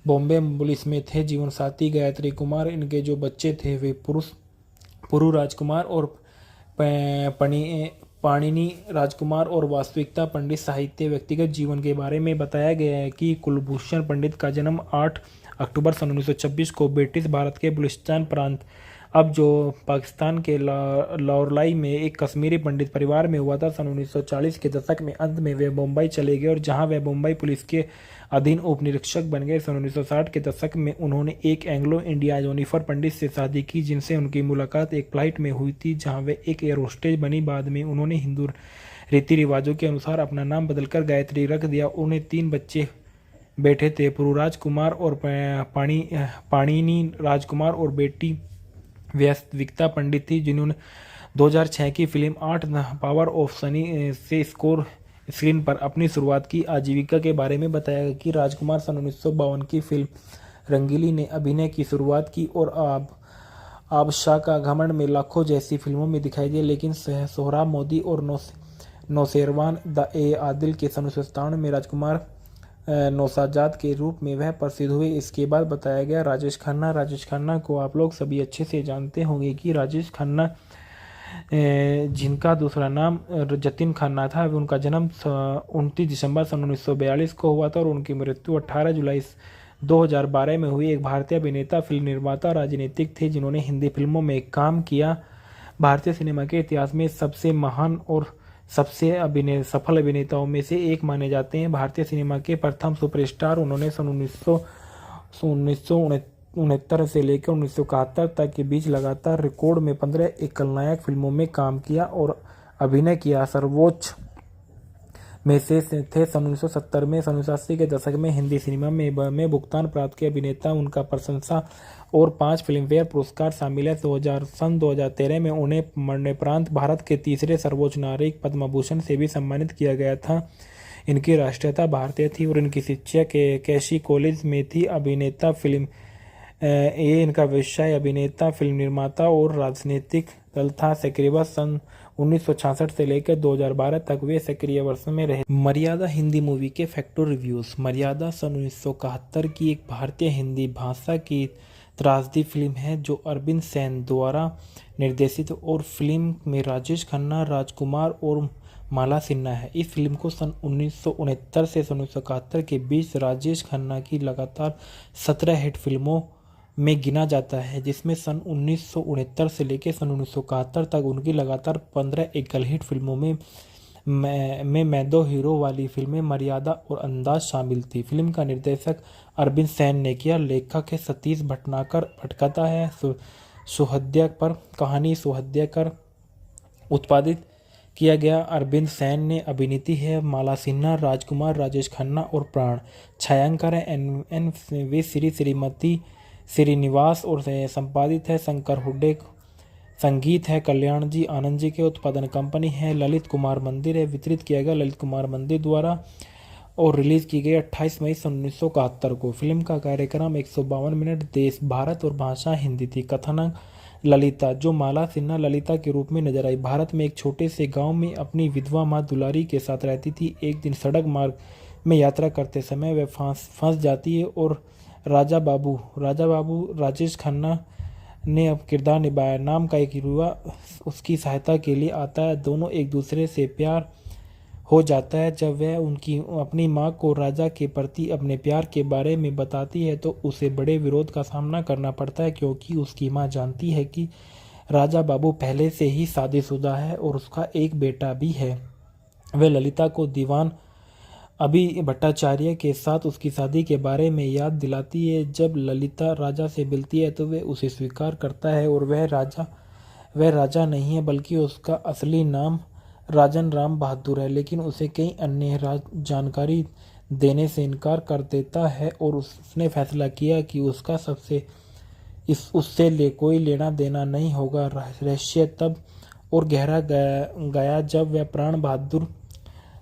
बॉम्बे पुलिस में थे। जीवन साथी गायत्री कुमार। इनके जो बच्चे थे वे पुरु राजकुमार और पाणिनि राजकुमार और वास्तविकता पंडित। साहित्य व्यक्तिगत जीवन के बारे में बताया गया है कि कुलभूषण पंडित का जन्म 8 अक्टूबर सन 1926 को ब्रिटिश भारत के बलूचिस्तान प्रांत अब जो पाकिस्तान के लाहौरलाई में एक कश्मीरी पंडित परिवार में हुआ था। सन 1940 के दशक में अंत में वे मुंबई चले गए और जहां वे मुंबई पुलिस के अधीन उप निरीक्षक बन गए। सन 1960 के दशक में उन्होंने एक एंग्लो इंडिया जोनिफर पंडित से शादी की, जिनसे उनकी मुलाकात एक फ्लाइट में हुई थी जहां वे एक एयर होस्टेज बनी। बाद में उन्होंने हिंदू रीति रिवाजों के अनुसार अपना नाम बदलकर गायत्री रख दिया। उन्हें 3 बच्चे बेटे थे, पुरुराज कुमार और पाणिनी राजकुमार, और बेटी वास्तविकता पंडित थी, जिन्होंने 2006 की फिल्म 8 पावर ऑफ सनी से स्क्रीन पर अपनी शुरुआत की। आजीविका के बारे में बताया गया कि राजकुमार सन 1952 की फिल्म रंगीली ने अभिनय की शुरुआत की और आबशाह का घमंड में लाखों जैसी फिल्मों में दिखाई दिए, लेकिन सोहराब मोदी और नौशेरवान द ए आदिल के सन 1997 में राजकुमार नौशाजाद के रूप में वह प्रसिद्ध हुए। इसके बाद बताया गया राजेश खन्ना को आप लोग सभी अच्छे से जानते होंगे कि राजेश खन्ना जिनका दूसरा नाम जतिन खन्ना था, उनका जन्म 29 दिसंबर सन 1942 को हुआ था और उनकी मृत्यु 18 जुलाई 2012 में हुई। एक भारतीय अभिनेता, फिल्म निर्माता, राजनीतिक थे जिन्होंने हिंदी फिल्मों में काम किया। भारतीय सिनेमा के इतिहास में सबसे महान और सबसे सफल अभिनेताओं में से एक माने जाते हैं। भारतीय सिनेमा के प्रथम सुपरस्टार, उन्होंने सन 1969 से लेकर 1971 तक के बीच लगातार रिकॉर्ड में 15 एकल फिल्मों में काम किया और अभिनय किया। सर्वोच्च में से थे सन 1970 में। सन 1980 के दशक में हिंदी सिनेमा में भुगतान प्राप्त किए अभिनेता, उनका प्रशंसा और 5 फिल्मफेयर पुरस्कार शामिल है। सन 2013 में उन्हें मरणोपरांत भारत के तीसरे सर्वोच्च नागरिक पद्म भूषण से भी सम्मानित किया गया था। इनकी राष्ट्रीयता भारतीय थी और इनकी शिक्षा कैशी कॉलेज में थी। अभिनेता फिल्म इनका व्यवसाय अभिनेता, फिल्म निर्माता और राजनीतिक दल था। सक्रिय वर्ष सन 1966 से लेकर 2012 तक वे सक्रिय वर्ष में रहे। मर्यादा हिंदी मूवी के फैक्टर रिव्यूज। मर्यादा सन 1971 की एक भारतीय हिंदी भाषा की त्रासदी फिल्म है जो अरविंद सेन द्वारा निर्देशित और फिल्म में राजेश खन्ना, राजकुमार और माला सिन्हा है। इस फिल्म को सन 1969 से सन 1971 के बीच राजेश खन्ना की लगातार 17 हिट फिल्मों में गिना जाता है, जिसमें सन 1969 से लेकर सन 1971 तक उनकी लगातार 15 एकल हिट फिल्मों में मैं दो हीरो वाली फिल्में मर्यादा और अंदाज शामिल थी। फिल्म का निर्देशक अरविंद सेन ने किया। लेखक है सतीश भटकता है सुहद्या पर, कहानी सुहद्या कर उत्पादित किया गया। अरविंद सेन ने अभिनीति है माला सिन्हा, राजकुमार, राजेश खन्ना और प्राण। छायांकन है एन वी श्रीमती श्रीनिवास और संपादित है शंकर हुड्डे। संगीत है कल्याण जी आनंद जी के। उत्पादन कंपनी है ललित कुमार मंदिर है। वितरित किया गया ललित कुमार मंदिर द्वारा और रिलीज की गई 28 मई 1971 को। फिल्म का कार्यक्रम 152 मिनट, देश भारत और भाषा हिंदी थी। कथानक ललिता, जो माला सिन्हा ललिता के रूप में नजर आई, भारत में एक छोटे से गांव में अपनी विधवा मां दुलारी के साथ रहती थी। एक दिन सड़क मार्ग में यात्रा करते समय वह फंस जाती है और राजा बाबू राजेश खन्ना ने अब किरदार निभाया नाम का एक युवा उसकी सहायता के लिए आता है। दोनों एक दूसरे से प्यार हो जाता है। जब वह अपनी मां को राजा के प्रति अपने प्यार के बारे में बताती है तो उसे बड़े विरोध का सामना करना पड़ता है, क्योंकि उसकी मां जानती है कि राजा बाबू पहले से ही शादीशुदा है और उसका एक बेटा भी है। वह ललिता को दीवान अभी भट्टाचार्य के साथ उसकी शादी के बारे में याद दिलाती है। जब ललिता राजा से मिलती है तो वह उसे स्वीकार करता है और वह राजा नहीं है बल्कि उसका असली नाम राजन राम बहादुर है, लेकिन उसे कई अन्य जानकारी देने से इनकार कर देता है और उसने फैसला किया कि उससे कोई लेना देना नहीं होगा। रहस्य तब और गहरा गया जब वह प्राण बहादुर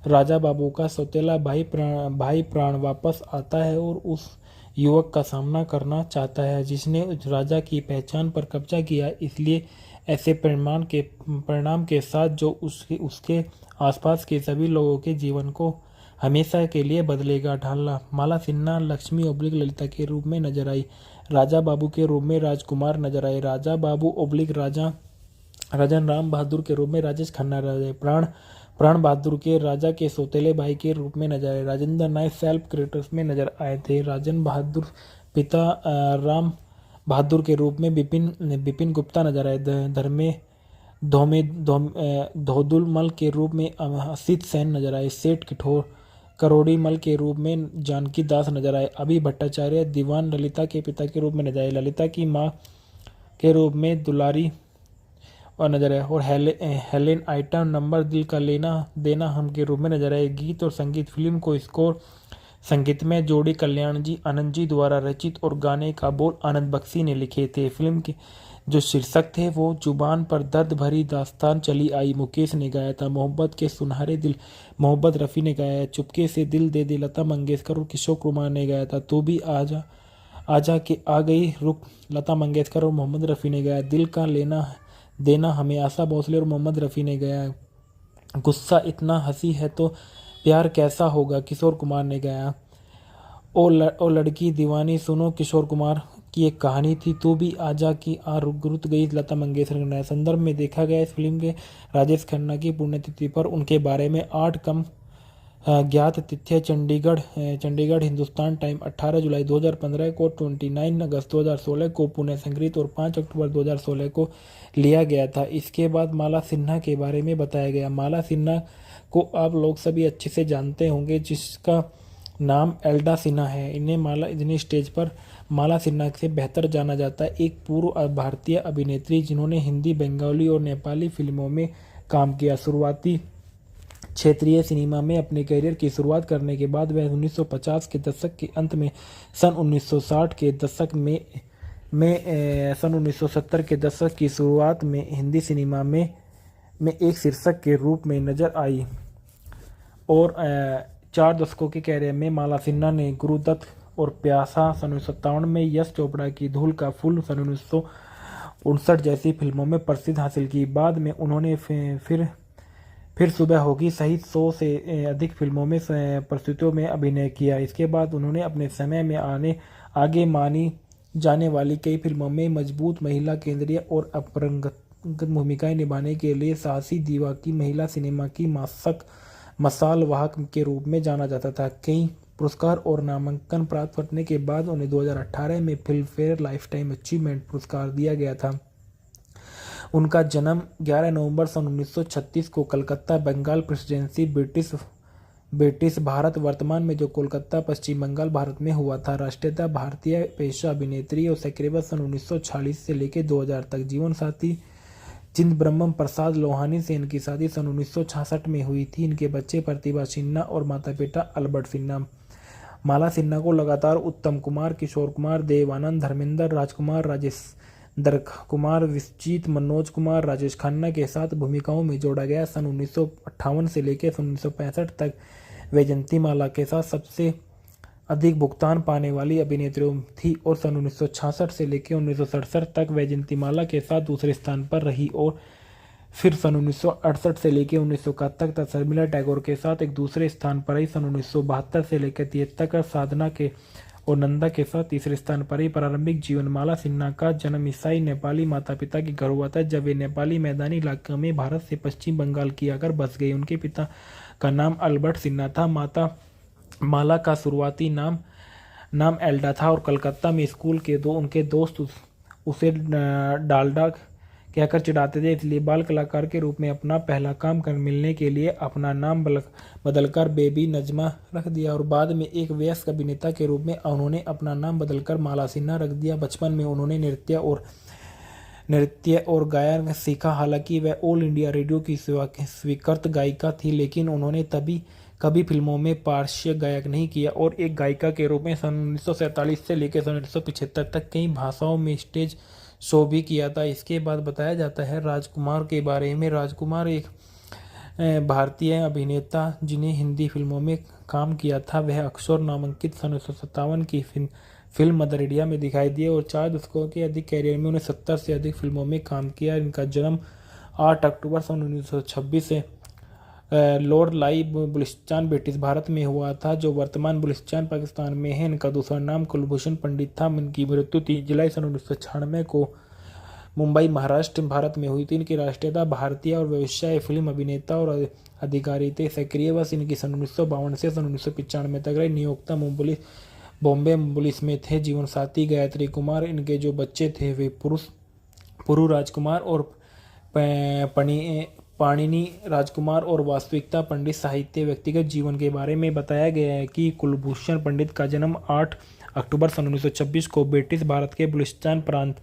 राजा बाबू का सौतेला भाई प्राण वापस आता है और उस युवक का सामना करना चाहता है जिसने राजा की पहचान पर कब्जा किया। इसलिए ऐसे परिणाम के साथ जो उसके आसपास के सभी लोगों के जीवन को हमेशा के लिए बदलेगा। ढालना, माला सिन्हा लक्ष्मी ओब्लिक ललिता के रूप में नजर आई। राजा बाबू के रूप में राजकुमार नजर आए। राजा बाबू ओब्लिक राजन राम बहादुर के रूप में राजेश खन्ना नजर आए। प्राण बहादुर के राजा के सौतेले भाई के रूप में नजर आए। राजेंद्र नायक सेल्फ क्रेडिट्स में नजर आए थे। राजन बहादुर पिता बहादुर के रूप में बिपिन गुप्ता नजर आए। धोदुल मल के रूप में असित सेन नजर आए। सेठ करोड़ी मल के रूप में जानकी दास नजर आए। अभि भट्टाचार्य दीवान ललिता के पिता के रूप में नजर आए। ललिता की माँ के रूप में दुलारी और नजर आए। और हेलेन आइटम नंबर दिल का लेना देना हम के रूप में नजर आए। गीत और संगीत फिल्म को स्कोर संगीतमय जोड़ी कल्याण जी आनंद जी द्वारा रचित और गाने का बोल आनंद बख्शी ने लिखे थे। फिल्म के जो शीर्षक थे वो जुबान पर दर्द भरी दास्तान चली आई मुकेश ने गाया था। मोहब्बत के सुनहरे दिल मोहब्बत रफ़ी ने गाया है। चुपके से दिल दे दे लता मंगेशकर और किशोर कुमार ने गाया था। तू भी आजा आजा के आ गई रुक लता मंगेशकर और मोहम्मद रफ़ी ने गाया। दिल का लेना देना हमें आशा भोसले और मोहम्मद रफ़ी ने गाया। गुस्सा इतना हंसी है तो प्यार कैसा होगा किशोर कुमार ने गाया। ओ लड़की दीवानी सुनो किशोर कुमार की एक कहानी थी। तू भी आजा की आ रुक गई लता मंगेशकर ने गाया। संदर्भ में देखा गया इस फिल्म के राजेश खन्ना की पुण्यतिथि पर उनके बारे में 8 कम ज्ञात तिथियां चंडीगढ़ हिंदुस्तान टाइम 18 जुलाई 2015 को, 29 अगस्त 2016 को पुणे संगीत और 5 अक्टूबर 2016 को लिया गया था। इसके बाद माला सिन्हा के बारे में बताया गया। माला सिन्हा को आप लोग सभी अच्छे से जानते होंगे जिसका नाम एल्डा सिन्हा है। इन्हें स्टेज पर माला सिन्हा से बेहतर जाना जाता है। एक पूर्व भारतीय अभिनेत्री जिन्होंने हिंदी बंगाली और नेपाली फिल्मों में काम किया। शुरुआती क्षेत्रीय सिनेमा में अपने करियर की शुरुआत करने के बाद वह 1950 के दशक के अंत में सन 1960 के दशक में सन 1970 के दशक की शुरुआत में हिंदी सिनेमा में एक शीर्षक के रूप में नजर आई। और 4 दशकों के करियर में माला सिन्हा ने गुरुदत्त और प्यासा सन 1957 में, यश चोपड़ा की धूल का फूल सन 1959 जैसी फिल्मों में प्रसिद्धि हासिल की। बाद में उन्होंने फिर सुबह होगी सहित 100 से अधिक फिल्मों में प्रस्तुतियों में अभिनय किया। इसके बाद उन्होंने अपने समय में आगे मानी जाने वाली कई फिल्मों में मजबूत महिला केंद्रीय और अपरंगत भूमिकाएं निभाने के लिए साहसी दीवा की महिला सिनेमा की मसाल वाहक के रूप में जाना जाता था। कई पुरस्कार और नामांकन प्राप्त करने के बाद उन्हें 2018 में फिल्म फेयर लाइफटाइम अचीवमेंट पुरस्कार दिया गया था। उनका जन्म 11 नवंबर सन 1936 को कलकत्ता बंगाल प्रेसिडेंसी ब्रिटिश भारत वर्तमान में जो कोलकाता पश्चिम बंगाल भारत में हुआ था। राष्ट्रीयता भारतीय, पेशा अभिनेत्री और सक्रिय सन 1946 से लेकर 2000 तक। जीवन साथी चिदंबरम प्रसाद लोहानी से इनकी शादी सन 1966 में हुई थी। इनके बच्चे प्रतिभा सिन्हा और माता पिता अल्बर्ट सिन्हा। माला सिन्हा को लगातार उत्तम कुमार, किशोर कुमार, देव आनंद, धर्मेंद्र, राजकुमार, राजेंद्र कुमार, विश्वजीत, मनोज कुमार, राजेश खन्ना के साथ भूमिकाओं में जोड़ा गया। सन 1958 से लेकर सन 1965 तक वैजयंती माला के साथ सबसे अधिक भुगतान पाने वाली अभिनेत्री थी और सन 1966 से लेकर 1967 तक वैजयंती माला के साथ दूसरे स्थान पर रही। और फिर सन 1968 से लेकर 1971 तक शर्मिला टैगोर के साथ एक दूसरे स्थान पर रही। सन 1972 से लेकर 73 तक साधना के और नंदा के साथ तीसरे स्थान पर रही। प्रारंभिक जीवन माला सिन्हा का जन्म ईसाई नेपाली माता पिता के घर हुआ था जब वे नेपाली मैदानी इलाके में भारत से पश्चिम बंगाल की आकर बस गई। उनके पिता का नाम अल्बर्ट सिन्हा था। माता माला का शुरुआती नाम एल्डा था और कलकत्ता में स्कूल के उनके दोस्त उसे डालडा कहकर चिढ़ाते थे, इसलिए बाल कलाकार के रूप में अपना पहला काम मिलने के लिए अपना नाम बदलकर बेबी नजमा रख दिया। और बाद में एक वयस्क अभिनेता के रूप में उन्होंने अपना नाम बदलकर माला सिन्हा रख दिया। बचपन में उन्होंने नृत्य और गायन सीखा। हालांकि वह ऑल इंडिया रेडियो की स्वीकृत गायिका थी, लेकिन उन्होंने कभी फिल्मों में पार्श्व गायक नहीं किया और एक गायिका के रूप में सन 1947 से लेकर सन 1975 तक कई भाषाओं में स्टेज शो भी किया था। इसके बाद बताया जाता है राजकुमार के बारे में। राजकुमार एक भारतीय अभिनेता जिन्हें हिंदी फिल्मों में काम किया था। वह अक्सर नामांकित सन 1957 की फिल्म मदर इंडिया में दिखाई दिए और 4 दशकों के अधिक कैरियर में उन्हें 70 से अधिक फिल्मों में काम किया। इनका जन्म 8 अक्टूबर सन 1926 से लॉर्ड लाई बलूचिस्तान ब्रिटिश भारत में हुआ था, जो वर्तमान बलूचिस्तान पाकिस्तान में है। इनका दूसरा नाम कुलभूषण पंडित था। इनकी मृत्यु 3 जुलाई सन 1996 को मुंबई महाराष्ट्र भारत में हुई थी। इनकी राष्ट्रीयता भारतीय और व्यवसाय फिल्म अभिनेता और अधिकारी थे। सक्रिय वर्ष इनकी सन 1952 से सन 1995 तक रही। नियोक्ता बॉम्बे पुलिस में थे। जीवनसाथी गायत्री कुमार। इनके जो बच्चे थे वे पुरु राजकुमार और पाणिनि राजकुमार और वास्तविकता पंडित। साहित्य व्यक्तिगत जीवन के बारे में बताया गया है कि कुलभूषण पंडित का जन्म 8 अक्टूबर सन 1926 को ब्रिटिश भारत के बलूचिस्तान प्रांत,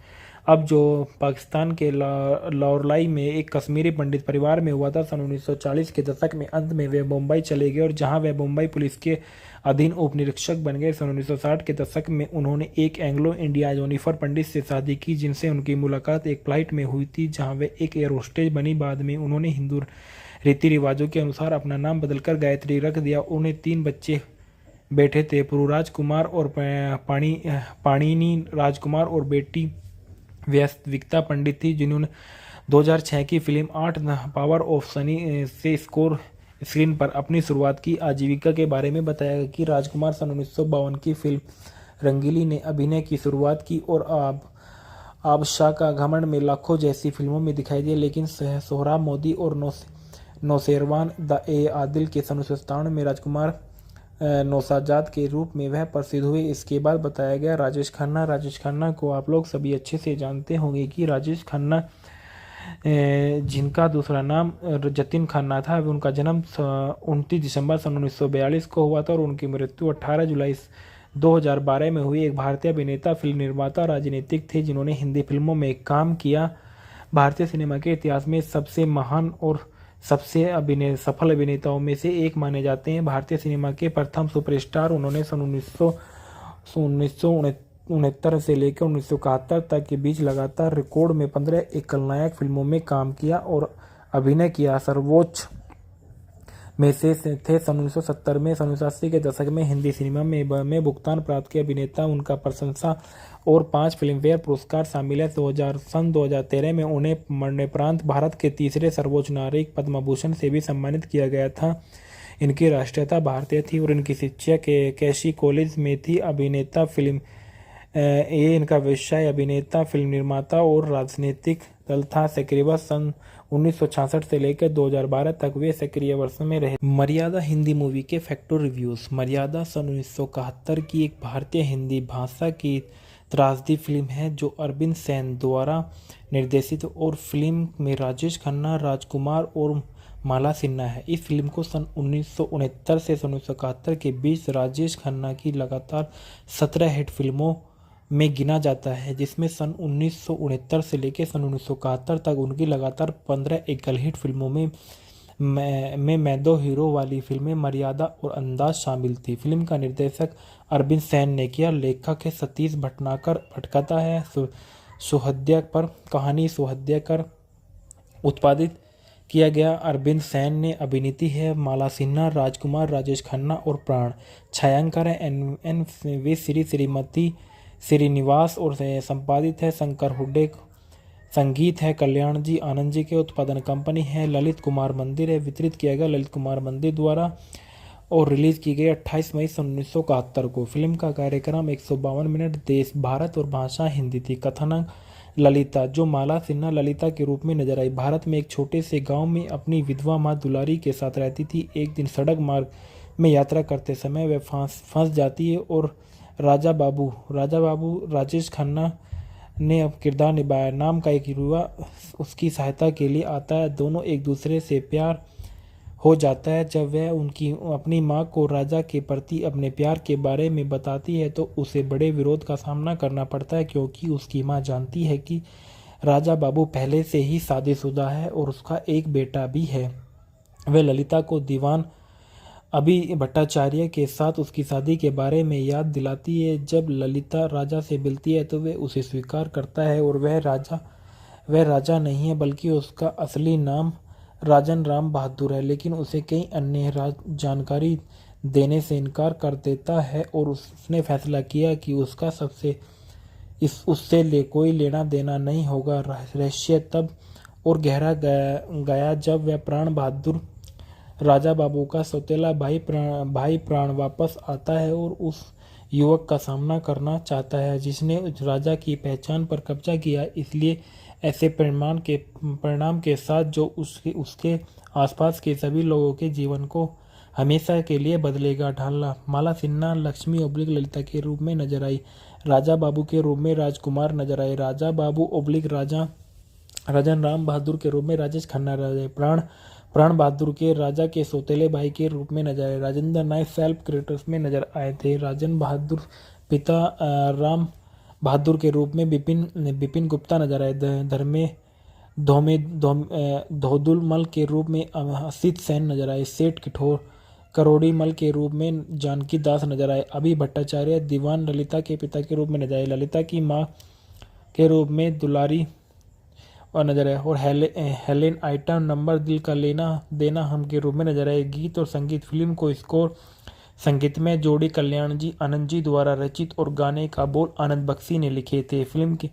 अब जो पाकिस्तान के लाहौरलाई में, एक कश्मीरी पंडित परिवार में हुआ था। सन 1940 के दशक में अंत में वे मुंबई चले गए और जहां वे मुंबई पुलिस के अधीन उप निरीक्षक बन गए। सन 1960 के दशक में उन्होंने एक एंग्लो इंडिया जोनिफर पंडित से शादी की, जिनसे उनकी मुलाकात एक फ्लाइट में हुई थी जहां वे एक एयर होस्टेज बनी। बाद में उन्होंने हिंदू रीति रिवाजों के अनुसार अपना नाम बदलकर गायत्री रख दिया। उन्हें 3 बच्चे बेटे थे, पुरुराज कुमार और पाणिनि राजकुमार, और बेटी वास्तविकता पंडित थी, जिन्होंने 2006 की फिल्म 8 पावर ऑफ सनी से स्क्रीन पर अपनी शुरुआत की। आजीविका के बारे में बताया गया कि राजकुमार सन 1952 की फिल्म रंगीली ने अभिनय की शुरुआत की और आबशाह का घमंड में लाखों जैसी फिल्मों में दिखाई दिए, लेकिन सोहराब मोदी और नौशेरवान द ए आदिल के सन 1997 में राजकुमार नौशाजाद के रूप में वह प्रसिद्ध हुए। इसके बाद बताया गया राजेश खन्ना को आप लोग सभी अच्छे से जानते होंगे कि राजेश खन्ना, जिनका दूसरा नाम जतिन खन्ना था, उनका जन्म 29 दिसंबर सन 1942 को हुआ था और उनकी मृत्यु 18 जुलाई 2012 में हुई। एक भारतीय अभिनेता, फिल्म निर्माता, राजनीतिक थे जिन्होंने हिंदी फिल्मों में काम किया। भारतीय सिनेमा के इतिहास में सबसे महान और सबसे सफल अभिनेताओं में से एक माने जाते हैं। भारतीय सिनेमा के प्रथम सुपरस्टार। उन्होंने सन 1969 से लेकर 1971 तक के बीच लगातार रिकॉर्ड में 15 एकल फिल्मों में काम किया और अभिनय किया। सर्वोच्च में से थे सन 1970 में। सन 1980 के दशक में हिंदी सिनेमा में भुगतान प्राप्त किए अभिनेता, उनका प्रशंसा और 5 फिल्मफेयर पुरस्कार शामिल है। सन 2013 में उन्हें मरणोपरांत भारत के तीसरे सर्वोच्च नागरिक पद्म भूषण से भी सम्मानित किया गया था। इनकी राष्ट्रीयता भारतीय थी और इनकी शिक्षा कैशी कॉलेज में थी। अभिनेता फिल्म इनका व्यवसाय अभिनेता, फिल्म निर्माता और राजनीतिक दल था। सक्रिय वर्ष सन 1966 से लेकर 2012 तक वे सक्रिय वर्ष में रहे। मर्यादा हिंदी मूवी के फैक्टर रिव्यूज। मर्यादा सन 1971 की एक भारतीय हिंदी भाषा की त्रासदी फिल्म है जो अरविंद सेन द्वारा निर्देशित और फिल्म में राजेश खन्ना, राजकुमार और माला सिन्हा है। इस फिल्म को सन 1969 से सन 1971 के बीच राजेश खन्ना की लगातार 17 हिट फिल्मों में गिना जाता है, जिसमें सन 1969 से लेकर सन 1971 तक उनकी लगातार 15 एकल हिट फिल्मों में मैं दो हीरो वाली फिल्में मर्यादा और अंदाज शामिल थी। फिल्म का निर्देशक अरविंद सेन ने किया। लेखक है सतीश भटनागर। पटकथा है सुहृदयकर। कहानी सुहृदयकर। उत्पादित किया गया अरविंद सेन ने। अभिनीति है माला सिन्हा, राजकुमार, राजेश खन्ना और प्राण। छायांकन है एन वी श्रीमती श्रीनिवास और संपादित है शंकर हुड्डे। संगीत है कल्याण जी आनंद जी के। उत्पादन कंपनी है ललित कुमार मंदिर है। वितरित किया गया ललित कुमार मंदिर द्वारा और रिलीज की गई 28 मई 1971 को। फिल्म का कार्यक्रम 152 मिनट। देश भारत और भाषा हिंदी थी। कथानक ललिता, जो माला सिन्हा ललिता के रूप में नजर आई, भारत में एक छोटे से गांव में अपनी विधवा मां दुलारी के साथ रहती थी। एक दिन सड़क मार्ग में यात्रा करते समय वह फंस जाती है और राजा बाबू राजेश खन्ना ने अब किरदार निभाया नाम का एक युवा उसकी सहायता के लिए आता है। दोनों एक दूसरे से प्यार हो जाता है। जब वह अपनी मां को राजा के प्रति अपने प्यार के बारे में बताती है तो उसे बड़े विरोध का सामना करना पड़ता है, क्योंकि उसकी मां जानती है कि राजा बाबू पहले से ही शादीशुदा है और उसका एक बेटा भी है। वह ललिता को दीवान अभी भट्टाचार्य के साथ उसकी शादी के बारे में याद दिलाती है। जब ललिता राजा से मिलती है तो वह उसे स्वीकार करता है और वह राजा नहीं है, बल्कि उसका असली नाम राजन राम बहादुर है, लेकिन उसे कई अन्य जानकारी देने से इनकार कर देता है और उसने फैसला किया कि उससे कोई लेना देना नहीं होगा। रहस्य तब और गहरा गया जब वह प्राण बहादुर राजा बाबू का सौतेला भाई प्राण वापस आता है और उस युवक का सामना करना चाहता है जिसने राजा की पहचान पर कब्जा किया। इसलिए ऐसे परिणाम के साथ जो उसके आसपास के सभी लोगों के जीवन को हमेशा के लिए बदलेगा ढालना। माला सिन्हा लक्ष्मी ओब्लिक ललिता के रूप में नजर आई। राजा बाबू के रूप में राजकुमार नजर आए। राजा बाबू ओब्लिक राजन राम बहादुर के रूप में राजेश खन्ना नजर आए। प्राण बहादुर के राजा के सौतेले भाई के रूप में नजर आए। राजेंद्र नायक सेल्फ कैरेक्टर्स में नजर आए थे। राजन बहादुर पिता राम बहादुर के रूप में बिपिन गुप्ता नजर आए। धोदुल मल के रूप में असित सेन नजर आए। सेठ करोड़ी मल के रूप में जानकी दास नजर आए। अभी भट्टाचार्य दीवान ललिता के पिता के रूप में नजर आए। ललिता की मां के रूप में दुलारी और नजर आए। और हेलेन आइटम नंबर दिल का लेना देना हम के रूप में नजर आए। गीत और संगीत फिल्म को स्कोर संगीत में जोड़ी कल्याण जी आनंद जी द्वारा रचित और गाने का बोल आनंद बख्शी ने लिखे थे। फिल्म के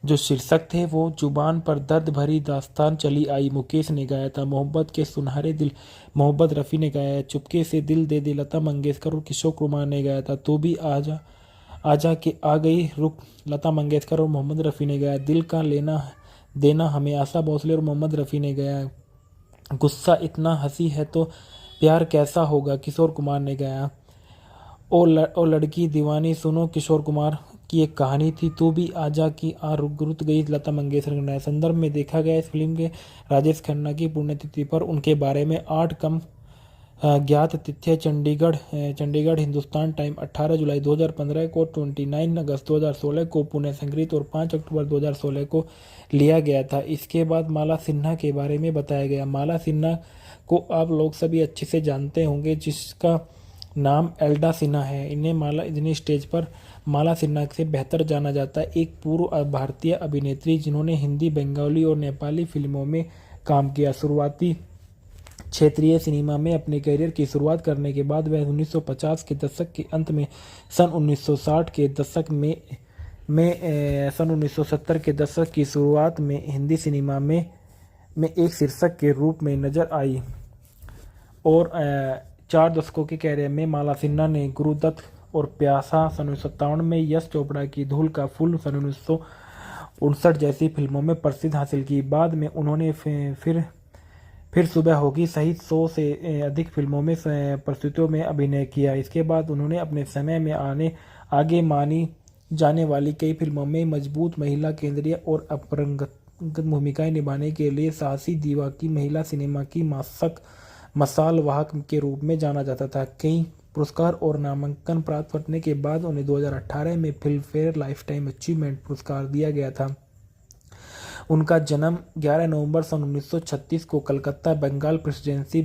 जो शीर्षक थे वो जुबान पर दर्द भरी दास्तान चली आई मुकेश ने गाया था। मोहब्बत के सुनहरे दिल मोहब्बत रफ़ी ने गाया। चुपके से दिल दे दे लता मंगेशकर और किशोर कुमार ने गाया था। तो भी आजा आजा के आ गई रुक लता मंगेशकर और मोहम्मद रफ़ी ने गाया। दिल का लेना देना हमें आशा भोसले और मोहम्मद रफ़ी ने गाया। गुस्सा इतना हंसी है तो प्यार कैसा होगा किशोर कुमार ने गाया। ओ लड़की दीवानी सुनो किशोर कुमार की एक कहानी थी। तो भी आजा की आ रुक गई लता मंगेशकर ने गाया। संदर्भ में देखा गया इस फिल्म के राजेश खन्ना की पुण्यतिथि पर उनके बारे में 8 कम ज्ञात तिथियां चंडीगढ़ हिंदुस्तान टाइम 18 जुलाई 2015 को, 29 अगस्त 2016 को पुणे संग्रहित और 5 अक्टूबर 2016 को लिया गया था। इसके बाद माला सिन्हा के बारे में बताया गया। माला सिन्हा को आप लोग सभी अच्छे से जानते होंगे, जिसका नाम एल्डा सिन्हा है। इन्हें स्टेज पर माला सिन्हा से बेहतर जाना जाता है। एक पूर्व भारतीय अभिनेत्री जिन्होंने हिंदी, बंगाली और नेपाली फिल्मों में काम किया। शुरुआती क्षेत्रीय सिनेमा में अपने करियर की शुरुआत करने के बाद वह 1950 के दशक के अंत में सन 1960 के दशक में सन 1970 के दशक की शुरुआत में हिंदी सिनेमा में एक शीर्षक के रूप में नजर आई। और 4 दशकों के करियर में माला सिन्हा ने गुरुदत्त और प्यासा सन 1957 में, यश चोपड़ा की धूल का फूल सन 1959 जैसी फिल्मों में प्रसिद्धि हासिल की। बाद में उन्होंने फिर सुबह होगी सहित 100 से अधिक फिल्मों में प्रस्तुतियों में अभिनय किया। इसके बाद उन्होंने अपने समय में आगे मानी जाने वाली कई फिल्मों में मजबूत महिला केंद्रीय और अपरंगत भूमिकाएं निभाने के लिए साहसी दीवा की महिला सिनेमा की मसाल वाहक के रूप में जाना जाता था। कई पुरस्कार और नामांकन प्राप्त करने के बाद उन्हें 2018 में फिल्म फेयर लाइफटाइम अचीवमेंट पुरस्कार दिया गया था। उनका जन्म 11 नवंबर सन 1936 को कलकत्ता, बंगाल प्रेसिडेंसी,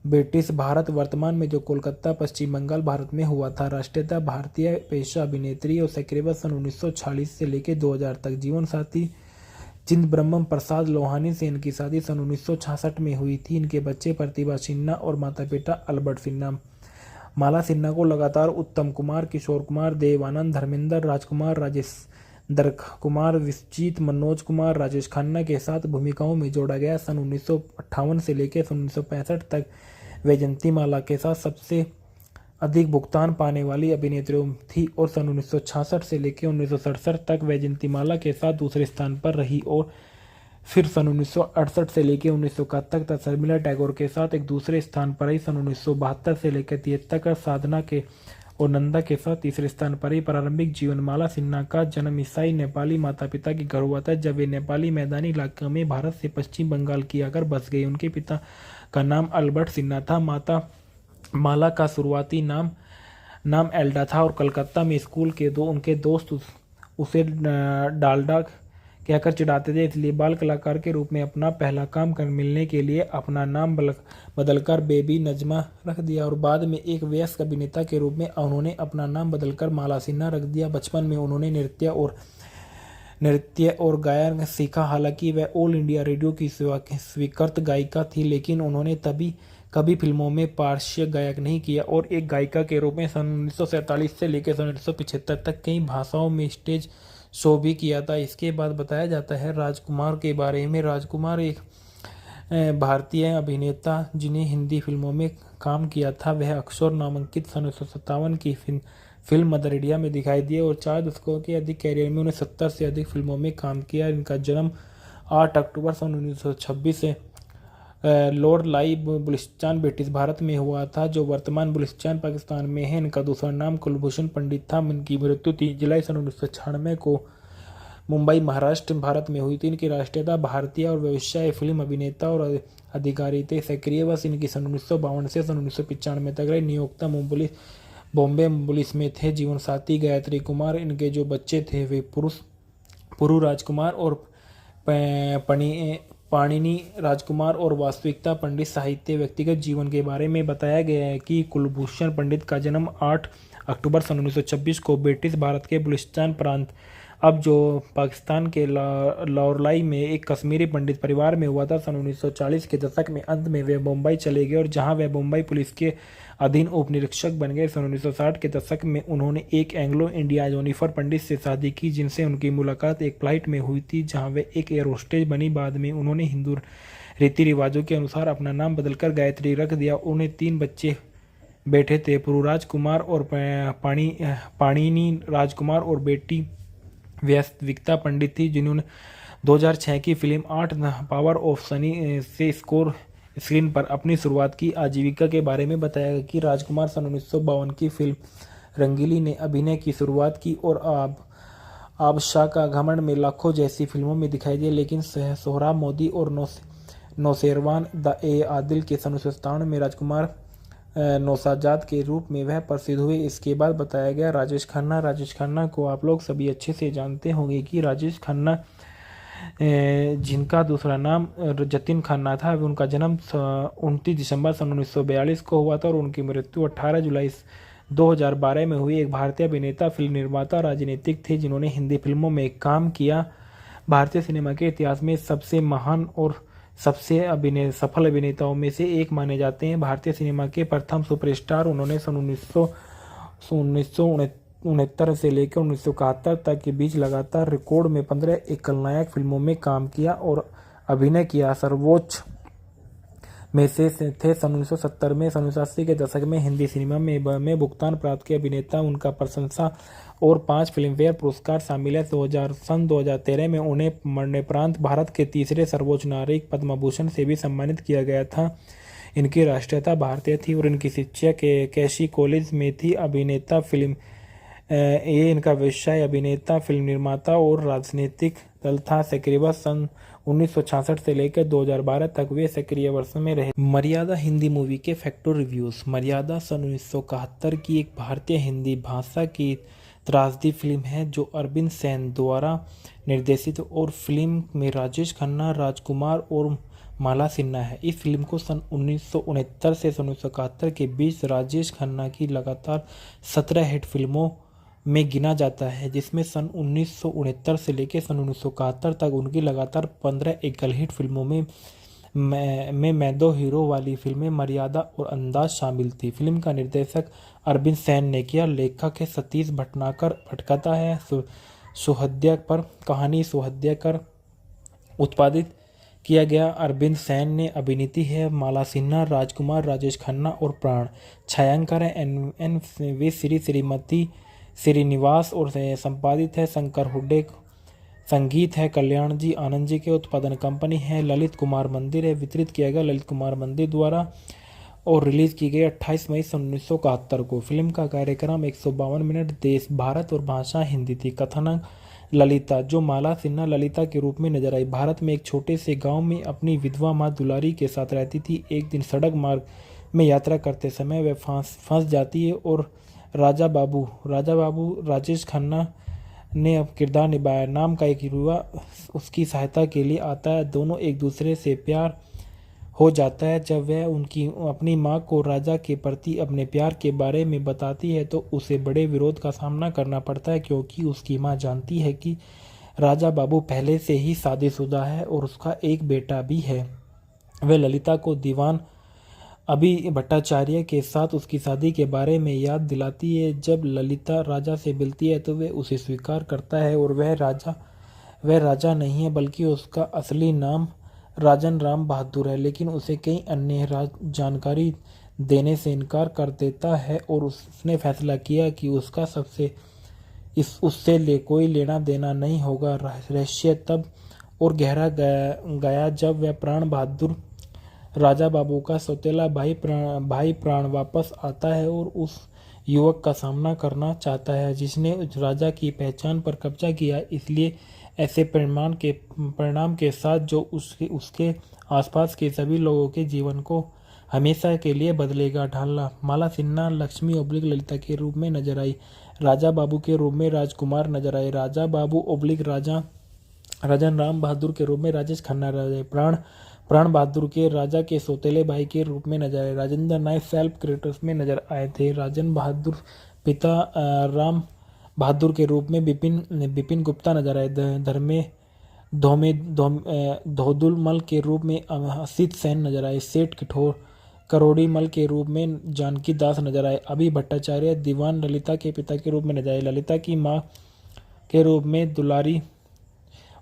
ब्रिटिश भारत वर्तमान में जो कोलकाता, पश्चिम बंगाल, भारत में हुआ था। राष्ट्रीयता भारतीय, पेशा अभिनेत्री और सक्रिय सन 1946 से लेकर 2000 तक। जीवन साथी चिदंबरम प्रसाद लोहानी से इनकी शादी सन 1966 में हुई थी। इनके बच्चे प्रतिभा सिन्हा और माता पिता अल्बर्ट सिन्हा। माला सिन्हा को लगातार उत्तम कुमार, किशोर कुमार, देव आनंद, धर्मेंद्र, राजकुमार, राजेंद्र कुमार, विश्वजीत, मनोज कुमार, राजेश खन्ना के साथ भूमिकाओं में जोड़ा गया। सन 1958 से लेकर सन 1965 तक वैजयंती माला के साथ सबसे अधिक भुगतान पाने वाली अभिनेत्री थी और सन 1966 से लेकर 1967 तक वैजयंती माला के साथ दूसरे स्थान पर रही। और फिर सन 1968 से लेकर 1971 तक शर्मिला टैगोर के साथ एक दूसरे स्थान पर रही। सन 1972 से लेकर 73 तक साधना के और नंदा के साथ तीसरे स्थान पर रही। प्रारंभिक जीवन माला सिन्हा का जन्म ईसाई नेपाली माता पिता के घर हुआ था, जब वे नेपाली मैदानी इलाके में भारत से पश्चिम बंगाल की आकर बस गई। उनके पिता का नाम अल्बर्ट सिन्हा था। माता माला का शुरुआती नाम एल्डा था और कलकत्ता में स्कूल के उनके दोस्त उसे डालडा कहकर चिढ़ाते थे, इसलिए बाल कलाकार के रूप में अपना पहला काम मिलने के लिए अपना नाम बदलकर बेबी नजमा रख दिया और बाद में एक वयस्क अभिनेता के रूप में उन्होंने अपना नाम बदलकर माला सिन्हा रख दिया। बचपन में उन्होंने नृत्य और गायन सीखा। हालांकि वह ऑल इंडिया रेडियो की स्वीकृत गायिका थी, लेकिन उन्होंने कभी फिल्मों में पार्श्व गायक नहीं किया और एक गायिका के रूप में सन 1947 से लेकर सन 1975 तक कई भाषाओं में स्टेज शो भी किया था। इसके बाद बताया जाता है राजकुमार के बारे में। राजकुमार एक भारतीय अभिनेता जिन्हें हिंदी फिल्मों में काम किया था। वह अक्सर नामांकित सन 1957 की फिल्म मदर इंडिया में दिखाई दिए और 4 दशकों के अधिक कैरियर में उन्हें 70 से अधिक फिल्मों में काम किया। इनका जन्म 8 अक्टूबर सन 1926 लोरलाई बलूचिस्तान ब्रिटिश भारत में हुआ था, जो वर्तमान बलूचिस्तान पाकिस्तान में है। इनका दूसरा नाम कुलभूषण पंडित था। इनकी मृत्यु 3 जुलाई सन 1996 को मुंबई, महाराष्ट्र, भारत में हुई थी। इनकी राष्ट्रीयता भारतीय और व्यवसाय फिल्म अभिनेता और अधिकारी थे। सक्रिय वर्ष इनकी सन 1952 से सन 1995 तक रही। नियोक्ता बॉम्बे पुलिस में थे। जीवन साथी गायत्री कुमार। इनके जो बच्चे थे वे पुरु राजकुमार और पाणिनि राजकुमार और वास्तविकता पंडित। साहित्य व्यक्तिगत जीवन के बारे में बताया गया है कि कुलभूषण पंडित का जन्म 8 अक्टूबर सन 1926 को ब्रिटिश भारत के बलूचिस्तान प्रांत, अब जो पाकिस्तान के लाहौरलाई में एक कश्मीरी पंडित परिवार में हुआ था। सन 1940 के दशक में अंत में वे मुंबई चले गए और जहां वे मुंबई पुलिस के अधीन उप निरीक्षक बन गए। सन 1960 के दशक में उन्होंने एक एंग्लो इंडिया जेनिफर पंडित से शादी की, जिनसे उनकी मुलाकात एक फ्लाइट में हुई थी जहां वे एक एयर होस्टेज बनी। बाद में उन्होंने हिंदू रीति रिवाजों के अनुसार अपना नाम बदलकर गायत्री रख दिया। उन्हें 3 बच्चे बेटे थे, पुरुराज कुमार और पाणिनि राजकुमार, और बेटी वास्तविकता पंडित थी, जिन्होंने 2006 की film 8 the power of Sunny से स्क्रीन पर अपनी शुरुआत की। आजीविका के बारे में बताया गया कि राजकुमार सन 1952 की फिल्म रंगीली ने अभिनय की शुरुआत की और आबशाह का घमंड में लाखों जैसी फिल्मों में दिखाई दिए, लेकिन सोहराब मोदी और नौशेरवान द ए आदिल के सन 1997 में राजकुमार नौशाजाद के रूप में वह प्रसिद्ध हुए। इसके बाद बताया गया राजेश खन्ना को आप लोग सभी अच्छे से जानते होंगे कि राजेश खन्ना, जिनका दूसरा नाम जतिन खन्ना था, उनका जन्म 29 दिसंबर सन 1942 को हुआ था और उनकी मृत्यु 18 जुलाई 2012 में हुई। एक भारतीय अभिनेता, फिल्म निर्माता, राजनीतिक थे, जिन्होंने हिंदी फिल्मों में काम किया। भारतीय सिनेमा के इतिहास में सबसे महान और सबसे सफल अभिनेताओं में से एक माने जाते हैं। भारतीय सिनेमा के प्रथम सुपरस्टार। उन्होंने सन 1969 से लेकर 1971 तक के बीच लगातार रिकॉर्ड में 15 एकल नायक फिल्मों में काम किया और अभिनय किया। सर्वोच्च में से थे सन 1970 में। सन 1980 के दशक में हिंदी सिनेमा में भुगतान प्राप्त किए अभिनेता, उनका प्रशंसा और 5 फिल्मफेयर पुरस्कार शामिल है। सन 2013 में उन्हें मरणोपरांत भारत के तीसरे सर्वोच्च नागरिक पद्म भूषण से भी सम्मानित किया गया था। इनकी राष्ट्रीयता भारतीय थी और इनकी शिक्षा कैशी कॉलेज में थी। अभिनेता फिल्म इनका व्यवसाय अभिनेता, फिल्म निर्माता और राजनीतिक दल था। सक्रिय वर्ष सन 1966 से लेकर 2012 तक वे सक्रिय वर्ष में रहे। मर्यादा हिंदी मूवी के फैक्ट और रिव्यूज। मर्यादा सन 1971 की एक भारतीय हिंदी भाषा की त्रासदी फिल्म है जो अरविंद सेन द्वारा निर्देशित और फिल्म में राजेश खन्ना, राजकुमार और माला सिन्हा है। इस फिल्म को सन 1969 से सन 1971 के बीच राजेश खन्ना की लगातार 17 हिट फिल्मों में गिना जाता है, जिसमें सन 1969 से लेकर सन 1971 तक उनकी लगातार 15 एकल हिट फिल्मों में मैं दो हीरो वाली फिल्में मर्यादा और अंदाज शामिल थी। फिल्म का निर्देशक अरविंद सेन ने किया। लेखक है सतीश भटकता है सुहद्याकर। कहानी सुहद्याकर। उत्पादित किया गया अरविंद सेन ने। अभिनीति है माला सिन्हा, राजकुमार, राजेश खन्ना और प्राण। छायांकन है एन वी श्रीमती श्रीनिवास और संपादित है शंकर हुड्डे। संगीत है कल्याण जी आनंद जी के। उत्पादन कंपनी है ललित कुमार मंदिर है। वितरित किया गया ललित कुमार मंदिर द्वारा और रिलीज की गई 28 मई सन 1971 को। फिल्म का कार्यक्रम 152 मिनट। देश भारत और भाषा हिंदी थी। कथानक ललिता, जो माला सिन्हा ललिता के रूप में नजर आई, भारत में एक छोटे से गांव में अपनी विधवा माँ दुलारी के साथ रहती थी। एक दिन सड़क मार्ग में यात्रा करते समय वह फंस जाती है और राजा बाबू राजेश खन्ना ने अब किरदार निभाया नाम का एक युवा उसकी सहायता के लिए आता है। दोनों एक दूसरे से प्यार हो जाता है। जब वह अपनी मां को राजा के प्रति अपने प्यार के बारे में बताती है तो उसे बड़े विरोध का सामना करना पड़ता है, क्योंकि उसकी मां जानती है कि राजा बाबू पहले से ही शादीशुदा है और उसका एक बेटा भी है। वह ललिता को दीवान अभी भट्टाचार्य के साथ उसकी शादी के बारे में याद दिलाती है। जब ललिता राजा से मिलती है तो वह उसे स्वीकार करता है और वह राजा नहीं है, बल्कि उसका असली नाम राजन राम बहादुर है, लेकिन उसे कई अन्य जानकारी देने से इनकार कर देता है और उसने फैसला किया कि उससे कोई लेना देना नहीं होगा। रहस्य तब और गहरा गया जब वह प्राण बहादुर राजा बाबू का सौतेला भाई प्राण वापस आता है और उस युवक का सामना करना चाहता है जिसने उस राजा की पहचान पर कब्जा किया। इसलिए ऐसे परिणाम के साथ जो उसके आसपास के सभी लोगों के जीवन को हमेशा के लिए बदलेगा। ढालना माला सिन्हा लक्ष्मी ओब्लिक ललिता के रूप में नजर आई। राजा बाबू के रूप में राजकुमार नजर आए। राजा बाबू ओब्लिक राजन राम बहादुर के रूप में राजेश खन्ना नजर आए। प्राण बहादुर के राजा के सौतेले भाई के रूप में नजर आए। राजेंद्र नायक सेल्फ क्रेडिट्स में नजर आए थे। राजन बहादुर पिता राम बहादुर के रूप में बिपिन गुप्ता नजर आए। धोदुल मल के रूप में असित सेन नजर आए। सेठ करोड़ी मल के रूप में जानकी दास नजर आए। अभी भट्टाचार्य दीवान ललिता के पिता के रूप में नजर आए। ललिता की मां के रूप में दुलारी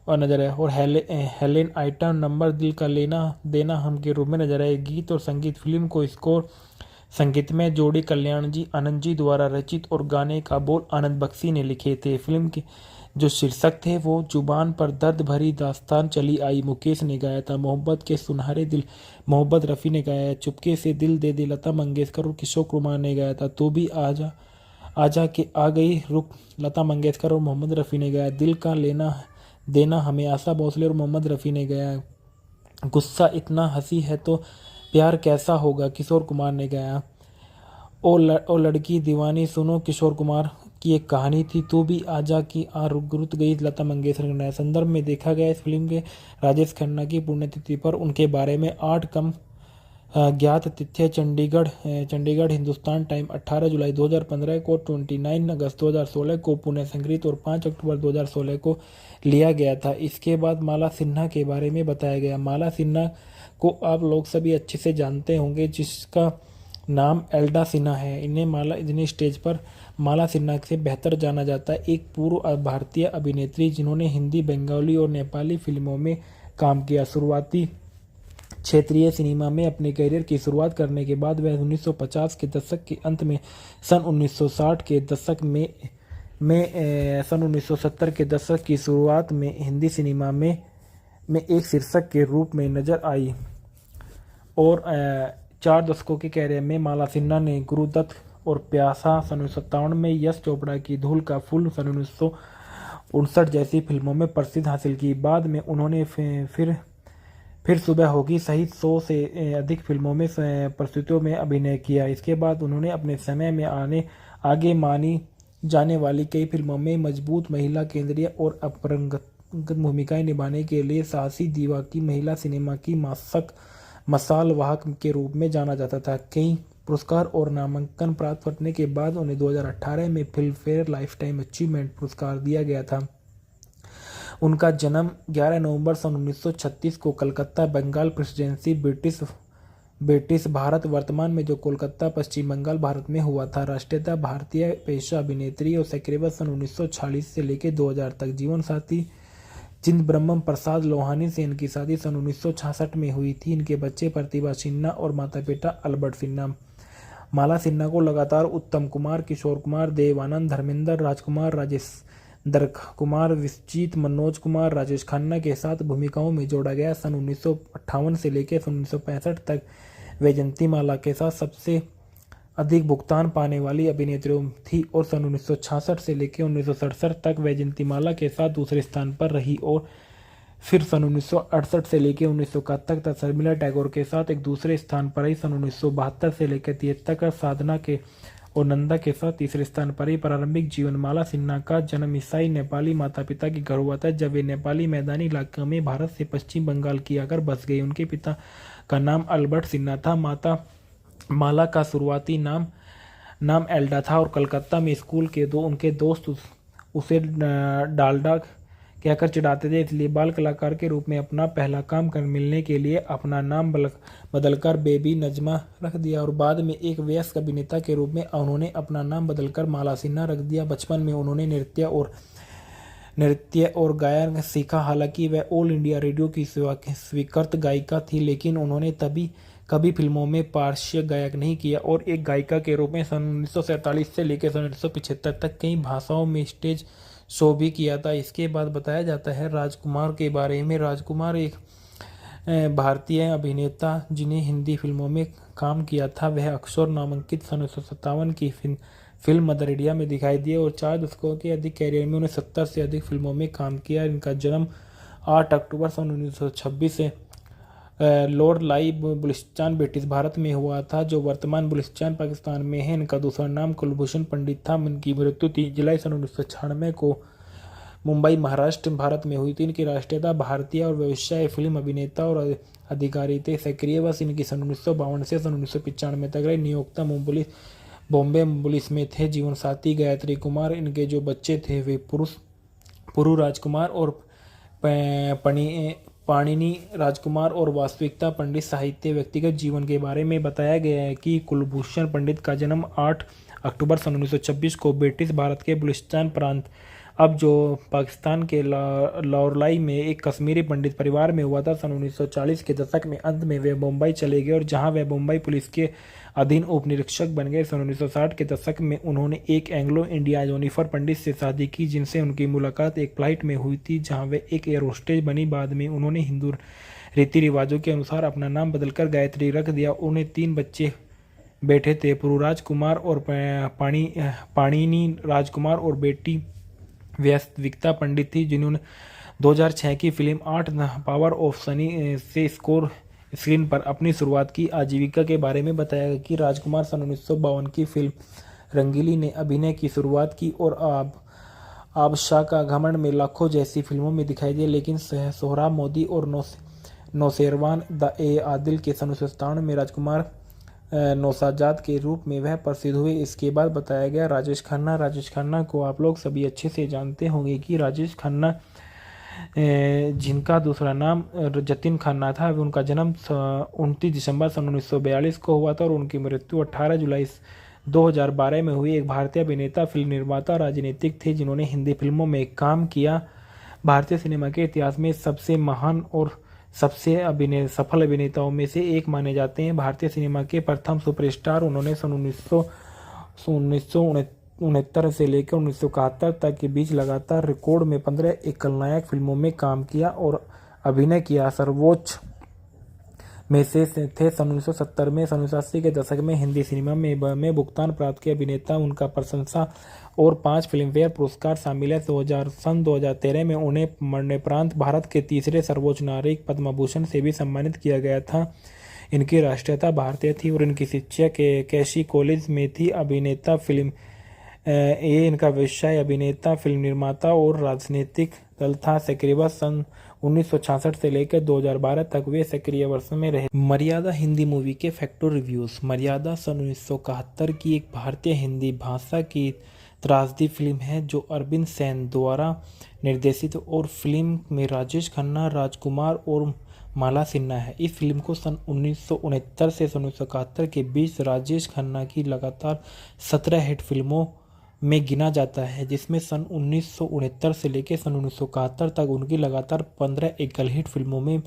और नजर आए। और हेलेन आइटम नंबर दिल का लेना देना हम के रूप में नजर आए। गीत और संगीत फिल्म को स्कोर संगीत में जोड़ी कल्याण जी आनंद जी द्वारा रचित और गाने का बोल आनंद बख्शी ने लिखे थे। फिल्म के जो शीर्षक थे वो जुबान पर दर्द भरी दास्तान चली आई मुकेश ने गाया था। मोहब्बत के सुनहरे दिल मोहब्बत रफ़ी ने गाया। चुपके से दिल दे दे लता मंगेशकर और किशोर कुमार ने गाया था। तो भी आजा आजा के आ गई रुक लता मंगेशकर और मोहम्मद रफ़ी ने गाया। दिल का लेना देना हमें आशा भोसले और मोहम्मद रफ़ी ने गाया। गुस्सा इतना हंसी है तो प्यार कैसा होगा किशोर कुमार ने गाया। ओ लड़की दीवानी सुनो किशोर कुमार की एक कहानी थी। तो भी आजा की आ रुत गई लता मंगेशकर ने गाया। संदर्भ में देखा गया इस फिल्म के राजेश खन्ना की पुण्यतिथि पर उनके बारे में 8 कम ज्ञात तिथियां चंडीगढ़ हिंदुस्तान टाइम 18 जुलाई 2015 को, 29 अगस्त 2016 को पुणे संग्रहित और 5 अक्टूबर 2016 को लिया गया था। इसके बाद माला सिन्हा के बारे में बताया गया। माला सिन्हा को आप लोग सभी अच्छे से जानते होंगे जिसका नाम एल्डा सिन्हा है। इन्हें स्टेज पर माला सिन्हा से बेहतर जाना जाता है। एक पूर्व भारतीय अभिनेत्री जिन्होंने हिंदी बंगाली और नेपाली फिल्मों में काम किया। शुरुआती क्षेत्रीय सिनेमा में अपने करियर की शुरुआत करने के बाद वह 1950 के दशक के अंत में सन 1960 के दशक में सन 1970 के दशक की शुरुआत में हिंदी सिनेमा में एक शीर्षक के रूप में नजर आई और 4 दशकों के करियर में माला सिन्हा ने गुरुदत्त और प्यासा सन 1957 में, यश चोपड़ा की धूल का फूल सन 1959 जैसी फिल्मों में प्रसिद्धि हासिल की। बाद में उन्होंने फिर सुबह होगी सहित 100 से अधिक फिल्मों में प्रस्तुतियों में अभिनय किया। इसके बाद उन्होंने अपने समय में आगे मानी जाने वाली कई फिल्मों में मजबूत महिला केंद्रीय और अपरंगत भूमिकाएं निभाने के लिए साहसी दीवा की महिला सिनेमा की मसाल वाहक के रूप में जाना जाता था। कई पुरस्कार और नामांकन प्राप्त करने के बाद उन्हें 2018 में फिल्म फेयर लाइफटाइम अचीवमेंट पुरस्कार दिया गया था। उनका जन्म 11 नवंबर सन 1936 को कलकत्ता बंगाल प्रेसिडेंसी ब्रिटिश भारत वर्तमान में जो कोलकाता पश्चिम बंगाल भारत में हुआ था। राष्ट्रीयता भारतीय, पेशा अभिनेत्री और सक्रिय सन 1946 से लेकर 2000 तक। जीवन साथी जिंद ब्रह्म प्रसाद लोहानी से इनकी शादी सन 1966 में हुई थी। इनके बच्चे प्रतिभा सिन्हा और माता पिता अल्बर्ट सिन्हा। माला सिन्हा को लगातार उत्तम कुमार, किशोर कुमार, देव आनंद, धर्मेंद्र, राजकुमार, राजेंद्र कुमार, विश्वजीत, मनोज कुमार, राजेश खन्ना के साथ भूमिकाओं में जोड़ा गया। सन 1958 से लेकर सन 1965 तक वैजयंती माला के साथ सबसे अधिक भुगतान पाने वाली अभिनेत्री थी और सन 1966 से लेकर 1967 तक वैजयंती माला के साथ दूसरे स्थान पर रही और फिर सन 1968 से लेकर 1971 तक शर्मिला टैगोर के साथ एक दूसरे स्थान पर रही। सन 1972 से लेकर 73 तक साधना के और नंदा के साथ तीसरे स्थान पर रही। प्रारंभिक जीवन माला सिन्हा का जन्म ईसाई नेपाली माता पिता के घर हुआ था जब वे नेपाली मैदानी इलाके में भारत से पश्चिम बंगाल की आकर बस गई। उनके पिता का नाम अल्बर्ट सिन्हा था। माता माला का शुरुआती नाम एल्डा था और कलकत्ता में स्कूल के उनके दोस्त उसे डालडा कहकर चिढ़ाते थे, इसलिए बाल कलाकार के रूप में अपना पहला काम मिलने के लिए अपना नाम बदलकर बेबी नजमा रख दिया और बाद में एक वयस्क अभिनेता के रूप में उन्होंने अपना नाम बदलकर माला सिन्हा रख दिया। बचपन में उन्होंने नृत्य और गायन सीखा। हालांकि वह ऑल इंडिया रेडियो की स्वीकृत गायिका थी, लेकिन उन्होंने कभी फिल्मों में पार्श्व गायक नहीं किया और एक गायिका के रूप में सन 1947 से लेकर सन 1975 तक कई भाषाओं में स्टेज शो भी किया था। इसके बाद बताया जाता है राजकुमार के बारे में। राजकुमार एक भारतीय अभिनेता जिन्हें हिंदी फिल्मों में काम किया था। वह अक्षर नामांकित सन 1957 की फिल्म मदर इंडिया में दिखाई दिए और 4 दशकों के अधिक कैरियर में उन्हें 70 से अधिक फिल्मों में काम किया। इनका जन्म 8 अक्टूबर सन 1926 से लॉर्ड लाइ बलूचिस्तान ब्रिटिश भारत में हुआ था, जो वर्तमान बलूचिस्तान पाकिस्तान में है। इनका दूसरा नाम कुलभूषण पंडित था। इनकी मृत्यु 3 जुलाई सन 1996 को मुंबई महाराष्ट्र भारत में हुई थी। इनकी राष्ट्रीयता भारतीय और व्यवसाय फिल्म अभिनेता और अधिकारी थे। सक्रिय वर्ष इनकी सन 1952 से सन 1995 तक रही। नियोक्ता बॉम्बे पुलिस में थे। जीवन साथी गायत्री कुमार। इनके जो बच्चे थे वे पुरु राजकुमार और पाणिनि राजकुमार और वास्तविकता पंडित। साहित्य व्यक्तिगत जीवन के बारे में बताया गया है कि कुलभूषण पंडित का जन्म 8 अक्टूबर सन 1926 को ब्रिटिश भारत के बलूचिस्तान प्रांत, अब जो पाकिस्तान के लाहौरलाई में एक कश्मीरी पंडित परिवार में हुआ था। सन 1940 के दशक में अंत में वे मुंबई चले गए और जहां वे मुंबई पुलिस के अधीन उप निरीक्षक बन गए। सन 1960 के दशक में उन्होंने एक एंग्लो इंडिया जेनिफर पंडित से शादी की, जिनसे उनकी मुलाकात एक फ्लाइट में हुई थी जहां वे एक एयर होस्टेज बनी। बाद में उन्होंने हिंदू रीति रिवाजों के अनुसार अपना नाम बदलकर गायत्री रख दिया। उन्हें 3 बच्चे बेटे थे, पुरुराज कुमार और पाणिनि राजकुमार, और बेटी वास्तविकता पंडित थी, जिन्होंने 2006 की फिल्म 8 पावर ऑफ सनी से स्क्रीन पर अपनी शुरुआत की। आजीविका के बारे में बताया गया कि राजकुमार सन 1952 की फिल्म रंगीली ने अभिनय की शुरुआत की और आबशाह का घमंड में लाखों जैसी फिल्मों में दिखाई दिए, लेकिन सोहराब मोदी और नौशेरवान द आदिल के सन 1997 में राजकुमार नौशाजाद के रूप में वह प्रसिद्ध हुए। इसके बाद बताया गया राजेश खन्ना को आप लोग सभी अच्छे से जानते होंगे कि राजेश खन्ना, जिनका दूसरा नाम जतिन खन्ना था, उनका जन्म 29 दिसंबर सन 1942 को हुआ था और उनकी मृत्यु 18 जुलाई 2012 में हुई। एक भारतीय अभिनेता, फिल्म निर्माता, राजनीतिक थे जिन्होंने हिंदी फिल्मों में काम किया। भारतीय सिनेमा के इतिहास में सबसे महान और सबसे सफल अभिनेताओं में से एक माने जाते हैं। भारतीय सिनेमा के प्रथम सुपरस्टार। उन्होंने सन 1969 से लेकर 1971 तक के बीच लगातार रिकॉर्ड में 15 एकल नायक फिल्मों में काम किया और अभिनय किया। सर्वोच्च में से थे सन 1970 में। सन 1980 के दशक में हिंदी सिनेमा में भुगतान प्राप्त किए अभिनेता, उनका प्रशंसा और 5 फिल्मफेयर पुरस्कार शामिल है। सन 2013 में उन्हें मरणोपरांत भारत के तीसरे सर्वोच्च नागरिक पद्म भूषण से भी सम्मानित किया गया था। इनकी राष्ट्रीयता भारतीय थी और इनकी शिक्षा कैशी कॉलेज में थी। अभिनेता फिल्म इनका व्यवसाय अभिनेता, फिल्म निर्माता और राजनीतिक दल था। सक्रिय वर्ष सन 1966 से लेकर 2012 तक वे सक्रिय वर्ष में रहे। मर्यादा हिंदी मूवी के फैक्टर रिव्यूज। मर्यादा सन 1971 की एक भारतीय हिंदी भाषा की त्रासदी फिल्म है जो अरविंद सेन द्वारा निर्देशित और फिल्म में राजेश खन्ना, राजकुमार और माला सिन्हा है। इस फिल्म को सन 1969 से सन 1971 के बीच राजेश खन्ना की लगातार 17 हिट फिल्मों में गिना जाता है, जिसमें सन 1969 से लेकर सन 1971 तक उनकी लगातार 15 एकल हिट फिल्मों में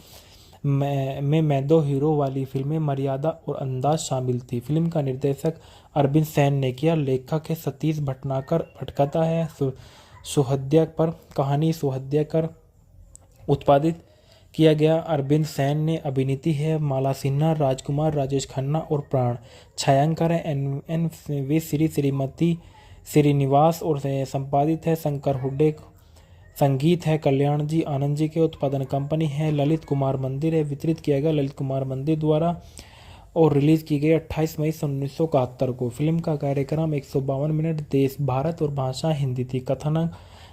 मैं दो हीरो वाली फिल्में मर्यादा और अंदाज शामिल थी। फिल्म का निर्देशक अरविंद सेन ने किया। लेखक है सतीश भटनागर। पटकथा है सुहद्याकर। कहानी सुहद्याकर। उत्पादित किया गया अरविंद सेन ने। अभिनीति है माला सिन्हा, राजकुमार, राजेश खन्ना और प्राण। छायांकन है एन वी श्रीमती श्रीनिवास और संपादित है शंकर हुड्डे। संगीत है कल्याण जी आनंद जी के। उत्पादन कंपनी है ललित कुमार मंदिर है। वितरित किया गया ललित कुमार मंदिर द्वारा और रिलीज की गई 28 मई सन 1971 को। फिल्म का कार्यक्रम 152 मिनट। देश भारत और भाषा हिंदी थी। कथानक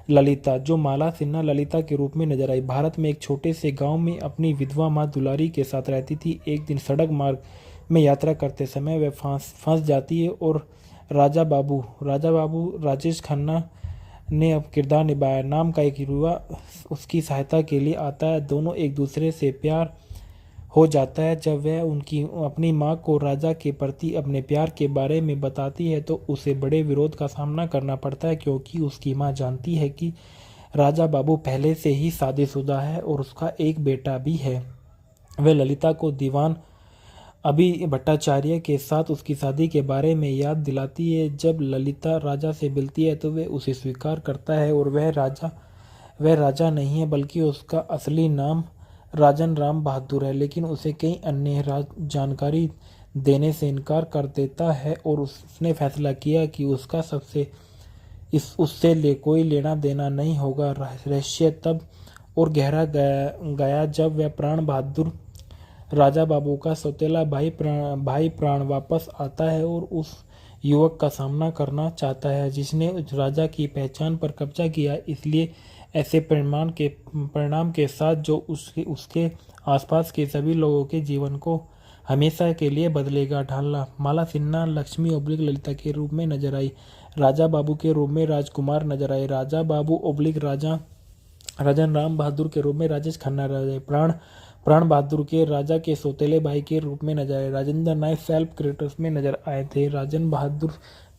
ललिता, जो माला सिन्हा ललिता के रूप में नजर आई, भारत में एक छोटे से गांव में अपनी विधवा माँ दुलारी के साथ रहती थी। एक दिन सड़क मार्ग में यात्रा करते समय वह फंस जाती है और राजा बाबू राजेश खन्ना ने अब किरदार निभाया नाम का एक युवा उसकी सहायता के लिए आता है। दोनों एक दूसरे से प्यार हो जाता है। जब वह अपनी माँ को राजा के प्रति अपने प्यार के बारे में बताती है तो उसे बड़े विरोध का सामना करना पड़ता है, क्योंकि उसकी माँ जानती है कि राजा बाबू पहले से ही शादीशुदा है और उसका एक बेटा भी है। वह ललिता को दीवान अभि भट्टाचार्य के साथ उसकी शादी के बारे में याद दिलाती है। जब ललिता राजा से मिलती है तो वह उसे स्वीकार करता है और वह राजा नहीं है बल्कि उसका असली नाम राजन राम बहादुर है, लेकिन उसे कई अन्य जानकारी देने से इनकार कर देता है और उसने फैसला किया कि उससे कोई लेना देना नहीं होगा। रहस्य तब और गहरा गया जब वह प्राण बहादुर राजा बाबू का सौतेला भाई प्राण वापस आता है और उस युवक का सामना करना चाहता है जिसने उस राजा की पहचान पर कब्जा किया। इसलिए ऐसे परिणाम के साथ जो उसके आसपास के सभी लोगों के जीवन को हमेशा के लिए बदलेगा। ढालना माला सिन्हा लक्ष्मी ओब्लिक ललिता के रूप में नजर आई। राजा बाबू के रूप में राजकुमार नजर आए। राजा बाबू ओब्लिक राजन राम बहादुर के रूप में राजेश खन्ना नजर आए। प्राण बहादुर के राजा के सौतेले भाई के रूप में नजर आए। राजेंद्र नायक सेल्फ क्रेडिट्स में नजर आए थे। राजन बहादुर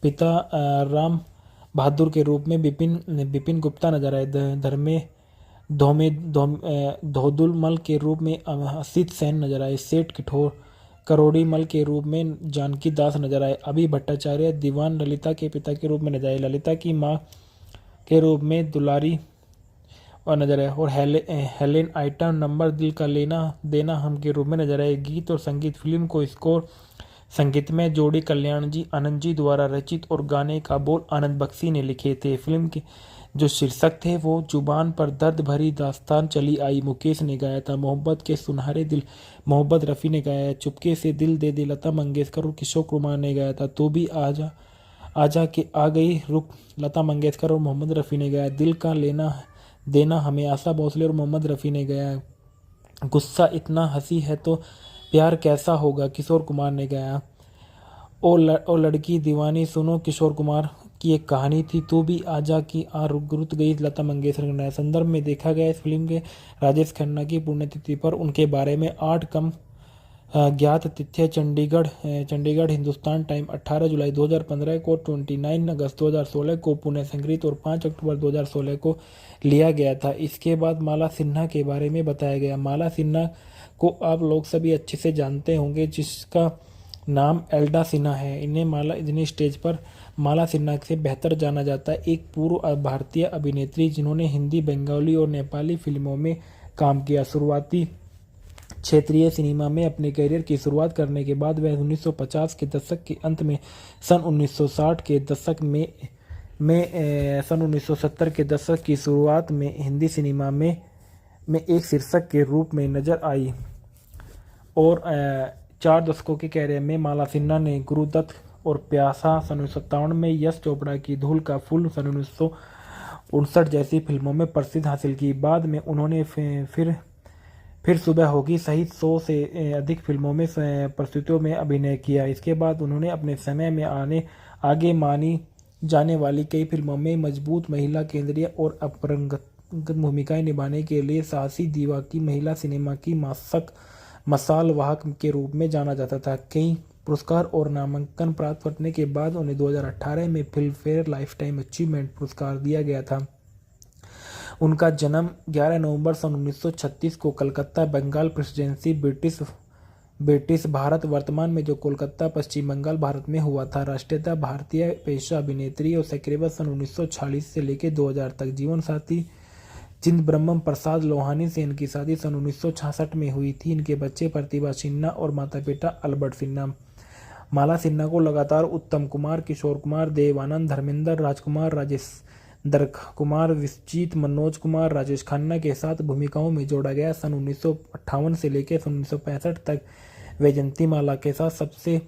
पिता राम बहादुर के रूप में बिपिन गुप्ता नजर आए। धोदुल मल के रूप में असित सेन नजर आए। सेठ करोड़ी मल के रूप में जानकी दास नजर आए। अभि भट्टाचार्य दीवान ललिता के पिता के रूप में नजर आए। ललिता की मां के रूप में दुलारी और नजर आए और हेलेन आइटम नंबर दिल का लेना देना हम के रूप में नजर आए। गीत और संगीत फिल्म को स्कोर संगीत में जोड़ी कल्याण जी आनंद जी द्वारा रचित और गाने का बोल आनंद बख्शी ने लिखे थे। फिल्म के जो शीर्षक थे वो जुबान पर दर्द भरी दास्तान चली आई मुकेश ने गाया था। मोहब्बत के सुनहरे दिल मोहब्बत रफ़ी ने गाया। चुपके से दिल दे दे लता मंगेशकर और किशोर कुमार ने गाया था। तो भी आजा के आ गई रुक लता मंगेशकर और मोहम्मद रफ़ी ने गाया। दिल का लेना देना हमें आशा भोसले और मोहम्मद रफ़ी ने गाया। गुस्सा इतना हंसी है तो प्यार कैसा होगा किशोर कुमार ने गाया। ओ लड़की दीवानी सुनो किशोर कुमार की एक कहानी थी। तू भी आजा की रुत गई लता मंगेशकर ने गाया। संदर्भ में देखा गया इस फिल्म के राजेश खन्ना की पुण्यतिथि पर उनके बारे में 8 कम ज्ञात तिथि चंडीगढ़ हिंदुस्तान टाइम 18 जुलाई 2015 को, 29 अगस्त 2016 को पुणे संग्रहित और 5 अक्टूबर 2016 को लिया गया था। इसके बाद माला सिन्हा के बारे में बताया गया। माला सिन्हा को आप लोग सभी अच्छे से जानते होंगे जिसका नाम एल्डा सिन्हा है। इन्हें स्टेज पर माला सिन्हा से बेहतर जाना जाता है। एक पूर्व भारतीय अभिनेत्री जिन्होंने हिंदी बंगाली और नेपाली फिल्मों में काम किया। शुरुआती क्षेत्रीय सिनेमा में अपने करियर की शुरुआत करने के बाद वह 1950 के दशक के अंत में सन 1960 के दशक में सन 1970 के दशक की शुरुआत में हिंदी सिनेमा में एक शीर्षक के रूप में नजर आई और 4 दशकों के करियर में माला सिन्हा ने गुरुदत्त और प्यासा सन 1957 में, यश चोपड़ा की धूल का फूल सन 1959 जैसी फिल्मों में प्रसिद्धि हासिल की। बाद में उन्होंने फिर सुबह होगी सहित 100 से अधिक फिल्मों में प्रस्तुतियों में अभिनय किया। इसके बाद उन्होंने अपने समय में आगे मानी जाने वाली कई फिल्मों में मजबूत महिला केंद्रीय और अपरंगत भूमिकाएं निभाने के लिए साहसी दीवा की महिला सिनेमा की मसाल वाहक के रूप में जाना जाता था। कई पुरस्कार और नामांकन प्राप्त करने के बाद उन्हें 2018 में फिल्म फेयर लाइफटाइम अचीवमेंट पुरस्कार दिया गया था। उनका जन्म 11 नवंबर सन 1936 को कलकत्ता बंगाल प्रेसिडेंसी ब्रिटिश भारत वर्तमान में जो कोलकाता पश्चिम बंगाल भारत में हुआ था। राष्ट्रीयता भारतीय पेशा अभिनेत्री और सक्रिय सन 1946 से लेकर 2000 तक। जीवन साथी चिदंबरम प्रसाद लोहानी से इनकी शादी सन 1966 में हुई थी। इनके बच्चे प्रतिभा सिन्हा और माता पिता अल्बर्ट सिन्हा। माला सिन्हा को लगातार उत्तम कुमार, किशोर कुमार, देव आनंद, धर्मेंद्र, राजकुमार, राजेंद्र कुमार, विश्वजीत, मनोज कुमार, राजेश खन्ना के साथ भूमिकाओं में जोड़ा गया। सन 1958 से लेकर सन 1965 तक वैजयंती माला के साथ सबसे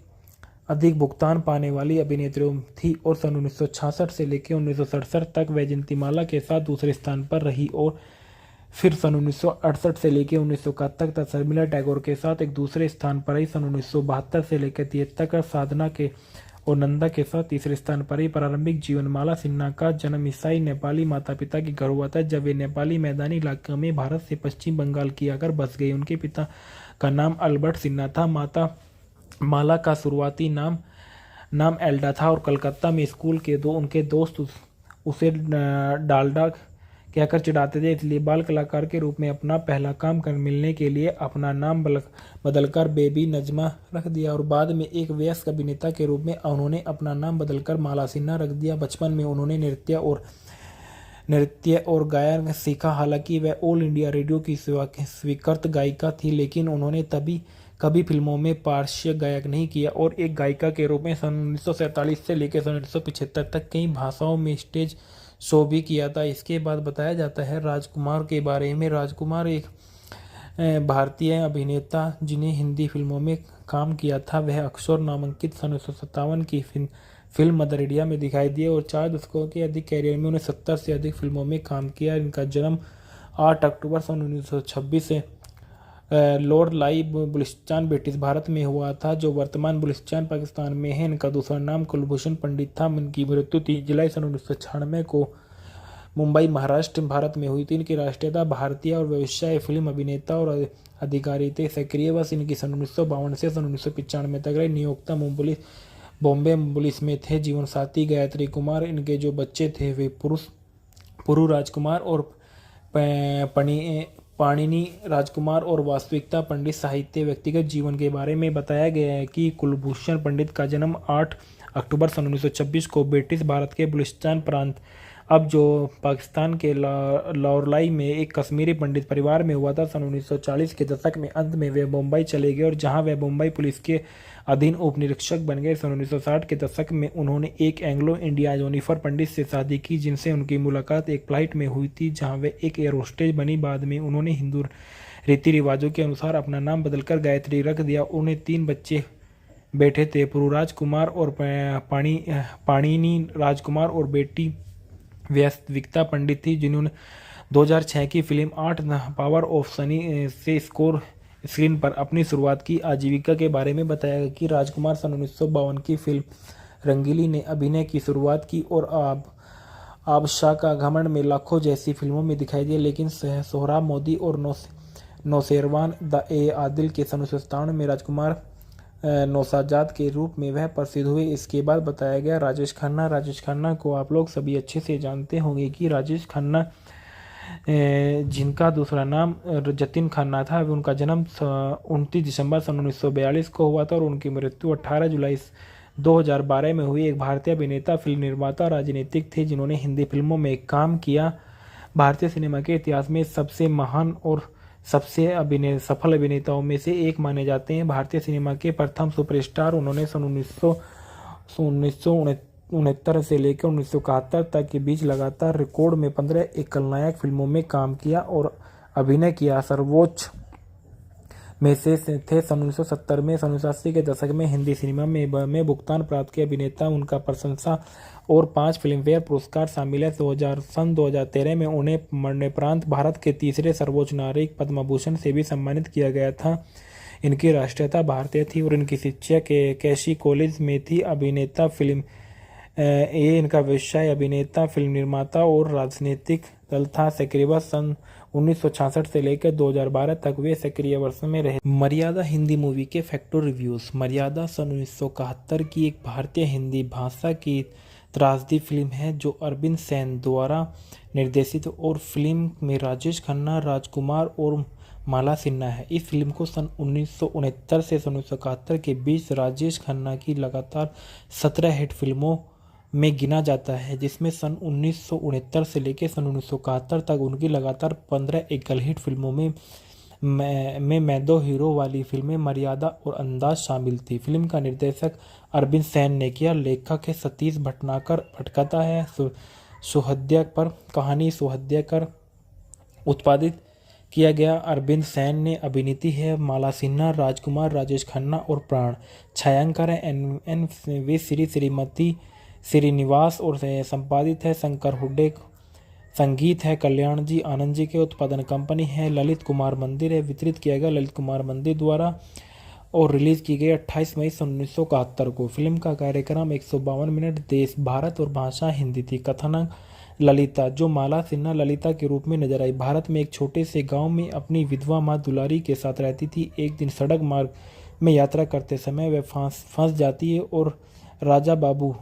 अधिक भुगतान पाने वाली अभिनेत्री थी और सन 1966 से लेकर 1967 तक वैजयंती माला के साथ दूसरे स्थान पर रही और फिर सन 1968 से लेकर 1971 तक शर्मिला टैगोर के साथ एक दूसरे स्थान पर रही। सन 1972 से लेकर 73 तक साधना के और नंदा के साथ तीसरे स्थान पर रही। प्रारंभिक जीवन माला सिन्हा का जन्म ईसाई नेपाली माता पिता के घर हुआ था जब वे नेपाली मैदानी इलाके में भारत से पश्चिम बंगाल की आकर बस गए। उनके पिता का नाम अल्बर्ट सिन्हा था। माता माला का शुरुआती नाम एल्डा था और कलकत्ता में स्कूल के उनके दोस्त उसे डालडा कहकर चिढ़ाते थे, इसलिए बाल कलाकार के रूप में अपना पहला काम मिलने के लिए अपना नाम बदलकर बेबी नजमा रख दिया और बाद में एक वयस्क अभिनेता के रूप में उन्होंने अपना नाम बदलकर माला सिन्हा रख दिया। बचपन में उन्होंने नृत्य और गायन सीखा। हालांकि वह ऑल इंडिया रेडियो की स्वीकृत गायिका थी, लेकिन उन्होंने कभी फिल्मों में पार्श्व गायक नहीं किया और एक गायिका के रूप में सन 1947 से लेकर सन 1975 तक कई भाषाओं में स्टेज शो भी किया था। इसके बाद बताया जाता है राजकुमार के बारे में। राजकुमार एक भारतीय अभिनेता जिन्हें हिंदी फिल्मों में काम किया था। वह अक्सर नामांकित सन 1957 की फिल्म मदर इंडिया में दिखाई दिए और 4 दशकों के अधिक कैरियर में उन्हें 70 से अधिक फिल्मों में काम किया। इनका जन्म 8 अक्टूबर सन 1926 से लॉर्ड लाइ बलूचिस्तान ब्रिटिश भारत में हुआ था, जो वर्तमान बलूचिस्तान पाकिस्तान में है। इनका दूसरा नाम कुलभूषण पंडित था। इनकी मृत्यु 3 जुलाई सन 1996 को मुंबई महाराष्ट्र भारत में हुई थी। इनकी राष्ट्रीयता भारतीय और व्यवसाय फिल्म अभिनेता और अधिकारी थे। सक्रिय वर्ष इनकी सन 1952 से सन 1995 तक रहे। नियोक्ता बॉम्बे पुलिस में थे। जीवन साथी गायत्री कुमार। इनके जो बच्चे थे वे पुरु राजकुमार और पाणिनि राजकुमार और वास्तविकता पंडित। साहित्य व्यक्तिगत जीवन के बारे में बताया गया है कि कुलभूषण पंडित का जन्म 8 अक्टूबर सन 1926 को ब्रिटिश भारत के बलूचिस्तान प्रांत, अब जो पाकिस्तान के लाहौरलाई में एक कश्मीरी पंडित परिवार में हुआ था। सन 1940 के दशक में अंत में वे मुंबई चले गए और जहां वे मुंबई पुलिस के अधीन उप निरीक्षक बन गए। सन 1960 के दशक में उन्होंने एक एंग्लो इंडिया जेनिफर पंडित से शादी की, जिनसे उनकी मुलाकात एक फ्लाइट में हुई थी जहां वे एक एयर होस्टेज बनी। बाद में उन्होंने हिंदू रीति रिवाजों के अनुसार अपना नाम बदलकर गायत्री रख दिया। उन्हें 3 बच्चे बेटे थे, पुरु राजकुमार और पाणिनि राजकुमार, और बेटी वास्तविकता पंडित थी, जिन्होंने 2006 की फिल्म 8 पावर ऑफ सनी से स्क्रीन पर अपनी शुरुआत की। आजीविका के बारे में बताया गया कि राजकुमार सन 1952 की फिल्म रंगीली ने अभिनय की शुरुआत की और आबशाह का घमंड में लाखों जैसी फिल्मों में दिखाई दिए, लेकिन सोहराब मोदी और नौशेरवान द ए आदिल के सन 1997 में राजकुमार नौशाजाद के रूप में वह प्रसिद्ध हुए। इसके बाद बताया गया राजेश खन्ना को आप लोग सभी अच्छे से जानते होंगे कि राजेश खन्ना, जिनका दूसरा नाम जतिन खन्ना था, उनका जन्म 29 दिसंबर सन 1942 को हुआ था और उनकी मृत्यु 18 जुलाई 2012 में हुई। एक भारतीय अभिनेता, फिल्म निर्माता, राजनीतिक थे जिन्होंने हिंदी फिल्मों में काम किया। भारतीय सिनेमा के इतिहास में सबसे महान और सबसे सफल अभिनेताओं में से एक माने जाते हैं। भारतीय सिनेमा के प्रथम सुपरस्टार। उन्होंने सन 1969 से लेकर 1971 तक के बीच लगातार रिकॉर्ड में 15 एकल फिल्मों में काम किया और अभिनय किया। सर्वोच्च में से थे सन 1970 में। सन 1980 के दशक में हिंदी सिनेमा में भुगतान प्राप्त किए अभिनेता, उनका प्रशंसा और 5 फिल्मफेयर पुरस्कार शामिल है। सन 2013 में उन्हें मरणोपरांत भारत के तीसरे सर्वोच्च नागरिक पद्म भूषण से भी सम्मानित किया गया था। इनकी राष्ट्रीयता भारतीय थी और इनकी शिक्षा कैशी कॉलेज में थी। इनका व्यवसाय अभिनेता, फिल्म निर्माता और राजनीतिक दल था। सक्रिय वर्ष सन 1966 से लेकर 2012 तक वे सक्रिय वर्ष में रहे। मर्यादा हिंदी मूवी के फैक्टर रिव्यूज। मर्यादा सन 1971 की एक भारतीय हिंदी भाषा की त्रासदी फिल्म है जो अरविंद सेन द्वारा निर्देशित और फिल्म में राजेश खन्ना, राजकुमार और माला सिन्हा है। इस फिल्म को सन 1969 से सन 1971 के बीच राजेश खन्ना की लगातार 17 हिट फिल्मों में गिना जाता है, जिसमें सन 1969 से लेकर सन 1971 तक उनकी लगातार 15 एकल हिट फिल्मों में मैं दो हीरो वाली फिल्में मर्यादा और अंदाज शामिल थी। फिल्म का निर्देशक अरविंद सेन ने किया। लेखक है सतीश भटनागर। पटकथा है सुहृदयकर। कहानी सुहृदयकर। उत्पादित किया गया अरविंद सेन ने। अभिनीति है माला सिन्हा, राजकुमार, राजेश खन्ना और प्राण। छायांकन है एन वी श्रीमती श्रीनिवास और संपादित है शंकर हुड्डे। संगीत है कल्याण जी आनंद जी के। उत्पादन कंपनी है ललित कुमार मंदिर है। वितरित किया गया ललित कुमार मंदिर द्वारा और रिलीज की गई 28 मई 1971 को। फिल्म का कार्यक्रम 152 मिनट। देश भारत और भाषा हिंदी थी। कथानक ललिता, जो माला सिन्हा ललिता के रूप में नजर आई, भारत में एक छोटे से गांव में अपनी विधवा माँ दुलारी के साथ रहती थी। एक दिन सड़क मार्ग में यात्रा करते समय वह फंस जाती है और राजा बाबू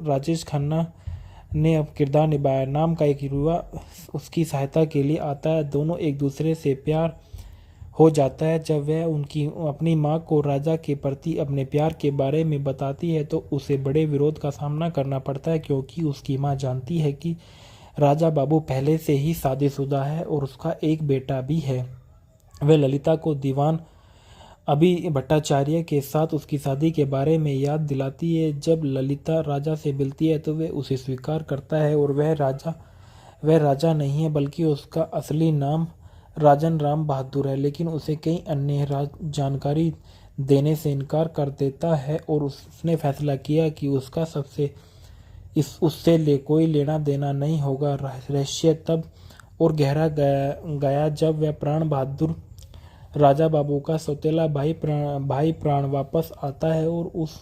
राजेश खन्ना ने अब किरदार निभाया नाम का एक युवा उसकी सहायता के लिए आता है। दोनों एक दूसरे से प्यार हो जाता है। जब वह अपनी माँ को राजा के प्रति अपने प्यार के बारे में बताती है तो उसे बड़े विरोध का सामना करना पड़ता है, क्योंकि उसकी माँ जानती है कि राजा बाबू पहले से ही शादीशुदा है और उसका एक बेटा भी है। वह ललिता को दीवान अभी भट्टाचार्य के साथ उसकी शादी के बारे में याद दिलाती है। जब ललिता राजा से मिलती है तो वह उसे स्वीकार करता है और वह राजा नहीं है बल्कि उसका असली नाम राजन राम बहादुर है, लेकिन उसे कई अन्य जानकारी देने से इनकार कर देता है और उसने फैसला किया कि उससे कोई लेना देना नहीं होगा। रहस्य तब और गहरा गया जब वह प्राण बहादुर राजा बाबू का सौतेला भाई प्राण वापस आता है और उस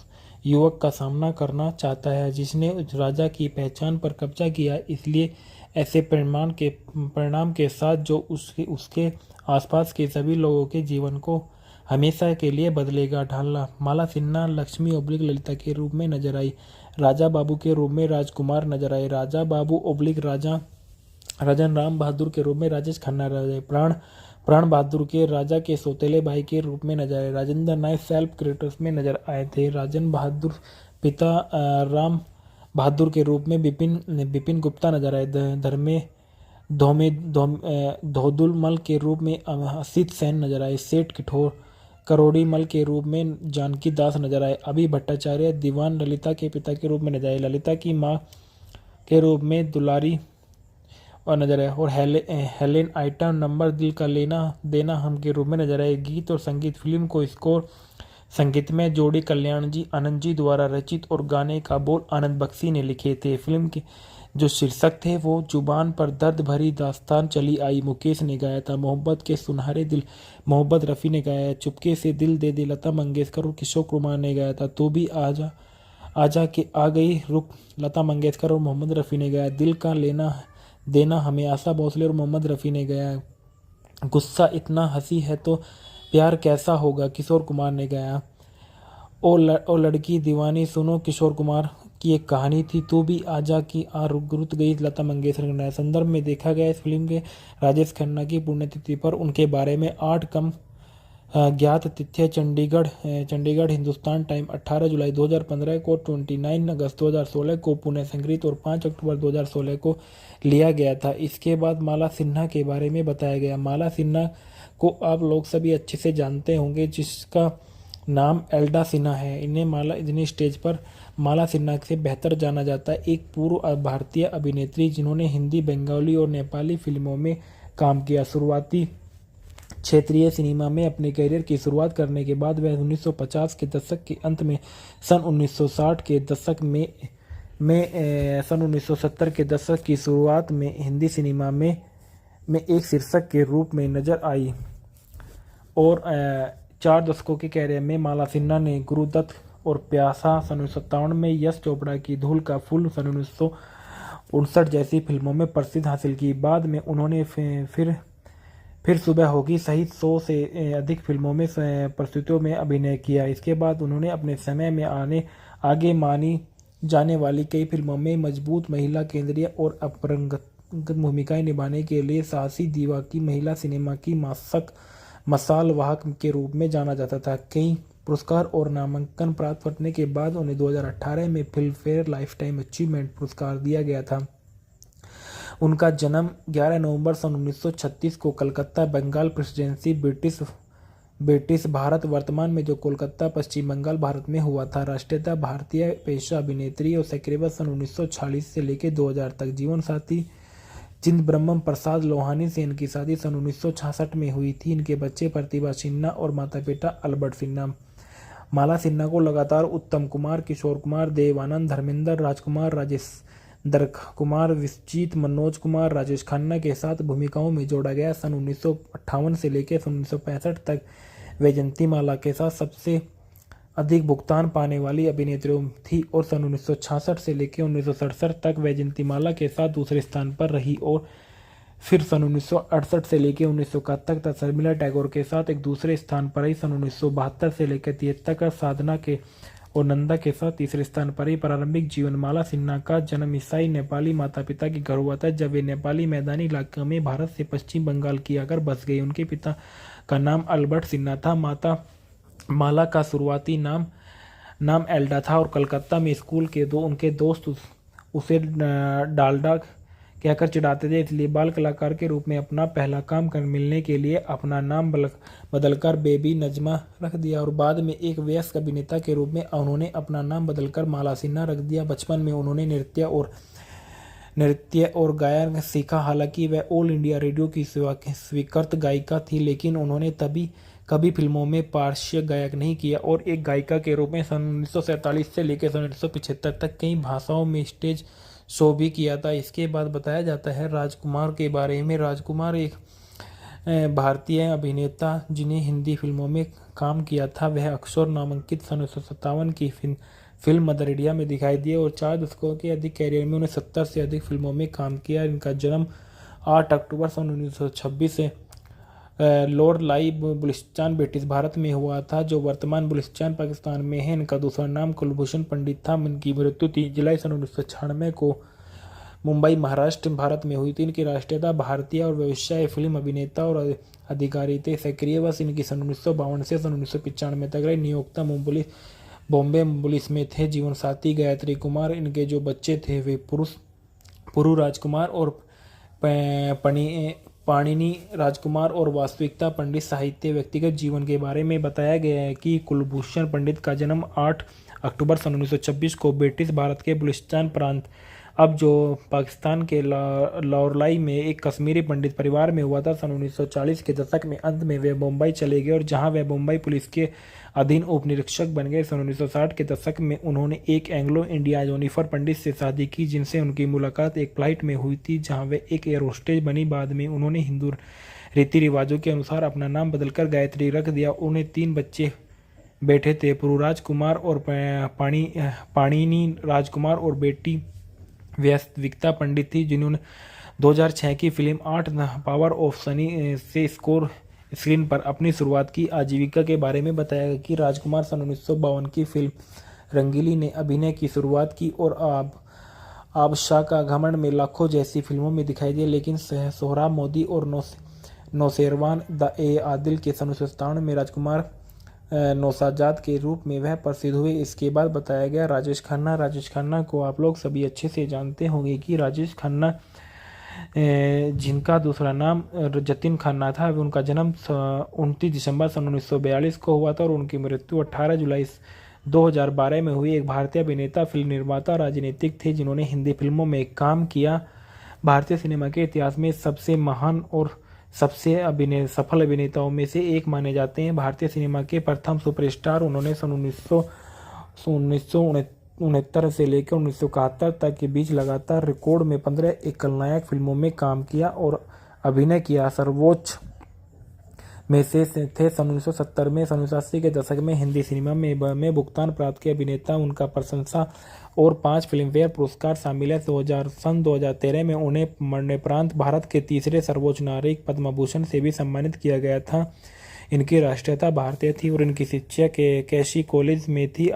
युवक का सामना करना चाहता है जिसने उस राजा की पहचान पर कब्जा किया। इसलिए ऐसे परिणाम के साथ जो उसके आसपास के सभी लोगों के जीवन को हमेशा के लिए बदलेगा। ढालना माला सिन्हा लक्ष्मी ओब्लिक ललिता के रूप में नजर आई। राजा बाबू के रूप में राजकुमार नजर आए। राजा बाबू ओब्लिक राजन राम बहादुर के रूप में राजेश खन्ना नजर आए। प्राण बहादुर के राजा के सौतेले भाई के रूप में नजर आए। राजेंद्र नायक सेल्फ क्रेडिट्स में नजर आए थे। राजन बहादुर पिता राम बहादुर के रूप में बिपिन गुप्ता नजर आए। धर्मे धोदुल मल के रूप में असित सेन नजर आए। सेठ करोड़ी मल के रूप में जानकी दास नजर आए। अभी भट्टाचार्य दीवान ललिता के पिता के रूप में नजर आए। ललिता की माँ के रूप में दुलारी और नजर आए और हेलेन आइटम नंबर दिल का लेना देना हम के रूप में नजर आए। गीत और संगीत फिल्म को स्कोर संगीत में जोड़ी कल्याण जी आनंद जी द्वारा रचित और गाने का बोल आनंद बख्शी ने लिखे थे। फिल्म के जो शीर्षक थे वो जुबान पर दर्द भरी दास्तान चली आई मुकेश ने गाया था। मोहब्बत के सुनहरे दिल मोहम्मद रफ़ी ने गाया। चुपके से दिल दे दे लता मंगेशकर और किशोर कुमार ने गाया था। तो भी आजा के आ गई रुक लता मंगेशकर और मोहम्मद रफ़ी ने गाया। दिल का लेना देना हमें आशा भोसले और मोहम्मद रफ़ी ने गाया। गुस्सा इतना हंसी है तो प्यार कैसा होगा किशोर कुमार ने गाया। ओ लड़की दीवानी सुनो किशोर कुमार की एक कहानी थी। तू भी आजा की आ रुक गई लता मंगेशकर ने गाया। संदर्भ में देखा गया इस फिल्म के राजेश खन्ना की पुण्यतिथि पर उनके बारे में 8 कम ज्ञात तिथियां चंडीगढ़ हिंदुस्तान टाइम 18 जुलाई 2015 को, 29 अगस्त 2016 को पुणे संगीत और 5 अक्टूबर 2016 को लिया गया था। इसके बाद माला सिन्हा के बारे में बताया गया। माला सिन्हा को आप लोग सभी अच्छे से जानते होंगे जिसका नाम एल्डा सिन्हा है। इन्हें स्टेज पर माला सिन्हा से बेहतर जाना जाता है। एक पूर्व भारतीय अभिनेत्री जिन्होंने हिंदी बंगाली और नेपाली फिल्मों में काम किया। शुरुआती क्षेत्रीय सिनेमा में अपने करियर की शुरुआत करने के बाद वह 1950 के दशक के अंत में सन 1960 के दशक में सन 1970 के दशक की शुरुआत में हिंदी सिनेमा में एक शीर्षक के रूप में नजर आई और 4 दशकों के करियर में माला सिन्हा ने गुरुदत्त और प्यासा सन 1957 में, यश चोपड़ा की धूल का फूल सन 1959 जैसी फिल्मों में प्रसिद्धि हासिल की। बाद में उन्होंने फिर सुबह होगी सहित 100 से अधिक फिल्मों में प्रस्तुतियों में अभिनय किया। इसके बाद उन्होंने अपने समय में आगे मानी जाने वाली कई फिल्मों में मजबूत महिला केंद्रीय और अपरंगत भूमिकाएं निभाने के लिए साहसी दीवा की महिला सिनेमा की मसाल वाहक के रूप में जाना जाता था। कई पुरस्कार और नामांकन प्राप्त करने के बाद उन्हें 2018 में फिल्म फेयर लाइफटाइम अचीवमेंट पुरस्कार दिया गया था। उनका जन्म 11 नवंबर सन 1936 को कलकत्ता बंगाल प्रेसिडेंसी ब्रिटिश भारत वर्तमान में जो कोलकाता पश्चिम बंगाल भारत में हुआ था। राष्ट्रीयता भारतीय पेशा अभिनेत्री और सक्रिय सन 1946 से लेकर 2000 तक। जीवन साथी चिदंबरम प्रसाद लोहानी से इनकी शादी सन 1966 में हुई थी। इनके बच्चे प्रतिभा सिन्हा और माता पिता अल्बर्ट सिन्हा। माला सिन्हा को लगातार उत्तम कुमार, किशोर कुमार, देव आनंद, धर्मेंद्र, राजकुमार, राजेंद्र कुमार, विश्वजीत, मनोज कुमार, राजेश खन्ना के साथ भूमिकाओं में जोड़ा गया। सन 1958 से लेकर सन 1965 तक वैजयंती माला के साथ सबसे अधिक भुगतान पाने वाली अभिनेत्री थी और सन 1966 से लेकर 1967 तक वैजयंती माला के साथ दूसरे स्थान पर रही और फिर सन 1968 से लेकर 1971 तक शर्मिला टैगोर के साथ एक दूसरे स्थान पर रही। सन 1972 से लेकर 73 तक साधना के और नंदा के साथ तीसरे स्थान पर रही। प्रारंभिक जीवन माला सिन्हा का जन्म ईसाई नेपाली माता पिता के घर हुआ था जब वे नेपाली मैदानी इलाके में भारत से पश्चिम बंगाल की आकर बस गई। उनके पिता का नाम अल्बर्ट सिन्हा था। माता माला का शुरुआती नाम एल्डा था और कलकत्ता में स्कूल के उनके दोस्त उसे डाल्डा कहकर चिढ़ाते थे, इसलिए बाल कलाकार के रूप में अपना पहला काम कर मिलने के लिए अपना नाम बदलकर बेबी नजमा रख दिया और बाद में एक वयस्क अभिनेता के रूप में उन्होंने अपना नाम बदलकर माला सिन्हा रख दिया। बचपन में उन्होंने नृत्य और गायन सीखा। हालांकि वह ऑल इंडिया रेडियो की स्वीकृत गायिका थी, लेकिन उन्होंने कभी फिल्मों में पार्श्व गायक नहीं किया और एक गायिका के रूप में सन 1947 से लेकर सन 1975 तक कई भाषाओं में स्टेज शो भी किया था। इसके बाद बताया जाता है राजकुमार के बारे में। राजकुमार एक भारतीय अभिनेता जिन्हें हिंदी फिल्मों में काम किया था। वह अक्सर नामांकित सन 1957 की फिल्म मदर इंडिया में दिखाई दिए और 4 दशकों के अधिक कैरियर में उन्हें 70 से अधिक फिल्मों में काम किया। इनका जन्म 8 अक्टूबर सन 1926 से लॉर्ड लाई बलूचिस्तान ब्रिटिश भारत में हुआ था, जो वर्तमान बलूचिस्तान पाकिस्तान में है। इनका दूसरा नाम कुलभूषण पंडित था। इनकी मृत्यु 3 जुलाई सन 1996 को मुंबई महाराष्ट्र भारत में हुई थी। इनकी राष्ट्रीयता भारतीय और व्यवसाय फिल्म अभिनेता और अधिकारी थे। सक्रिय वर्ष इनकी सन 1952 से सन 1995 तक रही। नियोक्ता बॉम्बे पुलिस में थे। जीवन साथी गायत्री कुमार। इनके जो बच्चे थे वे पुरु राजकुमार और पाणिनि राजकुमार और वास्तविकता पंडित। साहित्य व्यक्तिगत जीवन के बारे में बताया गया है कि कुलभूषण पंडित का जन्म 8 अक्टूबर सन 1926 को ब्रिटिश भारत के बलूचिस्तान प्रांत, अब जो पाकिस्तान के लाहौरलाई में एक कश्मीरी पंडित परिवार में हुआ था। सन 1940 के दशक में अंत में वे मुंबई चले गए और जहां वे मुंबई पुलिस के अधीन उप निरीक्षक बन गए। सन 1960 के दशक में उन्होंने एक एंग्लो इंडिया जोनिफर पंडित से शादी की, जिनसे उनकी मुलाकात एक फ्लाइट में हुई थी जहां वे एक एयर होस्टेज बनी। बाद में उन्होंने हिंदू रीति रिवाजों के अनुसार अपना नाम बदलकर गायत्री रख दिया। उन्हें 3 बच्चे बेटे थे, पुरुराज कुमार और पाणिनि राजकुमार और बेटी वास्तविकता पंडित थी, जिन्होंने 2006 की फिल्म 8 पावर ऑफ सनी से स्क्रीन पर अपनी शुरुआत की। आजीविका के बारे में बताया गया कि राजकुमार सन 1952 की फिल्म रंगीली ने अभिनय की शुरुआत की और आबशाह का घमंड में लाखों जैसी फिल्मों में दिखाई दिए, लेकिन सोहराब मोदी और नौशेरवान द ए आदिल के सन 1997 में राजकुमार नौशाजाद के रूप में वह प्रसिद्ध हुए। इसके बाद बताया गया राजेश खन्ना को आप लोग सभी अच्छे से जानते होंगे कि राजेश खन्ना जिनका दूसरा नाम जतिन खन्ना था, उनका जन्म 29 दिसंबर सन 1942 को हुआ था और उनकी मृत्यु 18 जुलाई 2012 में हुई। एक भारतीय अभिनेता, फिल्म निर्माता, राजनीतिक थे जिन्होंने हिंदी फिल्मों में काम किया। भारतीय सिनेमा के इतिहास में सबसे महान और सबसे सफल अभिनेताओं में से एक माने जाते हैं। भारतीय सिनेमा के प्रथम सुपरस्टार। उन्होंने सन 1969 से लेकर 1971 तक के बीच लगातार रिकॉर्ड में 15 एकल फिल्मों में काम किया और अभिनय किया। सर्वोच्च में से थे सन 1970 में। सन 1980 के दशक में हिंदी सिनेमा में भुगतान प्राप्त किया अभिनेता, उनका प्रशंसा और 5 फिल्मफेयर पुरस्कार शामिल है। सन 2013 में उन्हें मरणोपरांत भारत के तीसरे सर्वोच्च नागरिक पद्म भूषण से भी सम्मानित किया गया था। इनकी राष्ट्रीयता भारतीय थी और इनकी शिक्षा कैशी कॉलेज में थी।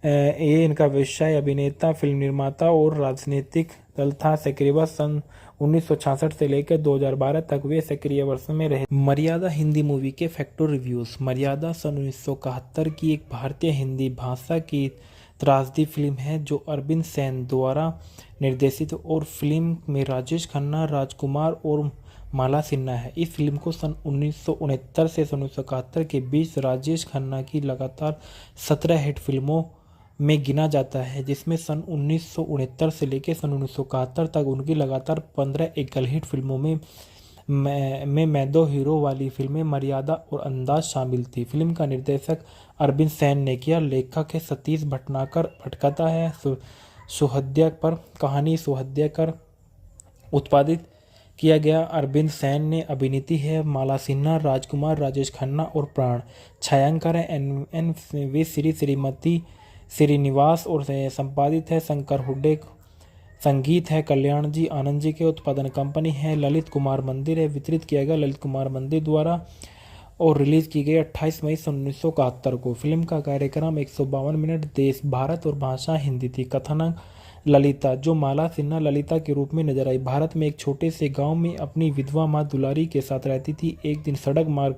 इनका व्यवसाय अभिनेता, फिल्म निर्माता और राजनीतिक दल था। सक्रिय वर्ष सन 1966 से लेकर 2012 तक वे सक्रिय वर्ष में रहे। मर्यादा हिंदी मूवी के फैक्टर रिव्यूज। मर्यादा सन 1971 की एक भारतीय हिंदी भाषा की त्रासदी फिल्म है जो अरविंद सेन द्वारा निर्देशित और फिल्म में राजेश खन्ना, राजकुमार और माला सिन्हा है। इस फिल्म को सन 1969 से सन 1971 के बीच राजेश खन्ना की लगातार 17 हिट फिल्मों में गिना जाता है, जिसमें सन 1969 से लेकर सन 1971 तक उनकी लगातार 15 एकल हिट फिल्मों में मैं दो हीरो वाली फिल्में मर्यादा और अंदाज शामिल थी। फिल्म का निर्देशक अरविंद सेन ने किया। लेखक है सतीश भटनागर। भटकता है सुहृदय पर। कहानी सुहृदय कर। उत्पादित किया गया अरविंद सेन ने। अभिनीति है माला सिन्हा, राजकुमार, राजेश खन्ना और प्राण। छायांकन है NV श्रीमती श्रीनिवास और संपादित है शंकर हुड्डे। संगीत है कल्याण जी आनंद जी के। उत्पादन कंपनी है ललित कुमार मंदिर है। वितरित किया गया ललित कुमार मंदिर द्वारा और रिलीज की गई 28 मई 1971 को। फिल्म का कार्यक्रम 152 मिनट। देश भारत और भाषा हिंदी थी। कथानक ललिता, जो माला सिन्हा ललिता के रूप में नजर आई, भारत में एक छोटे से गांव में अपनी विधवा मां दुलारी के साथ रहती थी। एक दिन सड़क मार्ग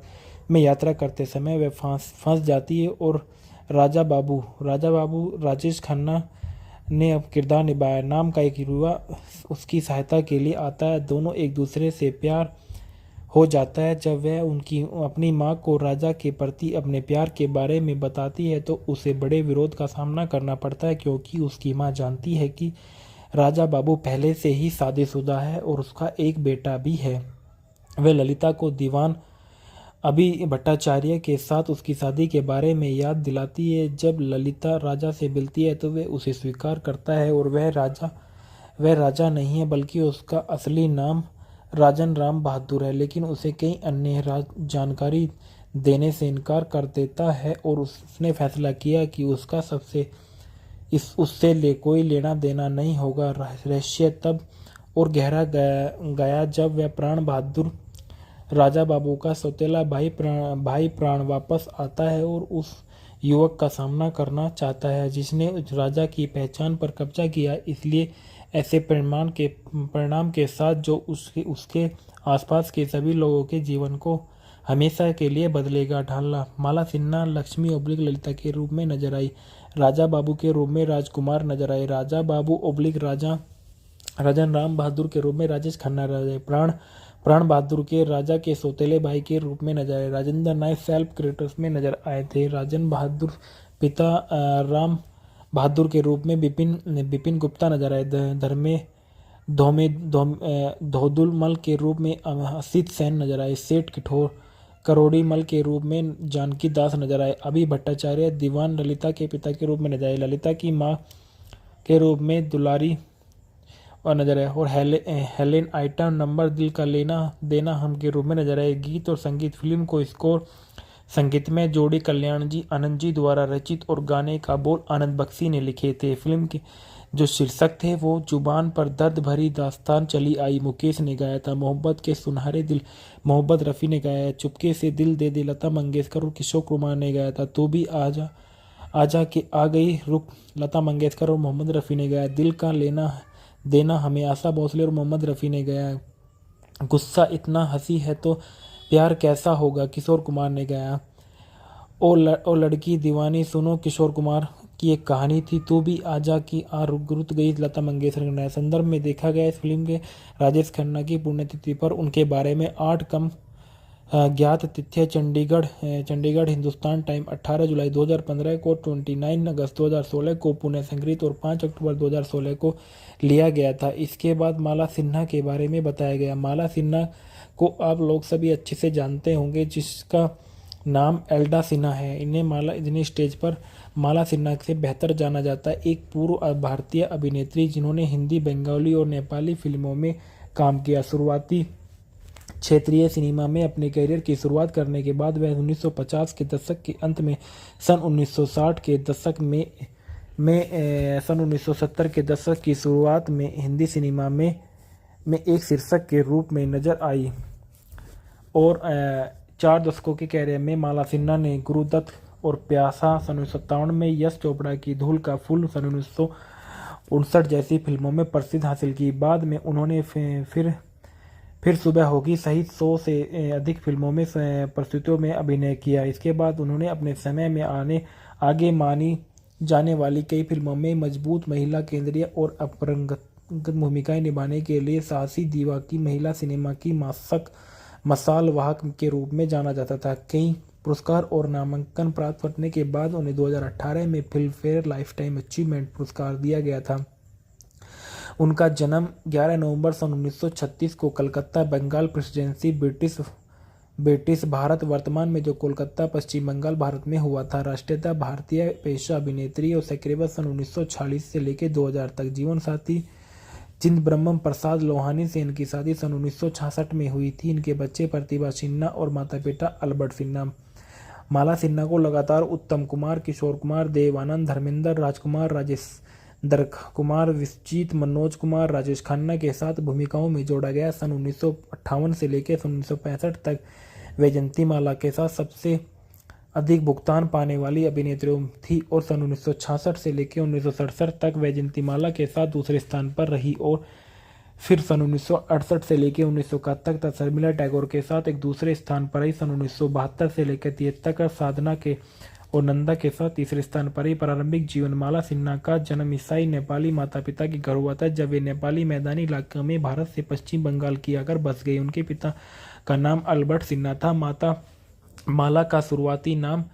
में यात्रा करते समय वह फंस जाती है और राजा बाबू राजेश खन्ना ने अब किरदार निभाया। नाम का एक युवा उसकी सहायता के लिए आता है। दोनों एक दूसरे से प्यार हो जाता है। जब वह उनकी अपनी माँ को राजा के प्रति अपने प्यार के बारे में बताती है तो उसे बड़े विरोध का सामना करना पड़ता है, क्योंकि उसकी माँ जानती है कि राजा बाबू पहले से ही शादीशुदा है और उसका एक बेटा भी है। वह ललिता को दीवान अभी भट्टाचार्य के साथ उसकी शादी के बारे में याद दिलाती है। जब ललिता राजा से मिलती है तो वह उसे स्वीकार करता है और वह राजा नहीं है, बल्कि उसका असली नाम राजन राम बहादुर है। लेकिन उसे कई अन्य जानकारी देने से इनकार कर देता है और उसने फैसला किया कि उससे कोई लेना देना नहीं होगा। रहस्य तब और गहरा गया जब वह प्राण बहादुर राजा बाबू का सौतेला भाई प्राण वापस आता है और उस युवक का सामना करना चाहता है जिसने उस राजा की पहचान पर कब्जा किया। इसलिए ऐसे परिणाम के साथ जो उसके आसपास के सभी लोगों के जीवन को हमेशा के लिए बदलेगा। ढालना माला सिन्हा लक्ष्मी ओब्लिक ललिता के रूप में नजर आई। राजा बाबू के रूप में राजकुमार नजर आए। राजा बाबू ओब्लिक राजन राम बहादुर के रूप में राजेश खन्ना नजर आए। प्राण बहादुर के राजा के सौतेले भाई के रूप में नजर आए। राजेंद्र नायक सेल्फ क्रेडिट्स में नजर आए थे। राजन बहादुर पिता राम बहादुर के रूप में बिपिन गुप्ता नजर आए। धोदुल मल के रूप में असित सेन नजर आए। सेठ करोड़ी मल के रूप में जानकी दास नजर आए। अभी भट्टाचार्य दीवान ललिता के पिता के रूप में नजर आए। ललिता की माँ के रूप में दुलारी और नजर आए और हेलेन आइटम नंबर दिल का लेना देना हम के रूप में नजर आए। गीत और संगीत फिल्म को स्कोर संगीतमय जोड़ी कल्याण जी आनंद जी द्वारा रचित और गाने का बोल आनंद बख्शी ने लिखे थे। फिल्म के जो शीर्षक थे वो जुबान पर दर्द भरी दास्तान चली आई मुकेश ने गाया था। मोहब्बत के सुनहरे दिल मोहब्बत रफ़ी ने गाया। चुपके से दिल दे दे लता मंगेशकर और किशोर कुमार ने गाया था। तू भी आजा आजा के आ गई रुक लता मंगेशकर और मोहम्मद रफ़ी ने गाया। दिल का लेना देना हमें आशा भोसले और मोहम्मद रफ़ी ने गाया। गुस्सा इतना हंसी है तो प्यार कैसा होगा किशोर कुमार ने गाया। ओ लड़की दीवानी सुनो किशोर कुमार की एक कहानी थी। तू भी आजा की आ रुत गई लता मंगेशकर ने गाया। संदर्भ में देखा गया इस फिल्म के राजेश खन्ना की पुण्यतिथि पर उनके बारे में 8 कम ज्ञात तिथियां चंडीगढ़ हिंदुस्तान टाइम 18 जुलाई 2015 को, 29 अगस्त 2016 को पुणे संगीत और 5 अक्टूबर 2016 को लिया गया था। इसके बाद माला सिन्हा के बारे में बताया गया। माला सिन्हा को आप लोग सभी अच्छे से जानते होंगे, जिसका नाम एल्डा सिन्हा है। इन्हें स्टेज पर माला सिन्हा से बेहतर जाना जाता है। एक पूर्व भारतीय अभिनेत्री जिन्होंने हिंदी, बंगाली और नेपाली फिल्मों में काम किया। शुरुआती क्षेत्रीय सिनेमा में अपने करियर की शुरुआत करने के बाद वह 1950 के दशक के अंत में सन 1960 के दशक में सन 1970 के दशक की शुरुआत में हिंदी सिनेमा में एक शीर्षक के रूप में नजर आई और 4 दशकों के करियर में माला सिन्हा ने गुरुदत्त और प्यासा सन 1957 में, यश चोपड़ा की धूल का फूल सन 1959 जैसी फिल्मों में प्रसिद्धि हासिल की। बाद में उन्होंने फिर सुबह होगी सहित 100 से अधिक फिल्मों में प्रस्तुतियों में अभिनय किया। इसके बाद उन्होंने अपने समय में आगे मानी जाने वाली कई फिल्मों में मजबूत महिला केंद्रीय और अपरंगत भूमिकाएं निभाने के लिए साहसी दीवा की महिला सिनेमा की मसाल वाहक के रूप में जाना जाता था। कई पुरस्कार और नामांकन प्राप्त करने के बाद उन्हें 2018 में फिल्म फेयर लाइफटाइम अचीवमेंट पुरस्कार दिया गया था। उनका जन्म 11 नवंबर सन 1936 को कलकत्ता, बंगाल प्रेसिडेंसी, ब्रिटिश भारत वर्तमान में जो कोलकाता, पश्चिम बंगाल, भारत में हुआ था। राष्ट्रीयता भारतीय, पेशा अभिनेत्री और सक्रिय सन 1946 से लेकर 2000 तक। जीवन साथी चिदंबरम प्रसाद लोहानी से इनकी शादी सन 1966 में हुई थी। इनके बच्चे प्रतिभा सिन्हा और माता पिता अल्बर्ट सिन्हा। माला सिन्हा को लगातार उत्तम कुमार, किशोर कुमार, देव आनंद, धर्मेंद्र, राजकुमार, राजेश कुमार, विश्वजीत, मनोज कुमार, राजेश खन्ना के साथ भूमिकाओं में जोड़ा गया। सन 1958 से लेकर सन 1965 तक वैजयंती माला के साथ सबसे अधिक भुगतान पाने वाली अभिनेत्री थी और सन 1966 से लेकर 1967 तक वैजयंती माला के साथ दूसरे स्थान पर रही और फिर सन 1968 से लेकर 1971 तक शर्मिला टैगोर के साथ एक दूसरे स्थान पर रही। सन 1972 से लेकर 73 तक साधना के और नंदा के साथ तीसरे स्थान पर ही। प्रारंभिक जीवन माला सिन्हा का जन्म ईसाई नेपाली माता पिता के घर हुआ था जब वे नेपाली मैदानी इलाके में भारत से पश्चिम बंगाल की आकर बस गए। उनके पिता का नाम अल्बर्ट सिन्हा था। माता माला का शुरुआती नाम